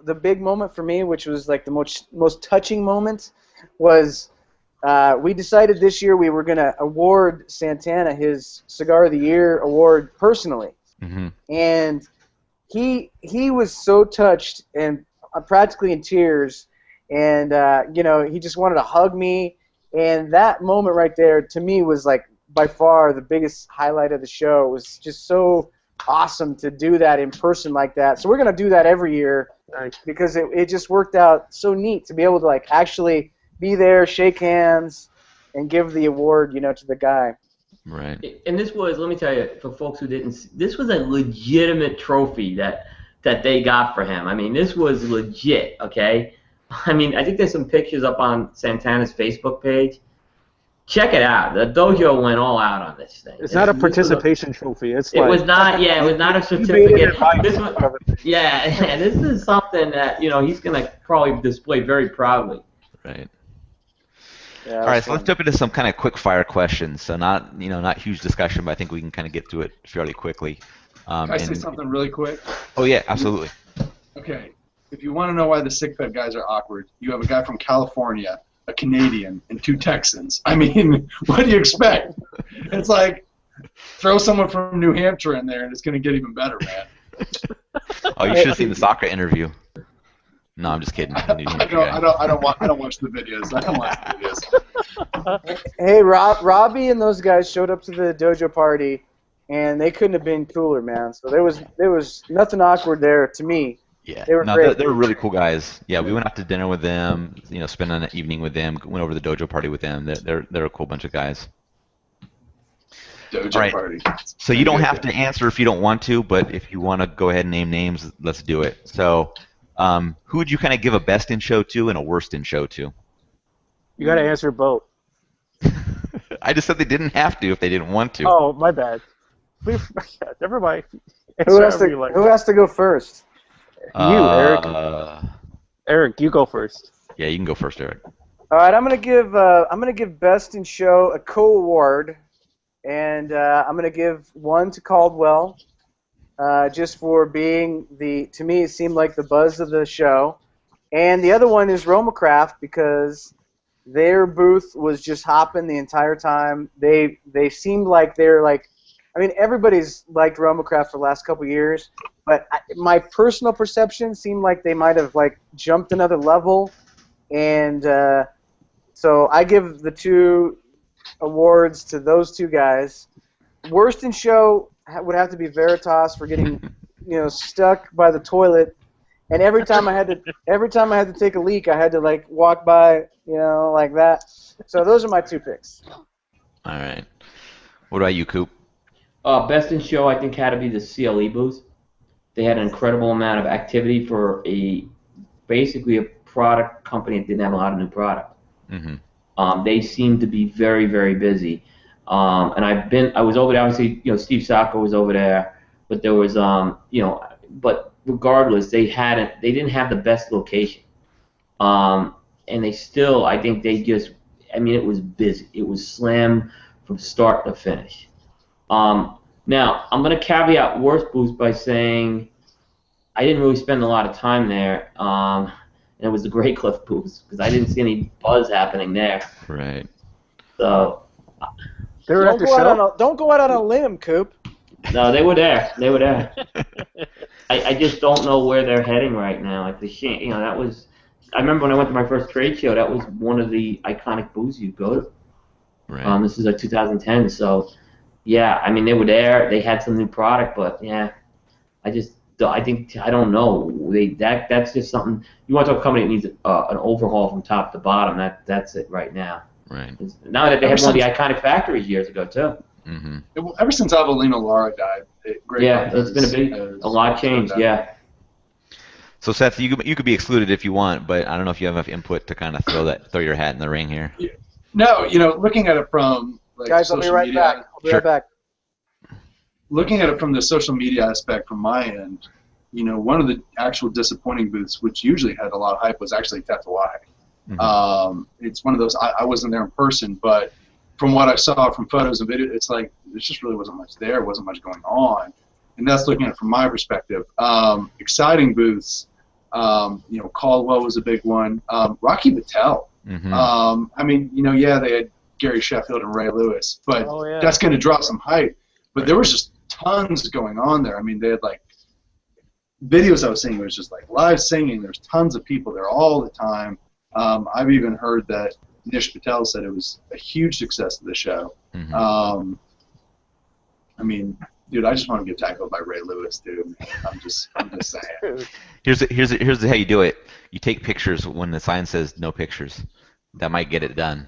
[SPEAKER 3] the big moment for me, which was like the most touching moment, was we decided this year we were going to award Santana his Cigar of the Year award personally.
[SPEAKER 1] Mm-hmm.
[SPEAKER 3] And he was so touched and practically in tears, and he just wanted to hug me. And that moment right there, to me, was like by far the biggest highlight of the show. It was just so awesome to do that in person like that. So we're gonna do that every year because it just worked out so neat to be able to like actually be there, shake hands, and give the award, to the guy.
[SPEAKER 1] Right.
[SPEAKER 5] And this was, let me tell you, for folks who didn't see, this was a legitimate trophy that they got for him. I mean, this was legit, okay? I mean, I think there's some pictures up on Santana's Facebook page. Check it out. The dojo went all out on this thing.
[SPEAKER 2] It's not a participation trophy. It's
[SPEAKER 5] It
[SPEAKER 2] like,
[SPEAKER 5] was not. Yeah, it was not a certificate. This is something that he's gonna probably display very proudly.
[SPEAKER 1] Right.
[SPEAKER 3] Yeah,
[SPEAKER 1] All right, so let's jump into some kind of quick fire questions. So not huge discussion, but I think we can kind of get through it fairly quickly.
[SPEAKER 4] Can I say something really quick?
[SPEAKER 1] Oh yeah, absolutely.
[SPEAKER 4] Okay. If you want to know why the Sickfed guys are awkward, you have a guy from California, a Canadian, and 2 Texans. I mean, what do you expect? It's like throw someone from New Hampshire in there, and it's going to get even better, man.
[SPEAKER 1] Oh, you should have seen the soccer interview. No, I'm just kidding.
[SPEAKER 4] I don't watch the videos. I don't watch the videos.
[SPEAKER 3] Hey, Robbie and those guys showed up to the dojo party, and they couldn't have been cooler, man. So there was nothing awkward there to me.
[SPEAKER 1] Yeah,
[SPEAKER 3] they were great.
[SPEAKER 1] They're really cool guys. Yeah, we went out to dinner with them. Spent an evening with them. Went over to the dojo party with them. They're a cool bunch of guys.
[SPEAKER 4] Dojo
[SPEAKER 1] right.
[SPEAKER 4] party.
[SPEAKER 1] So you don't have to answer if you don't want to, but if you want to go ahead and name names, let's do it. So, who would you kind of give a best in show to and a worst in show to?
[SPEAKER 2] you got to answer both.
[SPEAKER 1] I just said they didn't have to if they didn't want to.
[SPEAKER 2] Oh, my bad. Never mind.
[SPEAKER 3] Who has to go first?
[SPEAKER 2] Eric. Eric, you go first.
[SPEAKER 1] Yeah, you can go first, Eric.
[SPEAKER 3] All right, I'm gonna give Best in Show a co-award, and I'm gonna give one to Caldwell, just for being to me, it seemed like the buzz of the show. And the other one is Romacraft, because their booth was just hopping the entire time. They seemed like they're like, I mean, everybody's liked Romacraft for the last couple of years, but my personal perception seemed like they might have like jumped another level. And so I give the 2 awards to those 2 guys. Worst in show would have to be Veritas for getting, stuck by the toilet. And every time I had to take a leak, I had to like walk by, like that. So those are my 2 picks.
[SPEAKER 1] All right. What about you, Coop?
[SPEAKER 5] Best in show, I think, had to be the CLE booth. They had an incredible amount of activity for basically a product company that didn't have a lot of new product.
[SPEAKER 1] Mm-hmm.
[SPEAKER 5] They seemed to be very, very busy. And I was over there. Obviously, Steve Sacco was over there, but there was, but regardless, they didn't have the best location. And they still, I think it was busy. It was slam from start to finish. Now, I'm going to caveat worst booth by saying I didn't really spend a lot of time there, and it was the Grey Cliff booth, because I didn't see any buzz happening there.
[SPEAKER 1] Right.
[SPEAKER 5] So,
[SPEAKER 3] don't go out on a limb, Coop.
[SPEAKER 5] no, they were there. They were there. I just don't know where they're heading right now. It's a shame. That was. I remember when I went to my first trade show. That was one of the iconic booths you go to.
[SPEAKER 1] Right.
[SPEAKER 5] This is like 2010, so yeah. I mean, they were there. They had some new product, but yeah, I don't know. That's just something. You want to talk a company that needs an overhaul from top to bottom. That's it right now.
[SPEAKER 1] Right.
[SPEAKER 5] Now that they had one of the iconic factories years ago too.
[SPEAKER 1] Mm-hmm.
[SPEAKER 4] Ever since Avelino Lara died,
[SPEAKER 5] it's been a lot changed. Yeah.
[SPEAKER 1] So Seth, you could be excluded if you want, but I don't know if you have enough input to kind of throw your hat in the ring here.
[SPEAKER 4] Yeah. No, looking at it from like
[SPEAKER 3] guys, I'll be right back. I'll be right back.
[SPEAKER 4] Looking at it from the social media aspect from my end, one of the actual disappointing booths, which usually had a lot of hype, was actually Tatuaje. Mm-hmm. It's one of those, I wasn't there in person, but from what I saw from photos and videos, it's like there just really wasn't much there, wasn't much going on. And that's looking at it from my perspective. Exciting booths, Caldwell was a big one. Rocky Patel.
[SPEAKER 1] Mm-hmm.
[SPEAKER 4] They had Gary Sheffield and Ray Lewis, but that's going to draw some hype. But there was just tons going on there. I mean, they had like videos I was seeing. It was just like live singing. There's tons of people there all the time. I've even heard that Nish Patel said it was a huge success of the show.
[SPEAKER 1] Mm-hmm.
[SPEAKER 4] Dude, I just want to get tackled by Ray Lewis, dude. I'm just saying.
[SPEAKER 1] Here's how you do it. You take pictures when the sign says no pictures. That might get it done.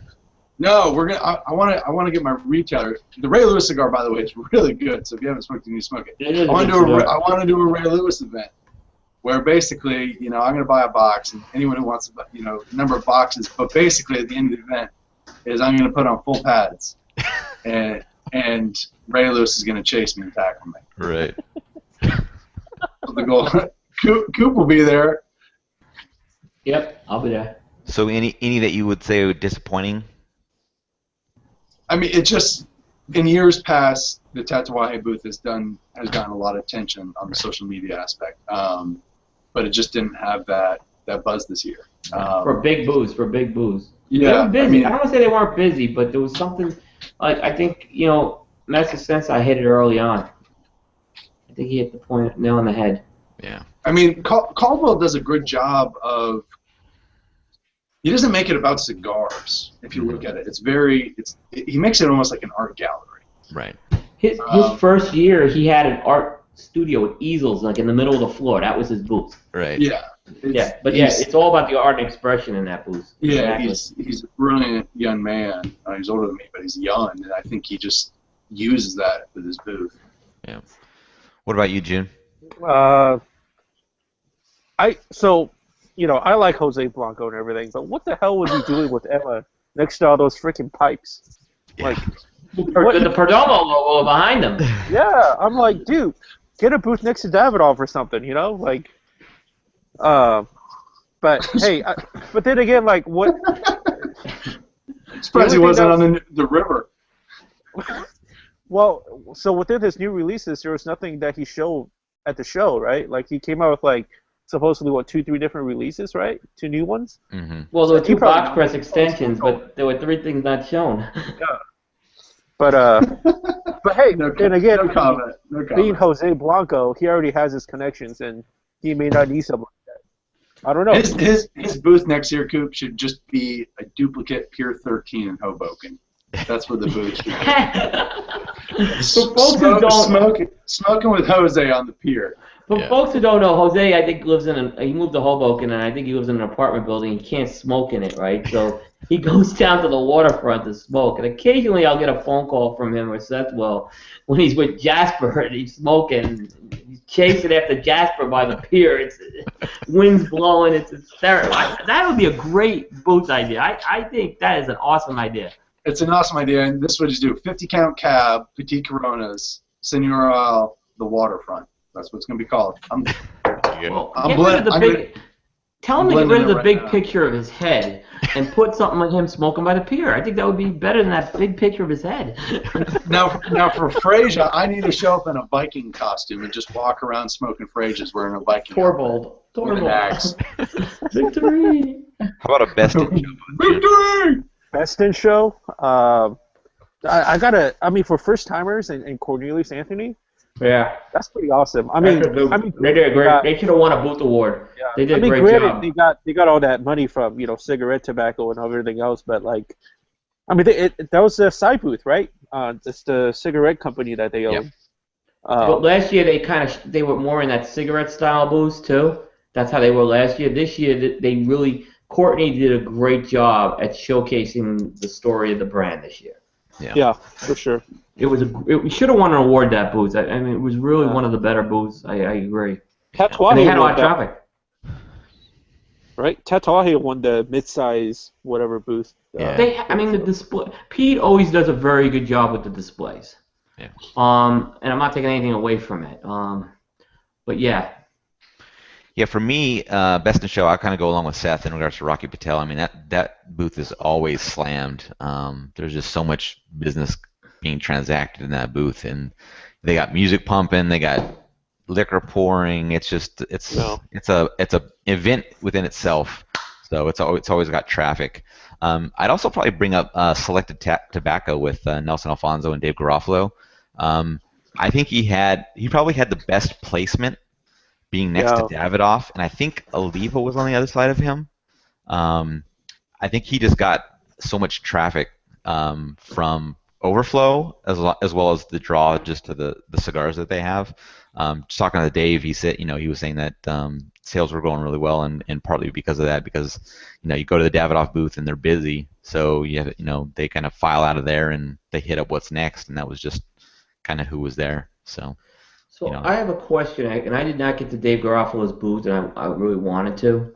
[SPEAKER 4] No, I want to get my retailer. The Ray Lewis cigar, by the way, is really good. So if you haven't smoked it, you need to smoke it. I want to do a Ray Lewis event where basically, I'm going to buy a box, and anyone who wants, a number of boxes. But basically, at the end of the event, is I'm going to put on full pads, and Ray Lewis is going to chase me and tackle me.
[SPEAKER 1] Right.
[SPEAKER 4] The goal. Coop will be there.
[SPEAKER 5] Yep, I'll be there.
[SPEAKER 1] So any that you would say were disappointing?
[SPEAKER 4] I mean, it just in years past, the Tatuaje booth has gotten a lot of attention on the social media aspect, but it just didn't have that buzz this year.
[SPEAKER 5] For big booths.
[SPEAKER 4] Yeah,
[SPEAKER 5] they were busy. I don't want to say they weren't busy, but there was something like I think Master Sensei hit it early on. I think he hit the nail on the head.
[SPEAKER 1] Yeah.
[SPEAKER 4] I mean, Caldwell does a good job of. He doesn't make it about cigars. If you look at it, he makes it almost like an art gallery.
[SPEAKER 1] Right.
[SPEAKER 5] His first year, he had an art studio with easels like in the middle of the floor. That was his booth.
[SPEAKER 1] Right.
[SPEAKER 4] Yeah.
[SPEAKER 5] It's all about the art and expression in that booth.
[SPEAKER 4] Yeah,
[SPEAKER 5] Exactly.
[SPEAKER 4] he's a brilliant young man. He's older than me, but he's young, and I think he just uses that with his booth.
[SPEAKER 1] Yeah. What about you, June?
[SPEAKER 2] I like Jose Blanco and everything, but what the hell was he doing with Emma next to all those freaking pipes?
[SPEAKER 1] Yeah.
[SPEAKER 2] Like,
[SPEAKER 5] the Perdomo logo behind him.
[SPEAKER 2] Yeah, I'm like, dude, get a booth next to Davidoff or something, like, but hey, but then again, like, what?
[SPEAKER 4] Surprised he wasn't on the river.
[SPEAKER 2] Well, so within his new releases, there was nothing that he showed at the show, right? Like he came out with like supposedly what 2-3 different releases, right? 2 new ones.
[SPEAKER 1] Mm-hmm.
[SPEAKER 5] Well, there were
[SPEAKER 2] So he
[SPEAKER 5] 2 box
[SPEAKER 2] probably
[SPEAKER 5] press extensions, but there were 3 things not shown.
[SPEAKER 2] yeah. But hey, then again,
[SPEAKER 4] no
[SPEAKER 2] I mean,
[SPEAKER 4] comment. No
[SPEAKER 2] being
[SPEAKER 4] comment.
[SPEAKER 2] Jose Blanco, he already has his connections, and he may not need something like that. I don't know.
[SPEAKER 4] His booth next year, Coop, should just be a duplicate Pier 13 in Hoboken. That's where the booth should be.
[SPEAKER 5] For folks who don't,
[SPEAKER 4] Smoking with Jose on the pier.
[SPEAKER 5] for folks who don't know, Jose, I think he moved to Hoboken, and I think he lives in an apartment building. He can't smoke in it, right? So he goes down to the waterfront to smoke, and occasionally I'll get a phone call from him or Sethwell when he's with Jasper and he's smoking. He's chasing after Jasper by the pier. It's wind's blowing. It's hysterical. That would be a great booth idea. I think that is an awesome idea.
[SPEAKER 4] It's an awesome idea, and this is what you do: 50-count cab, petite Coronas, Senor the waterfront. That's what it's going to be called.
[SPEAKER 5] Tell him to get rid of the big picture of his head and put something like him smoking by the pier. I think that would be better than that big picture of his head.
[SPEAKER 4] Now for Frasia, I need to show up in a Viking costume and just walk around smoking Frasia's wearing a Viking
[SPEAKER 5] Torvald.
[SPEAKER 4] with an axe.
[SPEAKER 5] Victory.
[SPEAKER 1] How about a best in show?
[SPEAKER 4] Victory!
[SPEAKER 2] Best in show. I mean, for first timers and Cornelius Anthony,
[SPEAKER 5] Yeah.
[SPEAKER 2] that's pretty awesome. I mean,
[SPEAKER 5] they did a great. They should have won a booth award.
[SPEAKER 2] Yeah.
[SPEAKER 5] They did a great
[SPEAKER 2] granted,
[SPEAKER 5] job.
[SPEAKER 2] They got all that money from cigarette tobacco and everything else, but like, I mean, that was a side booth, right? It's the cigarette company that they own.
[SPEAKER 1] Yep.
[SPEAKER 5] But last year they were more in that cigarette style booths too. That's how they were last year. This year Courtney did a great job at showcasing the story of the brand this year.
[SPEAKER 2] Yeah, for sure.
[SPEAKER 5] We should have won an award, that booth. I mean, it was really one of the better booths. I agree.
[SPEAKER 2] Tatuaje
[SPEAKER 5] And they had a lot
[SPEAKER 2] won
[SPEAKER 5] of
[SPEAKER 2] that,
[SPEAKER 5] traffic.
[SPEAKER 2] right? Tatuaje won the mid-size whatever booth.
[SPEAKER 1] Yeah.
[SPEAKER 5] The display. Pete always does a very good job with the displays.
[SPEAKER 1] Yeah.
[SPEAKER 5] And I'm not taking anything away from it. But yeah.
[SPEAKER 1] Yeah, for me, best in show, I kind of go along with Seth in regards to Rocky Patel. I mean, that booth is always slammed. There's just so much business being transacted in that booth, and they got music pumping, they got liquor pouring. It's a event within itself. So it's always got traffic. I'd also probably bring up Selected Tobacco with Nelson Alfonso and Dave Garofalo. I think he probably had the best placement, being next to Davidoff, and I think Oliva was on the other side of him. I think he just got so much traffic from overflow as well as the draw just to the cigars that they have. Just talking to Dave, he said, he was saying that sales were going really well, and partly because of that, because you go to the Davidoff booth and they're busy, so they kind of file out of there and they hit up what's next, and that was just kind of who was there. So
[SPEAKER 5] I have a question, and I did not get to Dave Garofalo's booth, and I really wanted to.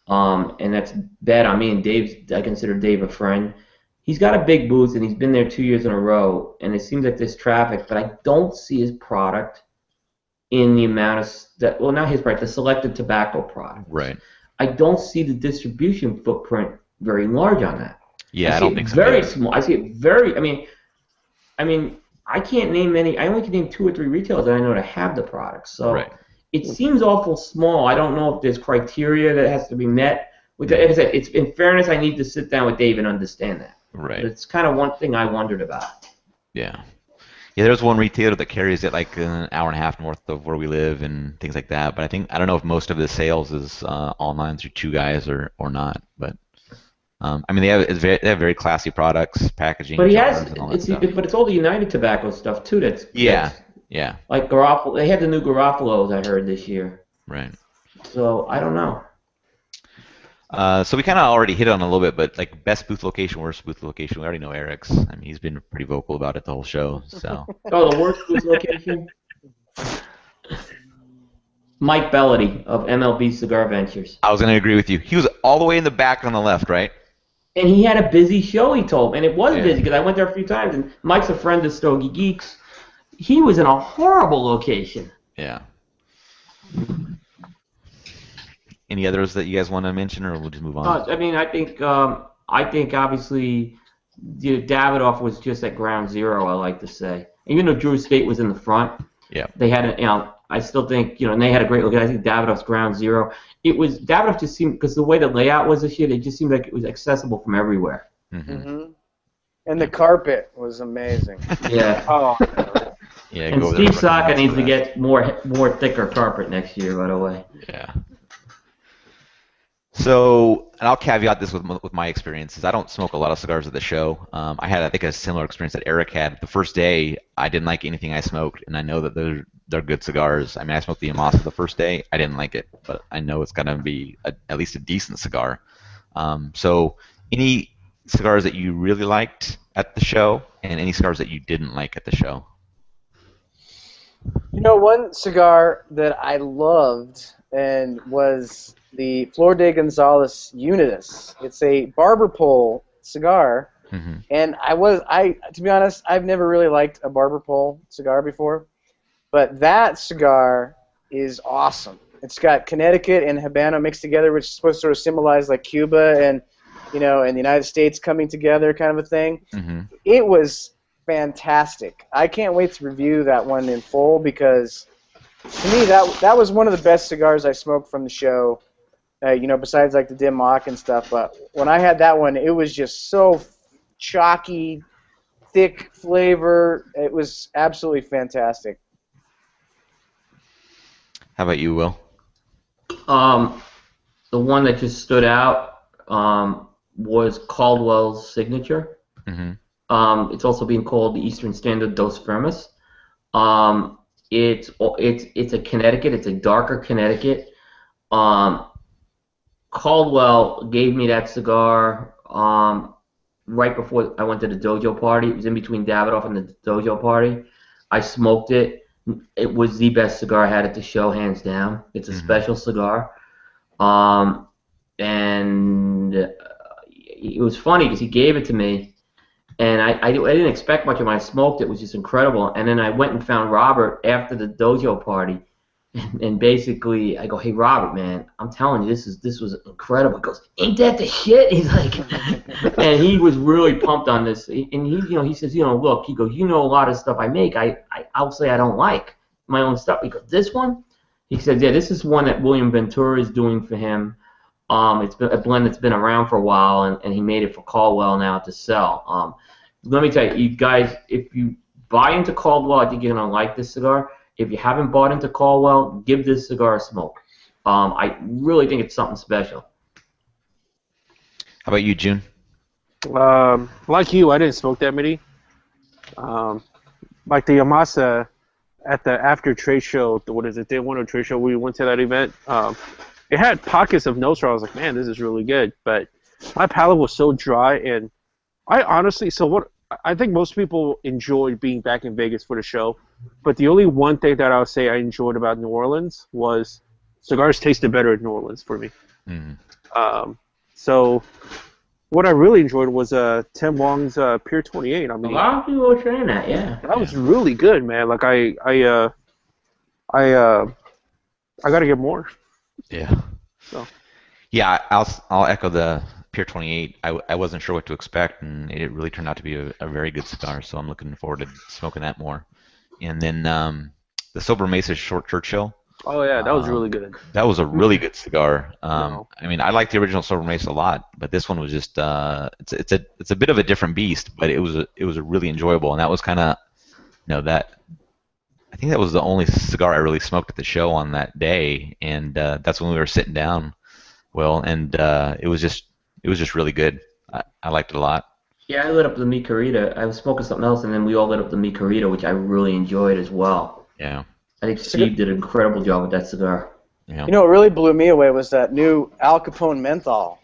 [SPEAKER 5] And that's bad on me. And I consider Dave a friend. He's got a big booth, and he's been there 2 years in a row, and it seems like there's traffic, but I don't see his product in the amount of not his product, the Selected Tobacco product.
[SPEAKER 1] Right.
[SPEAKER 5] I don't see the distribution footprint very large on that.
[SPEAKER 1] Yeah, I don't think so.
[SPEAKER 5] Very small. I see it very. I mean, I can't name any. I only can name 2 or 3 retailers that I know to have the product. So it seems awful small. I don't know if there's criteria that has to be met. Like I said, it's in fairness, I need to sit down with Dave and understand that.
[SPEAKER 1] Right.
[SPEAKER 5] But it's kind of one thing I wondered about.
[SPEAKER 1] Yeah. Yeah, there's one retailer that carries it like an hour and a half north of where we live and things like that. But I don't know if most of the sales is online through 2 guys or not. But they have very classy products, packaging.
[SPEAKER 5] But
[SPEAKER 1] but
[SPEAKER 5] it's all the United Tobacco stuff too. That's like Garofalo. They had the new Garofalos I heard this year.
[SPEAKER 1] Right.
[SPEAKER 5] So I don't know.
[SPEAKER 1] So we kind of already hit on it a little bit, but like best booth location, worst booth location, we already know Eric's. I mean, he's been pretty vocal about it the whole show. So.
[SPEAKER 5] Oh, the worst booth location? Mike Bellady of MLB Cigar Ventures.
[SPEAKER 1] I was going to agree with you. He was all the way in the back on the left, right?
[SPEAKER 5] And he had a busy show, he told me. And it was busy because I went there a few times. And Mike's a friend of Stogie Geeks. He was in a horrible location.
[SPEAKER 1] Yeah. Any others that you guys want to mention, or we'll just move on?
[SPEAKER 5] I think obviously Davidoff was just at ground zero, I like to say. Even though Drew State was in the front, they had I still think, and they had a great look. I think Davidoff's Ground Zero. Davidoff just seemed, because the way the layout was this year, it just seemed like it was accessible from everywhere.
[SPEAKER 3] Mm-hmm. And the carpet was amazing.
[SPEAKER 5] Yeah.
[SPEAKER 2] Oh,
[SPEAKER 1] Yeah,
[SPEAKER 5] And
[SPEAKER 1] go over
[SPEAKER 5] Steve
[SPEAKER 1] there,
[SPEAKER 5] Saka
[SPEAKER 1] recommend
[SPEAKER 5] needs
[SPEAKER 1] some
[SPEAKER 5] to
[SPEAKER 1] of that.
[SPEAKER 5] get more thicker carpet next year, by the way.
[SPEAKER 1] Yeah. So, and I'll caveat this with my experiences. I don't smoke a lot of cigars at the show. I had, I think, a similar experience that Eric had. The first day, I didn't like anything I smoked, and I know that they're good cigars. I mean, I smoked the Amasa the first day. I didn't like it, but I know it's going to be at least a decent cigar. So, any cigars that you really liked at the show, and any cigars that you didn't like at the show?
[SPEAKER 3] One cigar that I loved and was the Flor de Gonzalez Unitas. It's a barber pole cigar,
[SPEAKER 1] Mm-hmm.
[SPEAKER 3] and to be honest, I've never really liked a barber pole cigar before, but that cigar is awesome. It's got Connecticut and Habano mixed together, which is supposed to sort of symbolize like Cuba and and the United States coming together, kind of a thing.
[SPEAKER 1] Mm-hmm.
[SPEAKER 3] It was fantastic. I can't wait to review that one in full because to me that was one of the best cigars I smoked from the show. Besides like the Dim Mak and stuff. But when I had that one, it was just so chalky, thick flavor. It was absolutely fantastic.
[SPEAKER 1] How about you, Will?
[SPEAKER 5] The one that just stood out was Caldwell's Signature.
[SPEAKER 1] Mm-hmm.
[SPEAKER 5] It's also being called the Eastern Standard Dos Firmes. It's a Connecticut. It's a darker Connecticut. Caldwell gave me that cigar right before I went to the dojo party. It was in between Davidoff and the dojo party. I smoked it. It was the best cigar I had at the show, hands down. It's a special cigar. And it was funny because he gave it to me, and I didn't expect much of it. When I smoked it, it was just incredible. And then I went and found Robert after the dojo party, and basically I go, "Hey Robert, man, I'm telling you, this was incredible." He goes, "Ain't that the shit?" He's like, and he was really pumped on this. And he says, look, he goes, a lot of stuff I make, I'll say I don't like my own stuff. He goes, "This one?" He said, "Yeah, this is one that William Ventura is doing for him. It's been a blend that's been around for a while, and he made it for Caldwell now to sell." Let me tell you guys, if you buy into Caldwell, I think you're gonna like this cigar. If you haven't bought into Caldwell, give this cigar a smoke. I really think it's something special.
[SPEAKER 1] How about you, June?
[SPEAKER 2] Like you, I didn't smoke that many. Like the Amasa at the after trade show, day one of trade show, we went to that event. It had pockets of notes where I was like, man, this is really good. But my palate was so dry, and I honestly, I think most people enjoyed being back in Vegas for the show. But the only one thing that I would say I enjoyed about New Orleans was cigars tasted better in New Orleans for me.
[SPEAKER 1] Mm-hmm.
[SPEAKER 2] So what I really enjoyed was Tim Wong's Pier 28. I
[SPEAKER 5] A
[SPEAKER 2] mean,
[SPEAKER 5] lot of people were saying that, yeah.
[SPEAKER 2] that was really good, man. Like I gotta get more.
[SPEAKER 1] Yeah.
[SPEAKER 2] So.
[SPEAKER 1] Yeah, I'll echo the Pier 28. I wasn't sure what to expect, and it really turned out to be a very good cigar. So I'm looking forward to smoking that more. And then the Sober Mesa Short Churchill.
[SPEAKER 2] Oh yeah, that was really good.
[SPEAKER 1] That was a really good cigar.
[SPEAKER 2] Wow.
[SPEAKER 1] I mean, I liked the original Sober Mesa a lot, but this one was just it's a bit of a different beast, but it was a really enjoyable, and that was kind of that. I think that was the only cigar I really smoked at the show on that day, and that's when we were sitting down, Will, and it was just really good. I liked it a lot.
[SPEAKER 5] Yeah, I lit up the Mi Querida. I was smoking something else, and then we all lit up the Mi Querida, which I really enjoyed as well.
[SPEAKER 1] Yeah.
[SPEAKER 5] I think Steve did an incredible job with that cigar.
[SPEAKER 1] Yeah.
[SPEAKER 3] What really blew me away was that new Al Capone menthol.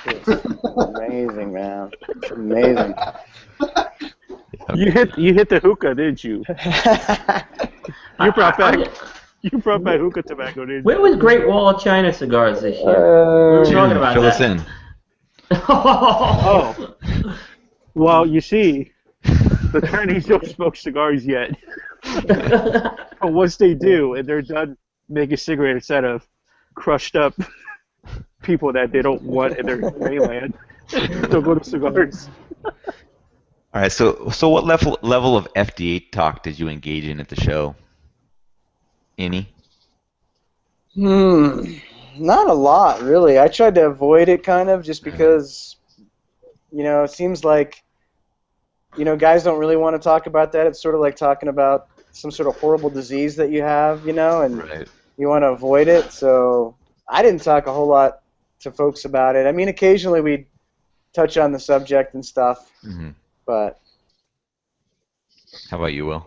[SPEAKER 3] It's amazing, man. It's amazing.
[SPEAKER 2] You hit the hookah, didn't you? You brought back hookah tobacco, didn't you?
[SPEAKER 5] Where was Great Wall of China cigars this year? We were talking about
[SPEAKER 1] Fill
[SPEAKER 5] that.
[SPEAKER 1] us in.
[SPEAKER 2] Oh. Well, you see, the Chinese don't smoke cigars yet. But once they do, and they're done making cigarettes out of crushed up people that they don't want in their mainland, they'll go to cigars.
[SPEAKER 1] All right. So what level of FDA talk did you engage in at the show? Any?
[SPEAKER 3] Not a lot, really. I tried to avoid it kind of just because, it seems like, guys don't really want to talk about that. It's sort of like talking about some sort of horrible disease that you have, and
[SPEAKER 1] Right.
[SPEAKER 3] you want to avoid it. So I didn't talk a whole lot to folks about it. I mean, occasionally we'd touch on the subject and stuff, but...
[SPEAKER 1] How about you, Will?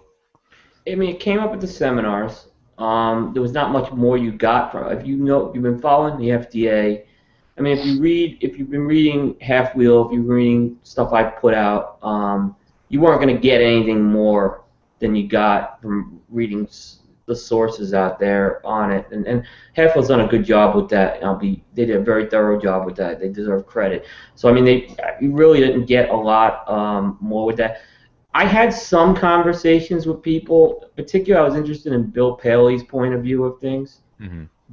[SPEAKER 5] I mean, it came up at the seminars. There was not much more you got from it. If you've been following the FDA. I mean, if you've been reading Half Wheel, if you've been reading stuff I put out, you weren't going to get anything more than you got from reading the sources out there on it. And Half Wheel's done a good job with that. They did a very thorough job with that. They deserve credit. So I mean, you really didn't get a lot more with that. I had some conversations with people. Particularly, I was interested in Bill Paley's point of view of things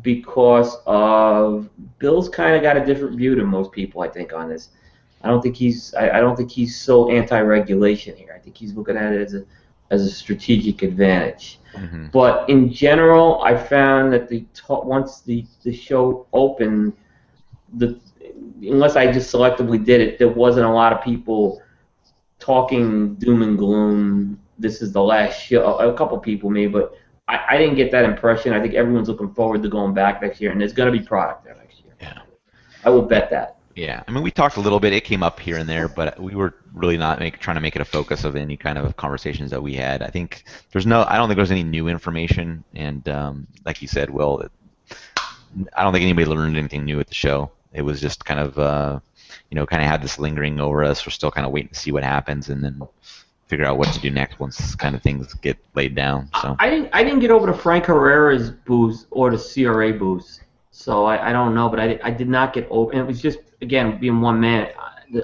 [SPEAKER 5] because of Bill's kind of got a different view than most people, I think, on this. I don't think he's so anti-regulation here. I think he's looking at it as a strategic advantage. But in general, I found that once the show opened, unless I just selectively did it, there wasn't a lot of people talking doom and gloom. This is the last show. A couple people maybe, but I didn't get that impression. I think everyone's looking forward to going back next year, and there's going to be product there next year.
[SPEAKER 1] Yeah.
[SPEAKER 5] I will bet that.
[SPEAKER 1] Yeah. I mean, we talked a little bit. It came up here and there, but we were really not trying to make it a focus of any kind of conversations that we had. I think I don't think there's any new information, and like you said, Will, I don't think anybody learned anything new at the show. It was just kind of kind of had this lingering over us. We're still kind of waiting to see what happens, and then figure out what to do next once kind of things get laid down. So
[SPEAKER 5] I didn't get over to Frank Herrera's booth or the CRA booth, so I don't know, but I did not get over. And it was just, again, being one man.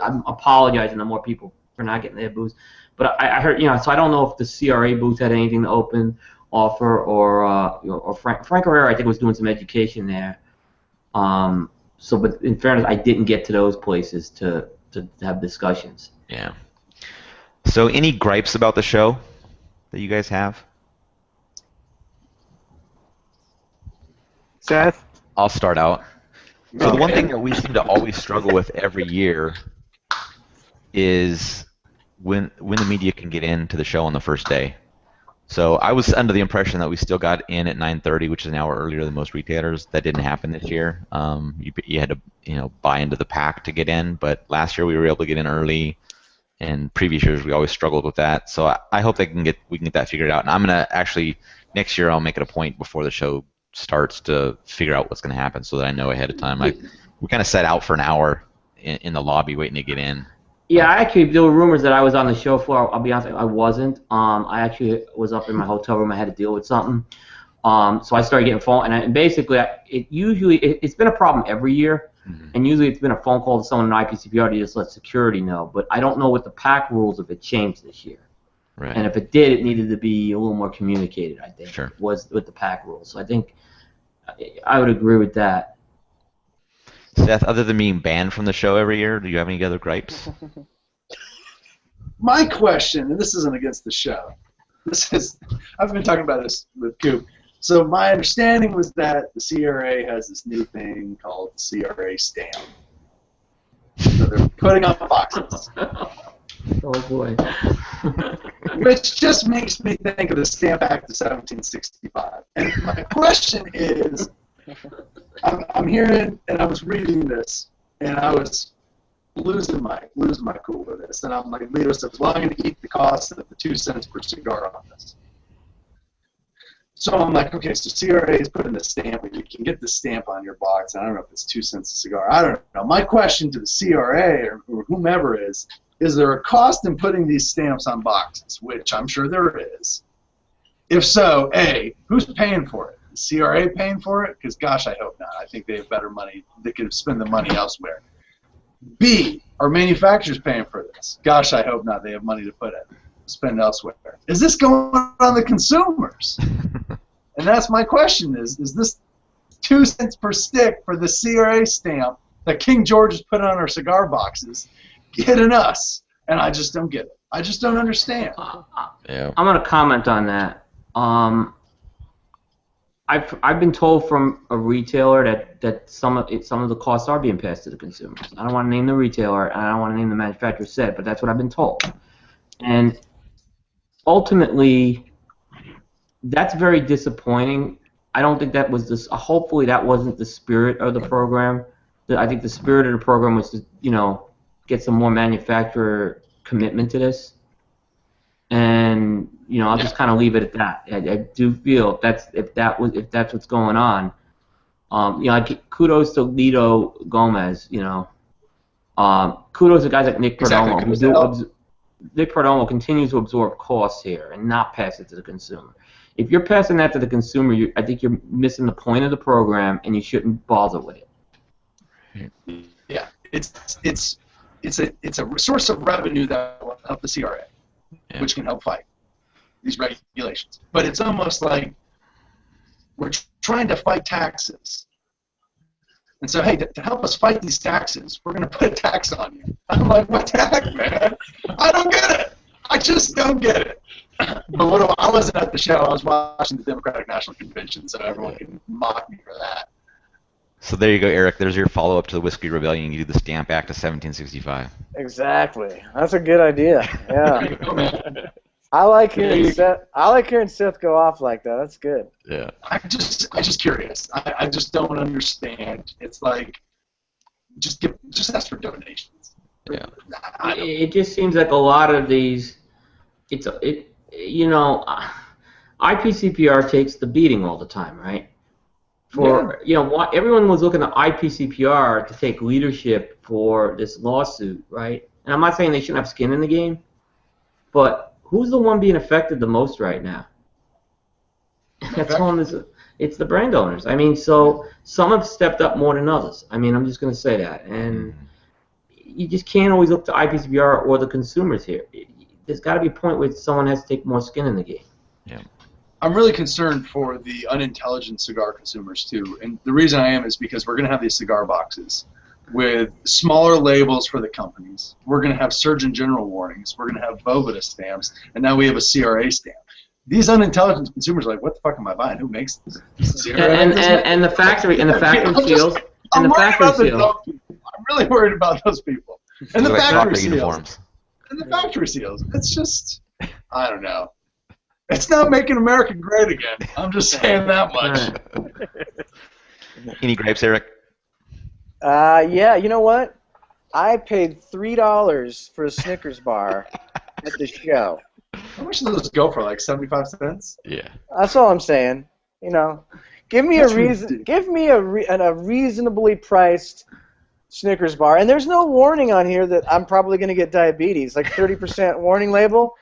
[SPEAKER 5] I'm apologizing to more people for not getting their booth, but I heard, so I don't know if the CRA booth had anything to offer, or Frank Herrera, I think, was doing some education there. But in fairness, I didn't get to those places to have discussions.
[SPEAKER 1] Yeah. So any gripes about the show that you guys have?
[SPEAKER 2] Seth?
[SPEAKER 1] I'll start out. So the one thing that we seem to always struggle with every year is when the media can get into the show on the first day. So I was under the impression that we still got in at 9:30, which is an hour earlier than most retailers. That didn't happen this year. You had to buy into the pack to get in, but last year we were able to get in early, and previous years we always struggled with that. So I hope we can get that figured out. And I'm gonna actually next year I'll make it a point before the show starts to figure out what's gonna happen so that I know ahead of time. We kind of set out for an hour in the lobby waiting to get in.
[SPEAKER 5] Yeah, actually, there were rumors that I was on the show floor. I'll be honest, I wasn't. I actually was up in my hotel room. I had to deal with something. So I started getting phone, and basically, it's been a problem every year, and usually it's been a phone call to someone in IPCPR to just let security know. But I don't know what the pack rules if it changed this year.
[SPEAKER 1] Right.
[SPEAKER 5] And if it did, it needed to be a little more communicated, I think.
[SPEAKER 1] Sure.
[SPEAKER 5] Was with the pack rules. So I think I would agree with that.
[SPEAKER 1] Seth, other than being banned from the show every year, do you have any other gripes?
[SPEAKER 4] My question, and this isn't against the show. I've been talking about this with Coop. So my understanding was that the CRA has this new thing called the CRA stamp. So they're putting on boxes.
[SPEAKER 5] Oh boy.
[SPEAKER 4] Which just makes me think of the Stamp Act of 1765. And my question is, I'm hearing, and I was reading this, and I was losing my cool with this. And I'm like, Lito says, well, I'm going to eat the cost of the 2 cents per cigar on this. So I'm like, okay, so CRA is putting the stamp, and you can get the stamp on your box. I don't know if it's 2 cents a cigar. I don't know. My question to the CRA or whomever is there a cost in putting these stamps on boxes, which I'm sure there is? If so, A, who's paying for it? The CRA paying for it? Because, gosh, I hope not. I think they have better money. They could spend the money elsewhere. B, are manufacturers paying for this? Gosh, I hope not. They have money to spend elsewhere. Is this going on the consumers? And that's my question is this 2 cents per stick for the CRA stamp that King George has put on our cigar boxes hitting us? And I just don't get it. I just don't understand.
[SPEAKER 1] Yeah.
[SPEAKER 5] I'm going to comment on that. I've been told from a retailer that some of the costs are being passed to the consumers. I don't want to name the retailer and I don't want to name the manufacturer said, but that's what I've been told. And ultimately, that's very disappointing. I don't think that was this. Hopefully, that wasn't the spirit of the program. I think the spirit of the program was to get some more manufacturer commitment to this. And I'll just kind of leave it at that. I do feel if that's what's going on. Kudos to Lito Gomez. Kudos to guys like Nick Perdomo.
[SPEAKER 4] Exactly.
[SPEAKER 5] Nick Perdomo continues to absorb costs here and not pass it to the consumer. If you're passing that to the consumer, I think you're missing the point of the program, and you shouldn't bother with it.
[SPEAKER 4] Yeah, it's a source of revenue that will help the CRA, which can help fight these regulations. But it's almost like we're trying to fight taxes. And so, hey, to help us fight these taxes, we're going to put a tax on you. I'm like, what the heck, man? I don't get it. I just don't get it. But I wasn't at the show. I was watching the Democratic National Convention, so everyone can mock me for that.
[SPEAKER 1] So there you go, Eric. There's your follow-up to the Whiskey Rebellion. You do the Stamp Act of 1765.
[SPEAKER 3] Exactly. That's a good idea.
[SPEAKER 4] There
[SPEAKER 3] Yeah.
[SPEAKER 4] you go, man.
[SPEAKER 3] I like hearing Seth go off like that. That's good.
[SPEAKER 1] Yeah.
[SPEAKER 4] I'm just curious. I just don't understand. It's like, just ask for donations.
[SPEAKER 1] Yeah.
[SPEAKER 5] It just seems like a lot of these. IPCPR takes the beating all the time, right? Everyone was looking at IPCPR to take leadership for this lawsuit, right? And I'm not saying they shouldn't have skin in the game, but who's the one being affected the most right now? It's the brand owners. I mean, so some have stepped up more than others. I mean, I'm just going to say that. And you just can't always look to IPCPR or the consumers here. There's got to be a point where someone has to take more skin in the game.
[SPEAKER 1] Yeah.
[SPEAKER 4] I'm really concerned for the unintelligent cigar consumers too, and the reason I am is because we're going to have these cigar boxes with smaller labels for the companies. We're going to have Surgeon General warnings. We're going to have Bovida stamps, and now we have a CRA stamp. These unintelligent consumers are like, what the fuck am I buying? Who makes this?
[SPEAKER 5] And the factory seals.
[SPEAKER 4] I'm really worried about those people. And the factory seals.
[SPEAKER 1] Uniforms.
[SPEAKER 4] And the factory seals. It's just, I don't know. It's not making America great again. I'm just saying that much.
[SPEAKER 1] Any gripes, Eric?
[SPEAKER 3] Yeah, you know what? I paid $3 for a Snickers bar at the show.
[SPEAKER 4] How much does this go for? Like 75 cents?
[SPEAKER 1] Yeah.
[SPEAKER 3] That's all I'm saying. Give me
[SPEAKER 4] That's
[SPEAKER 3] a reason. Give me a reasonably priced Snickers bar, and there's no warning on here that I'm probably going to get diabetes. Like 30% warning label.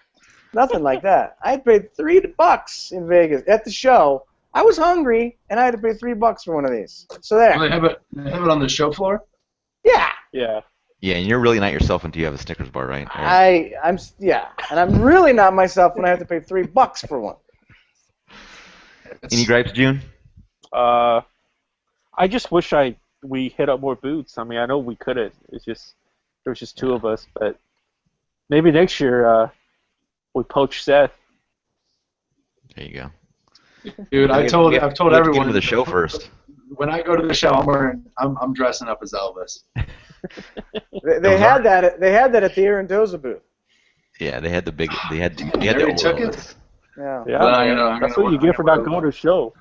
[SPEAKER 3] Nothing like that. I paid $3 in Vegas at the show. I was hungry, and I had to pay $3 for one of these. So there.
[SPEAKER 4] Do they have it on the show floor?
[SPEAKER 3] Yeah.
[SPEAKER 2] Yeah.
[SPEAKER 1] Yeah, and you're really not yourself until you have a Snickers bar, right?
[SPEAKER 3] I'm and I'm really not myself when I have to pay $3 for one.
[SPEAKER 1] Any gripes, June?
[SPEAKER 2] I just wish we hit up more booths. I mean, I know we couldn't. It's just there was just two of us, but maybe next year we poach Seth.
[SPEAKER 1] There you go.
[SPEAKER 4] Dude, I've told everyone
[SPEAKER 1] Get to the show first.
[SPEAKER 4] When I go to the show, I'm dressing up as Elvis.
[SPEAKER 3] They had that at the Arandoza booth.
[SPEAKER 1] Yeah, they had the big. They had the
[SPEAKER 4] already took
[SPEAKER 1] old
[SPEAKER 4] it?
[SPEAKER 3] Yeah.
[SPEAKER 2] Yeah. That's what you get for not going to the show.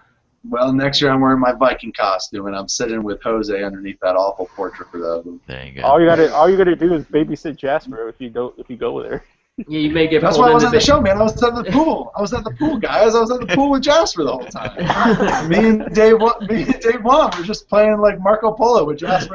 [SPEAKER 4] Well, next year I'm wearing my Viking costume and I'm sitting with Jose underneath that awful portrait of them.
[SPEAKER 1] There you go.
[SPEAKER 2] All you gotta do is babysit Jasper if you go there.
[SPEAKER 5] Yeah, you may get.
[SPEAKER 4] That's why I was at the show, man. I was at the pool. I was at the pool, guys. I was at the pool with Jasper the whole time. me and Dave Wong were just playing like Marco Polo with Jasper.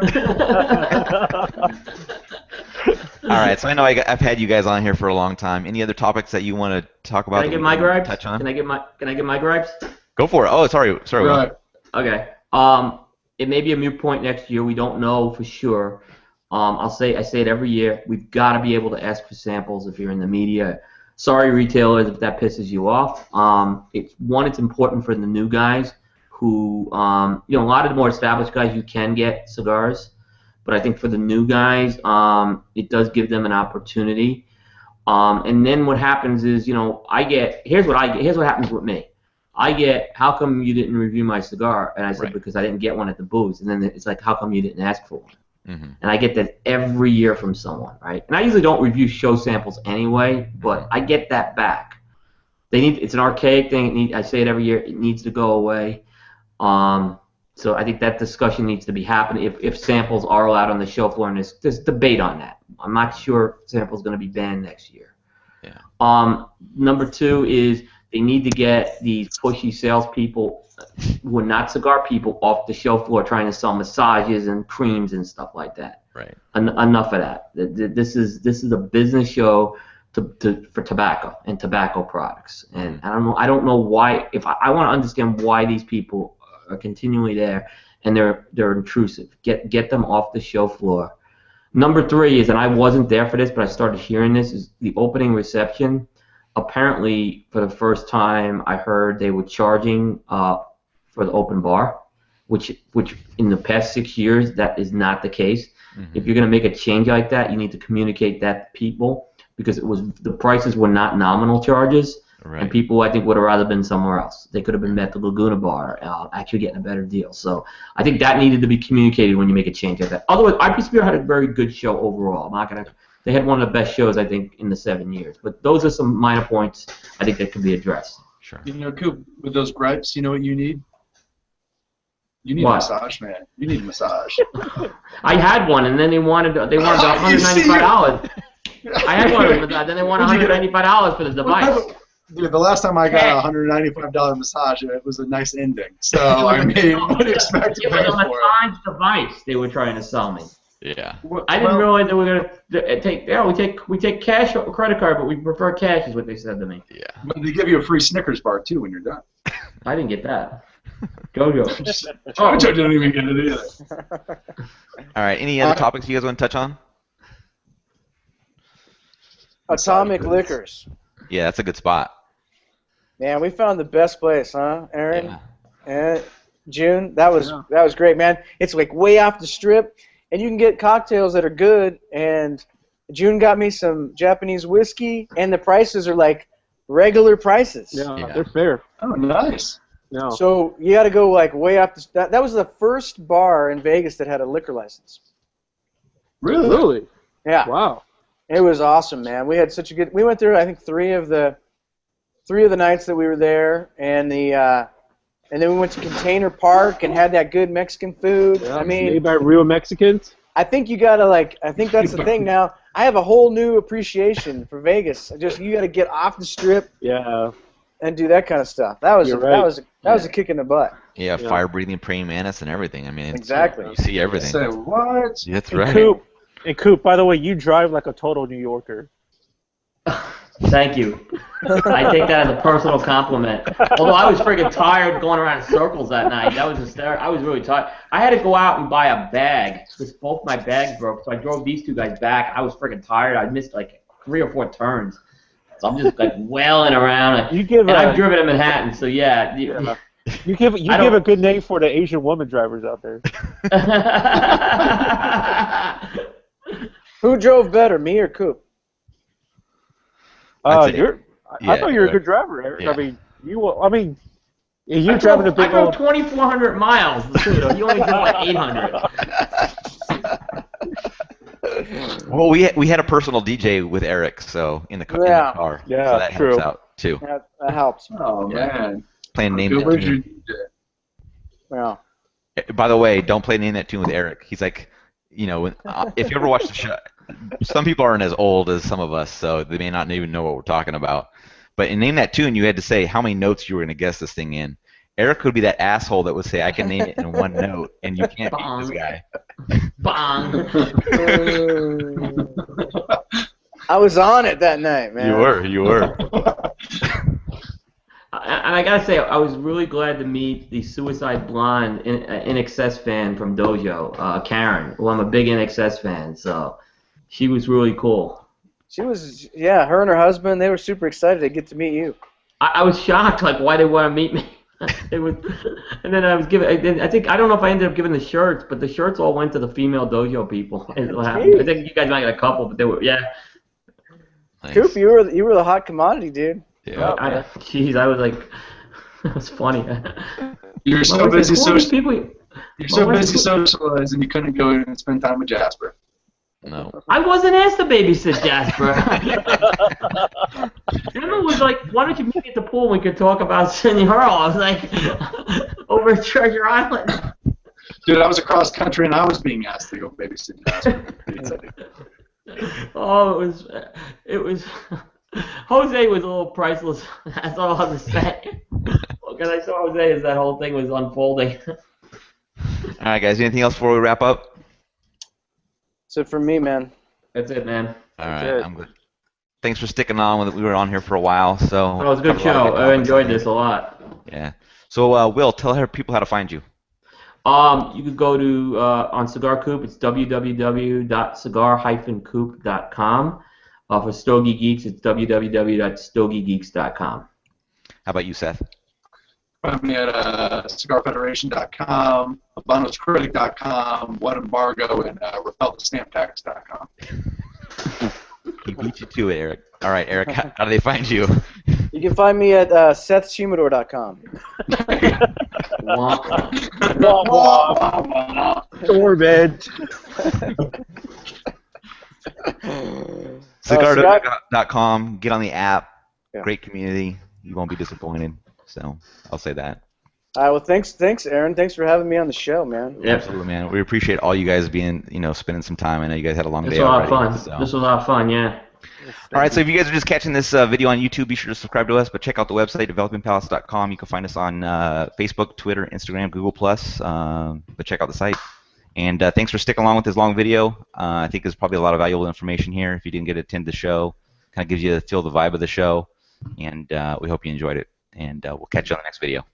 [SPEAKER 1] All right, so I know I've had you guys on here for a long time. Any other topics that you want to talk about?
[SPEAKER 5] Can I get my gripes?
[SPEAKER 1] Touch on?
[SPEAKER 5] Can I get my gripes?
[SPEAKER 1] Go for it. Oh, sorry.
[SPEAKER 4] Right.
[SPEAKER 5] Okay. It may be a moot point next year. We don't know for sure. I say it every year. We've got to be able to ask for samples if you're in the media. Sorry, retailers, if that pisses you off. It's important for the new guys who, a lot of the more established guys, you can get cigars, but I think for the new guys, it does give them an opportunity. And then what happens is, here's what happens with me. I get, how come you didn't review my cigar? And I said,
[SPEAKER 1] Right.
[SPEAKER 5] because I didn't get one at the booth. And then it's like, how come you didn't ask for one?
[SPEAKER 1] Mm-hmm.
[SPEAKER 5] And I get that every year from someone, right? And I usually don't review show samples anyway, but I get that back. It's an archaic thing. I say it every year. It needs to go away. So I think that discussion needs to be happening if samples are allowed on the show floor, and there's debate on that. I'm not sure if samples going to be banned next year.
[SPEAKER 1] Yeah.
[SPEAKER 5] Number two is they need to get these pushy salespeople who are not cigar people off the show floor trying to sell massages and creams and stuff like that.
[SPEAKER 1] Right.
[SPEAKER 5] Enough of that. This is a business show for tobacco and tobacco products, and I don't know why. If I want to understand why these people are continually there, and they're intrusive. Get them off the show floor. Number three is, and I wasn't there for this, but I started hearing this, is the opening reception. Apparently, for the first time, I heard they were charging for the open bar, which in the past 6 years, that is not the case.
[SPEAKER 1] Mm-hmm.
[SPEAKER 5] If you're going to make a change like that, you need to communicate that to people, because the prices were not nominal charges,
[SPEAKER 1] Right.
[SPEAKER 5] and people, I think, would have rather been somewhere else. They could have been at the Laguna Bar, actually getting a better deal. So I think that needed to be communicated when you make a change like that. Otherwise, IPCPR had a very good show overall. They had one of the best shows, I think, in the 7 years. But those are some minor points I think that could be addressed.
[SPEAKER 1] Sure.
[SPEAKER 4] You know, Coop, with those gripes, you know what you need? You need a
[SPEAKER 5] What?
[SPEAKER 4] massage, man. You need a massage.
[SPEAKER 5] I had one, and then they wanted $195. I had one, but then they wanted $195 for the device.
[SPEAKER 4] Dude, the last time I got a $195 massage, it was a nice ending. So, I mean, what do you expect to
[SPEAKER 5] It
[SPEAKER 4] pay
[SPEAKER 5] was a
[SPEAKER 4] for it?
[SPEAKER 5] massage device they were trying to sell me.
[SPEAKER 1] Yeah.
[SPEAKER 5] I didn't realize they were gonna take. Yeah, we take cash or credit card, but we prefer cash, is what they said to me.
[SPEAKER 1] Yeah.
[SPEAKER 4] But they give you a free Snickers bar, too, when you're done.
[SPEAKER 5] I didn't get that. Jojo.
[SPEAKER 4] Jojo didn't even get it either.
[SPEAKER 1] All right. Any other topics you guys want to touch on?
[SPEAKER 3] Atomic Liquors.
[SPEAKER 1] Yeah, that's a good spot.
[SPEAKER 3] Man, we found the best place, huh, Aaron?
[SPEAKER 1] Yeah.
[SPEAKER 3] And June, that was great, man. It's like way off the strip, and you can get cocktails that are good. And June got me some Japanese whiskey, and the prices are like regular prices.
[SPEAKER 2] Yeah, they're fair.
[SPEAKER 4] Oh, nice.
[SPEAKER 2] No.
[SPEAKER 3] So you got to go like way off the. That was the first bar in Vegas that had a liquor license.
[SPEAKER 2] Really?
[SPEAKER 3] Yeah.
[SPEAKER 2] Wow.
[SPEAKER 3] It was awesome, man. We had such a good. We went through, I think, three of the nights that we were there, and then we went to Container Park and had that good Mexican food.
[SPEAKER 2] Yeah,
[SPEAKER 3] I mean,
[SPEAKER 2] made by real Mexicans.
[SPEAKER 3] I think you gotta I think that's the thing now. I have a whole new appreciation for Vegas. You gotta get off the strip.
[SPEAKER 2] Yeah.
[SPEAKER 3] And do that kind of stuff. That was a kick in the butt.
[SPEAKER 1] Yeah, fire-breathing praying mantis and everything. I mean,
[SPEAKER 3] Exactly.
[SPEAKER 1] You see everything.
[SPEAKER 4] Say what?
[SPEAKER 1] That's
[SPEAKER 2] And
[SPEAKER 1] right.
[SPEAKER 2] Coop, by the way, you drive like a total New Yorker.
[SPEAKER 5] Thank you. I take that as a personal compliment. Although I was freaking tired going around in circles that night. That was hysterical. I was really tired. I had to go out and buy a bag because both my bags broke. So I drove these two guys back. I was freaking tired. I missed like 3 or 4 turns. So I'm just like wailing around. I've driven to Manhattan, so yeah.
[SPEAKER 2] You give a good name for the Asian woman drivers out there.
[SPEAKER 3] Who drove better, me or Coop?
[SPEAKER 2] I thought you were a good driver, Eric.
[SPEAKER 1] Yeah.
[SPEAKER 2] I mean, you're driving a big
[SPEAKER 5] I drove
[SPEAKER 2] old.
[SPEAKER 5] 2,400 miles. You only drove like 800.
[SPEAKER 1] Well, we had a personal DJ with Eric, so in the car.
[SPEAKER 2] Yeah,
[SPEAKER 1] so that
[SPEAKER 2] true.
[SPEAKER 1] helps out too.
[SPEAKER 3] That helps.
[SPEAKER 4] Oh, man.
[SPEAKER 1] Playing name
[SPEAKER 4] Where'd
[SPEAKER 1] that
[SPEAKER 4] you
[SPEAKER 1] tune.
[SPEAKER 3] Yeah.
[SPEAKER 1] By the way, don't play name that tune with Eric. He's like, if you ever watch the show, some people aren't as old as some of us, so they may not even know what we're talking about. But in Name That Tune, you had to say how many notes you were going to guess this thing in. Eric would be that asshole that would say, I can name it in 1 note, and you can't beat this guy.
[SPEAKER 5] Bong.
[SPEAKER 3] I was on it that night, man.
[SPEAKER 1] You were.
[SPEAKER 5] And I gotta say, I was really glad to meet the Suicide Blonde NXS fan from Dojo, Karen, who I'm a big NXS fan, so she was really cool.
[SPEAKER 3] She was, her and her husband, they were super excited to get to meet you.
[SPEAKER 5] I was shocked, like, why they want to meet me. And then I was giving, I don't know if I ended up giving the shirts, but the shirts all went to the female Dojo people. I think you guys might get a couple, but they were, yeah.
[SPEAKER 1] Nice.
[SPEAKER 3] Coop, you were the hot commodity, dude.
[SPEAKER 1] Yeah.
[SPEAKER 5] Jeez, I was like, That was funny.
[SPEAKER 4] You're so
[SPEAKER 5] My wife
[SPEAKER 4] busy
[SPEAKER 5] said, "Who are these
[SPEAKER 4] social.
[SPEAKER 5] people?"
[SPEAKER 4] You're
[SPEAKER 5] My
[SPEAKER 4] so
[SPEAKER 5] wife
[SPEAKER 4] busy
[SPEAKER 5] said,
[SPEAKER 4] socializing, you couldn't go in and spend time with Jasper.
[SPEAKER 1] No.
[SPEAKER 5] I wasn't asked to babysit Jasper. Emma was like, "Why don't you meet me at the pool? We could talk about Cindy Hurl." I was like, "Over at Treasure Island."
[SPEAKER 4] Dude, I was across country and I was being asked to go babysit Jasper.
[SPEAKER 5] Oh, it was. Jose was a little priceless. That's all I have to say. Because I saw Jose as that whole thing was unfolding.
[SPEAKER 1] All right, guys. Anything else before we wrap up?
[SPEAKER 3] So for me, man.
[SPEAKER 5] That's it, man.
[SPEAKER 1] All
[SPEAKER 2] That's
[SPEAKER 1] right,
[SPEAKER 2] it.
[SPEAKER 1] I'm good. Thanks for sticking on. We were on here for a while, so.
[SPEAKER 5] Well, it was a good
[SPEAKER 1] covered a lot of
[SPEAKER 5] show. I
[SPEAKER 1] topics
[SPEAKER 5] enjoyed
[SPEAKER 1] on here.
[SPEAKER 5] this a lot.
[SPEAKER 1] Yeah. So, Will, tell people how to find you.
[SPEAKER 5] You could go to on Cigar Coop. It's www.cigar-coop.com. For Stogie Geeks, it's www.stogiegeeks.com.
[SPEAKER 1] How about you, Seth?
[SPEAKER 4] Find me at cigarfederation.com, abonoscritic.com, What Embargo, and repelthestamptax.com.
[SPEAKER 1] He beat you to it, Eric. All right, Eric, how do they find you?
[SPEAKER 3] You can find me at sethshumidor.com.
[SPEAKER 2] Orbit.
[SPEAKER 1] Cigar.com. Get on the app.
[SPEAKER 3] Yeah.
[SPEAKER 1] Great community. You won't be disappointed. So I'll say that.
[SPEAKER 3] All right, well, thanks, Aaron. Thanks for having me on the show, man.
[SPEAKER 5] Yep.
[SPEAKER 1] Absolutely, man. We appreciate all you guys being, spending some time. I know you guys had a long
[SPEAKER 5] This
[SPEAKER 1] day
[SPEAKER 5] was a lot
[SPEAKER 1] already.
[SPEAKER 5] of fun.
[SPEAKER 1] So.
[SPEAKER 5] This was a lot of fun, yeah.
[SPEAKER 1] All right, so if you guys are just catching this video on YouTube, be sure to subscribe to us. But check out the website, developingpalates.com. You can find us on Facebook, Twitter, Instagram, Google+. But check out the site. And thanks for sticking along with this long video. I think there's probably a lot of valuable information here. If you didn't get to attend the show, kind of gives you a feel the vibe of the show. And we hope you enjoyed it. And we'll catch you on the next video.